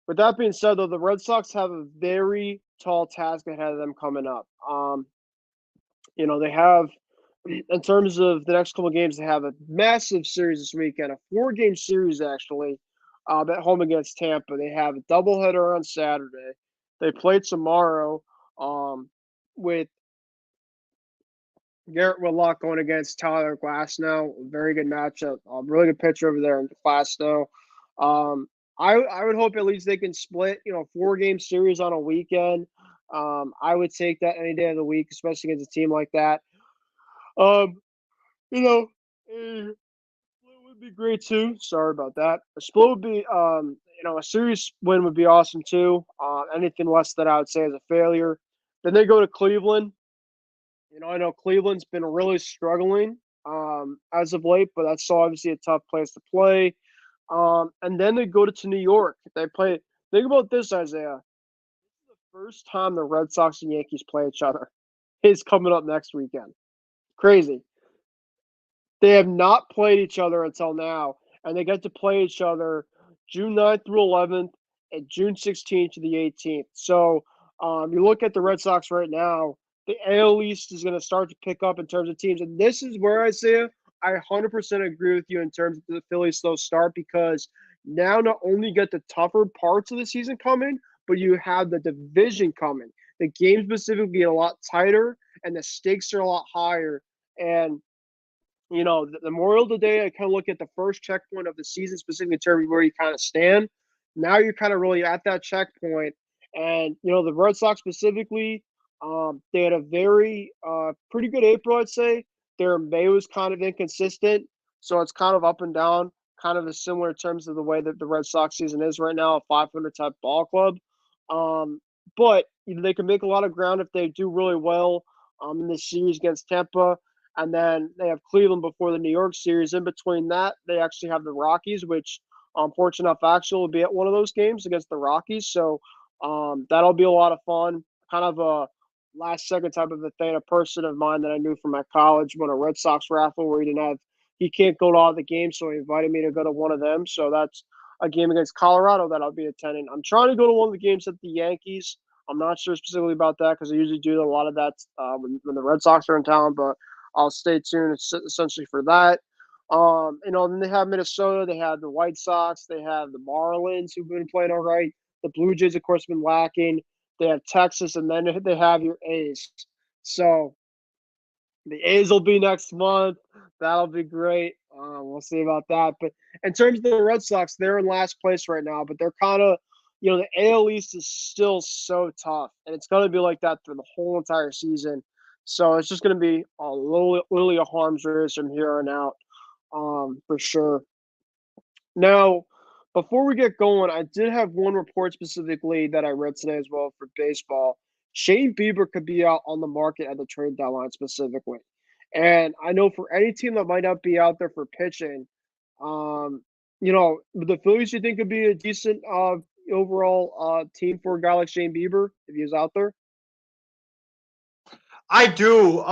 with that being said, though, the Red Sox have a very tall task ahead of them coming up. They have, in terms of the next couple of games, they have a massive series this weekend, a 4-game series actually, at home against Tampa. They have a doubleheader on Saturday. They play tomorrow with Garrett Whitlock going against Tyler Glasnow. Very good matchup. Really good pitcher over there in Glasnow. I would hope at least they can split, 4-game series on a weekend. I would take that any day of the week, especially against a team like that. A split would be great too. Sorry about that. A split would be, a series win would be awesome too. Anything less than I would say is a failure. Then they go to Cleveland. I know Cleveland's been really struggling as of late, but that's obviously a tough place to play. And then they go to New York. They play. Think about this, Isaiah. This is the first time the Red Sox and Yankees play each other. It's coming up next weekend. Crazy. They have not played each other until now, and they get to play each other June 9th through 11th and June 16th to the 18th. So you look at the Red Sox right now, the AL East is going to start to pick up in terms of teams. And this is where I 100% agree with you in terms of the Phillies slow start, because Now, not only you get the tougher parts of the season coming, but you have the division coming. The games specifically get a lot tighter, and the stakes are a lot higher. And the Memorial Day, I kind of look at the first checkpoint of the season, specifically in terms of where you kind of stand. Now you're kind of really at that checkpoint, and the Red Sox specifically, they had a very pretty good April, I'd say. Their May was kind of inconsistent, so it's kind of up and down, kind of a similar terms of the way that the Red Sox season is right now, a 500 type ball club. But they can make a lot of ground if they do really well in this series against Tampa. And then they have Cleveland before the New York series. In between that, they actually have the Rockies, which fortunate enough actually will be at one of those games against the Rockies. So that'll be a lot of fun. Kind of a last second type of a thing. A person of mine that I knew from my college won a Red Sox raffle where he can't go to all the games, so he invited me to go to one of them. So that's a game against Colorado that I'll be attending. I'm trying to go to one of the games at the Yankees. I'm not sure specifically about that because I usually do a lot of that when the Red Sox are in town, but I'll stay tuned essentially for that. Then they have Minnesota, they have the White Sox, they have the Marlins who've been playing all right. The Blue Jays, of course, been lacking. They have Texas, and then they have your A's. So the A's will be next month. That'll be great. We'll see about that. But in terms of the Red Sox, they're in last place right now, but they're kind of, the AL East is still so tough, and it's going to be like that through the whole entire season. So it's just going to be literally a harm's race from here on out, for sure. Now, before we get going, I did have one report specifically that I read today as well for baseball. Shane Bieber could be out on the market at the trade deadline specifically. And I know for any team that might not be out there for pitching, the Phillies, you think could be a decent overall team for a guy like Shane Bieber if he was out there? I do,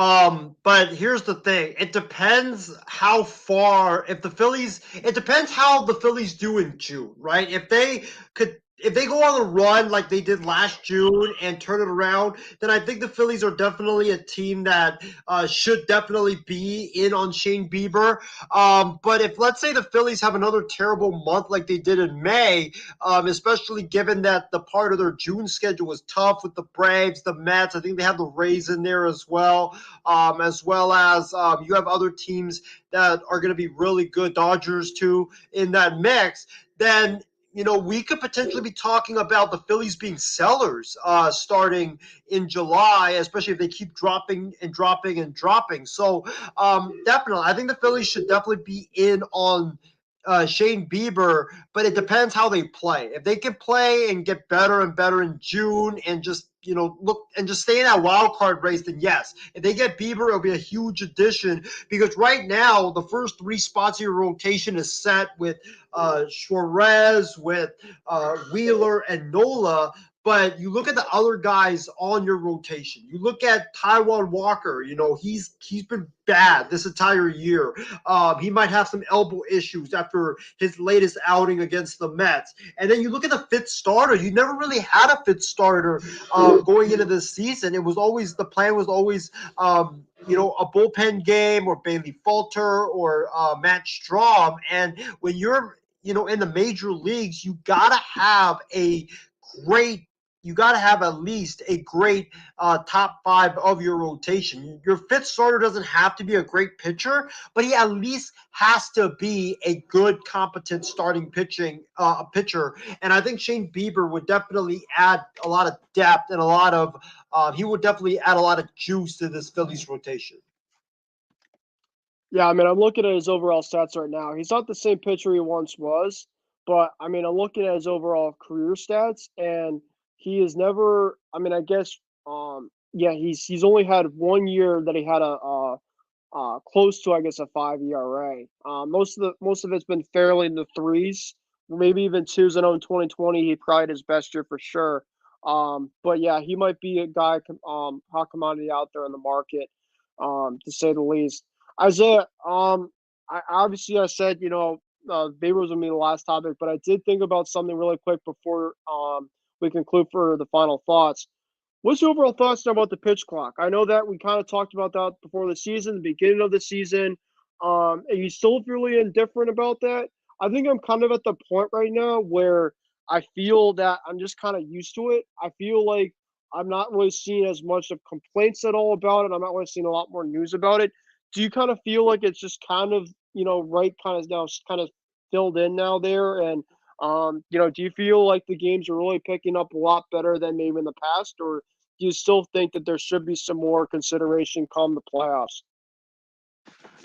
but here's the thing. It depends how far. It depends how the Phillies do in June, right? If they go on a run like they did last June and turn it around, then I think the Phillies are definitely a team that should definitely be in on Shane Bieber. But if, let's say, the Phillies have another terrible month like they did in May, especially given that the part of their June schedule was tough with the Braves, the Mets. I think they have the Rays in there as well as you have other teams that are going to be really good, Dodgers too, in that mix. Then we could potentially be talking about the Phillies being sellers starting in July, especially if they keep dropping and dropping and dropping. So definitely, I think the Phillies should definitely be in on Shane Bieber, but it depends how they play. If they can play and get better and better in June and just look and just stay in that wild card race, then yes. If they get Bieber, it'll be a huge addition because right now the first three spots of your rotation is set with Suarez, with Wheeler, and Nola. But you look at the other guys on your rotation. You look at Taijuan Walker. He's been bad this entire year. He might have some elbow issues after his latest outing against the Mets. And then you look at the fifth starter. You never really had a fifth starter going into this season. The plan was always a bullpen game or Bailey Falter or Matt Strahm. And when you're in the major leagues, you gotta have at least a great top five of your rotation. Your fifth starter doesn't have to be a great pitcher, but he at least has to be a good, competent starting pitcher. And I think Shane Bieber would definitely add a lot of depth and he would definitely add a lot of juice to this Phillies rotation. Yeah, I mean, I'm looking at his overall stats right now. He's not the same pitcher he once was, but I mean, I'm looking at his overall career stats, and he is never. I mean, I guess, yeah, he's only had 1 year that he had a close to, I guess, a 5 ERA. Most of it's been fairly in the threes, maybe even twos. I know in 2020 he probably had his best year for sure. But yeah, he might be a guy, hot commodity out there in the market, to say the least. Isaiah, I said, Babe was going to be the last topic, but I did think about something really quick before we conclude for the final thoughts. What's your overall thoughts now about the pitch clock? I know that we kind of talked about that before the season, the beginning of the season. Are you still really indifferent about that? I think I'm kind of at the point right now where I feel that I'm just kind of used to it. I feel like I'm not really seeing as much of complaints at all about it. I'm not really seeing a lot more news about it. Do you kind of feel like it's just kind of, right kind of now kind of filled in now there? And, do you feel like the games are really picking up a lot better than maybe in the past? Or do you still think that there should be some more consideration come the playoffs?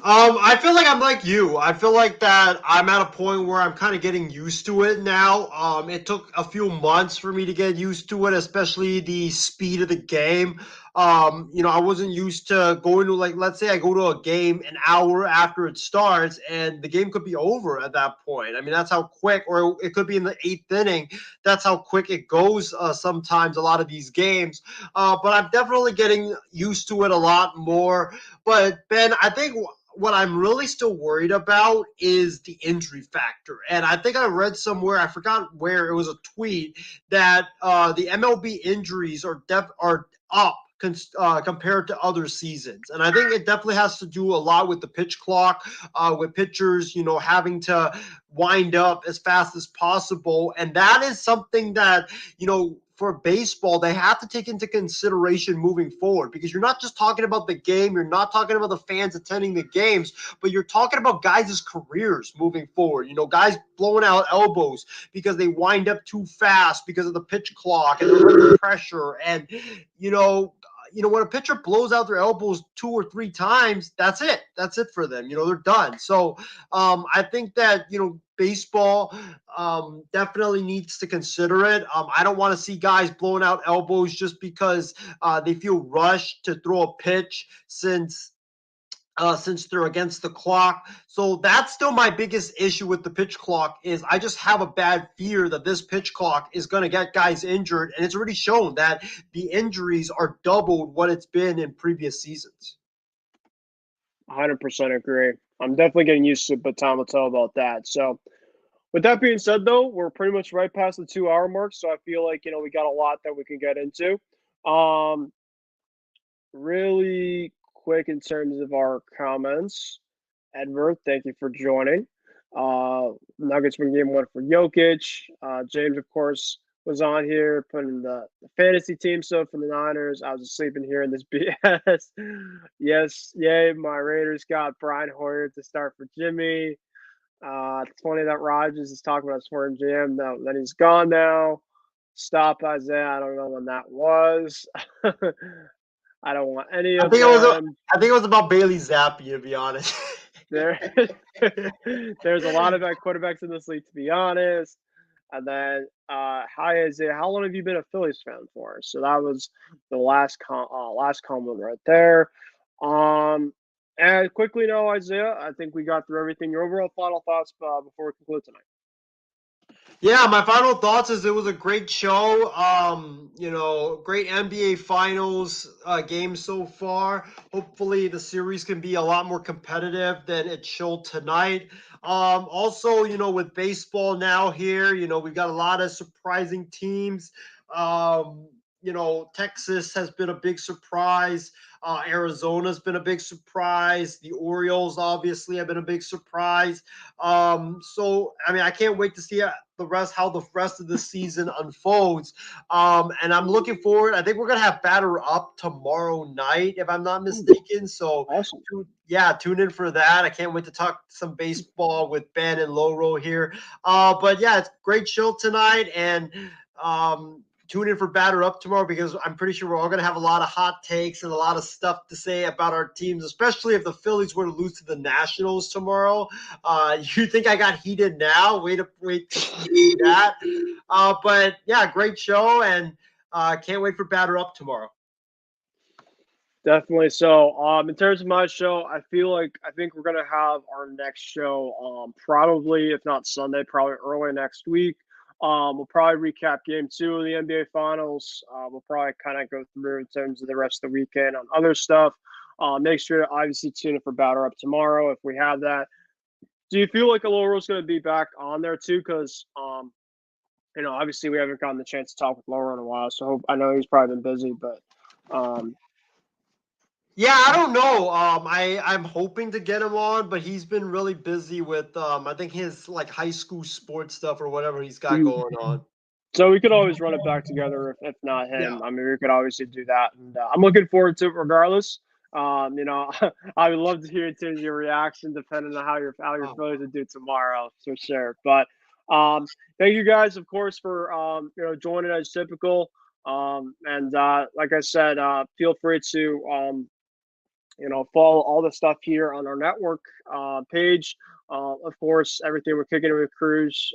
I feel like I'm like you. I feel like that I'm at a point where I'm kind of getting used to it now. It took a few months for me to get used to it, especially the speed of the game. I wasn't used to going to, like, let's say I go to a game an hour after it starts and the game could be over at that point. I mean, that's how quick, or it could be in the eighth inning. That's how quick it goes sometimes, a lot of these games. But I'm definitely getting used to it a lot more. But Ben, I think what I'm really still worried about is the injury factor. And I think I read somewhere, I forgot where, it was a tweet that the MLB injuries are up compared to other seasons. And I think it definitely has to do a lot with the pitch clock, with pitchers, having to wind up as fast as possible. And that is something that, for baseball, they have to take into consideration moving forward, because you're not just talking about the game, you're not talking about the fans attending the games, but you're talking about guys' careers moving forward. Guys blowing out elbows because they wind up too fast because of the pitch clock and the pressure. And, when a pitcher blows out their elbows 2 or 3 times, that's it. That's it for them. They're done. So I think that, baseball definitely needs to consider it. I don't want to see guys blowing out elbows just because they feel rushed to throw a pitch since they're against the clock. So that's still my biggest issue with the pitch clock. Is I just have a bad fear that this pitch clock is going to get guys injured, and it's already shown that the injuries are doubled what it's been in previous seasons. 100% agree. I'm definitely getting used to it, but time will tell about that. So, with that being said, though, we're pretty much right past the 2 hour mark. So I feel like, we got a lot that we can get into. Really quick in terms of our comments. Edward, thank you for joining. Nuggets win game 1 for Jokic. James, of course, was on here putting the fantasy team stuff for the Niners. I was just sleeping here in this BS. Yes, yay, my Raiders got Brian Hoyer to start for Jimmy. It's funny that Rogers is talking about swearing GM. No, then he's gone now. Stop Isaiah. I don't know when that was. I don't want any of them. I think it was about Bailey Zappi, to be honest. There's a lot of quarterbacks in this league, to be honest. And then, hi Isaiah, how long have you been a Phillies fan for? So that was the last comment right there. And quickly now, Isaiah, I think we got through everything. Your overall final thoughts before we conclude tonight. Yeah, my final thoughts is it was a great show. Great NBA Finals game so far. Hopefully the series can be a lot more competitive than it showed tonight. Also, with baseball now here, we've got a lot of surprising teams. Texas has been a big surprise. Arizona's been a big surprise. The Orioles obviously have been a big surprise. I can't wait to see how the rest of the season unfolds. And I'm looking forward. I think we're gonna have Batter Up tomorrow night, if I'm not mistaken. So Awesome. tune in for that. I can't wait to talk some baseball with Ben and Loro here. But yeah, it's a great show tonight, and tune in for Batter Up tomorrow, because I'm pretty sure we're all going to have a lot of hot takes and a lot of stuff to say about our teams, especially if the Phillies were to lose to the Nationals tomorrow. You think I got heated now? Wait to see that. But yeah, great show, and can't wait for Batter Up tomorrow. Definitely. So, in terms of my show, I think we're gonna have our next show, probably, if not Sunday, probably early next week. We'll probably recap Game 2 of the NBA Finals. We'll probably kind of go through in terms of the rest of the weekend on other stuff. Make sure to obviously tune in for Batter Up tomorrow if we have that. Do you feel like Aloro's going to be back on there too? Because obviously we haven't gotten the chance to talk with Laura in a while, so I know he's probably been busy, but Yeah, I don't know. I'm hoping to get him on, but he's been really busy with I think his like high school sports stuff or whatever he's got Mhm. going on. So we could always run it back together if not Yeah. him. I mean, we could obviously do that, and I'm looking forward to it regardless. You know, I would love to hear your reaction, depending on how you're Oh, feeling to do tomorrow, for sure. But thank you guys, of course, for joining as typical. And like I said, feel free to follow all the stuff here on our network page. Of course, everything we're kicking it with Kruse.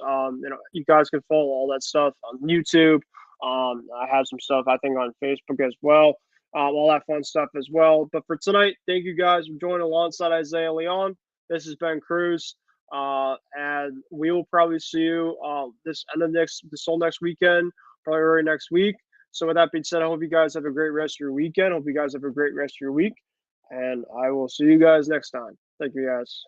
You guys can follow all that stuff on YouTube. I have some stuff I think on Facebook as well. All that fun stuff as well. But for tonight, thank you guys for joining alongside Isaiah Leon. This has been Kruse. And we will probably see you this whole next weekend, probably early next week. So with that being said, I hope you guys have a great rest of your weekend. Hope you guys have a great rest of your week. And I will see you guys next time. Thank you, guys.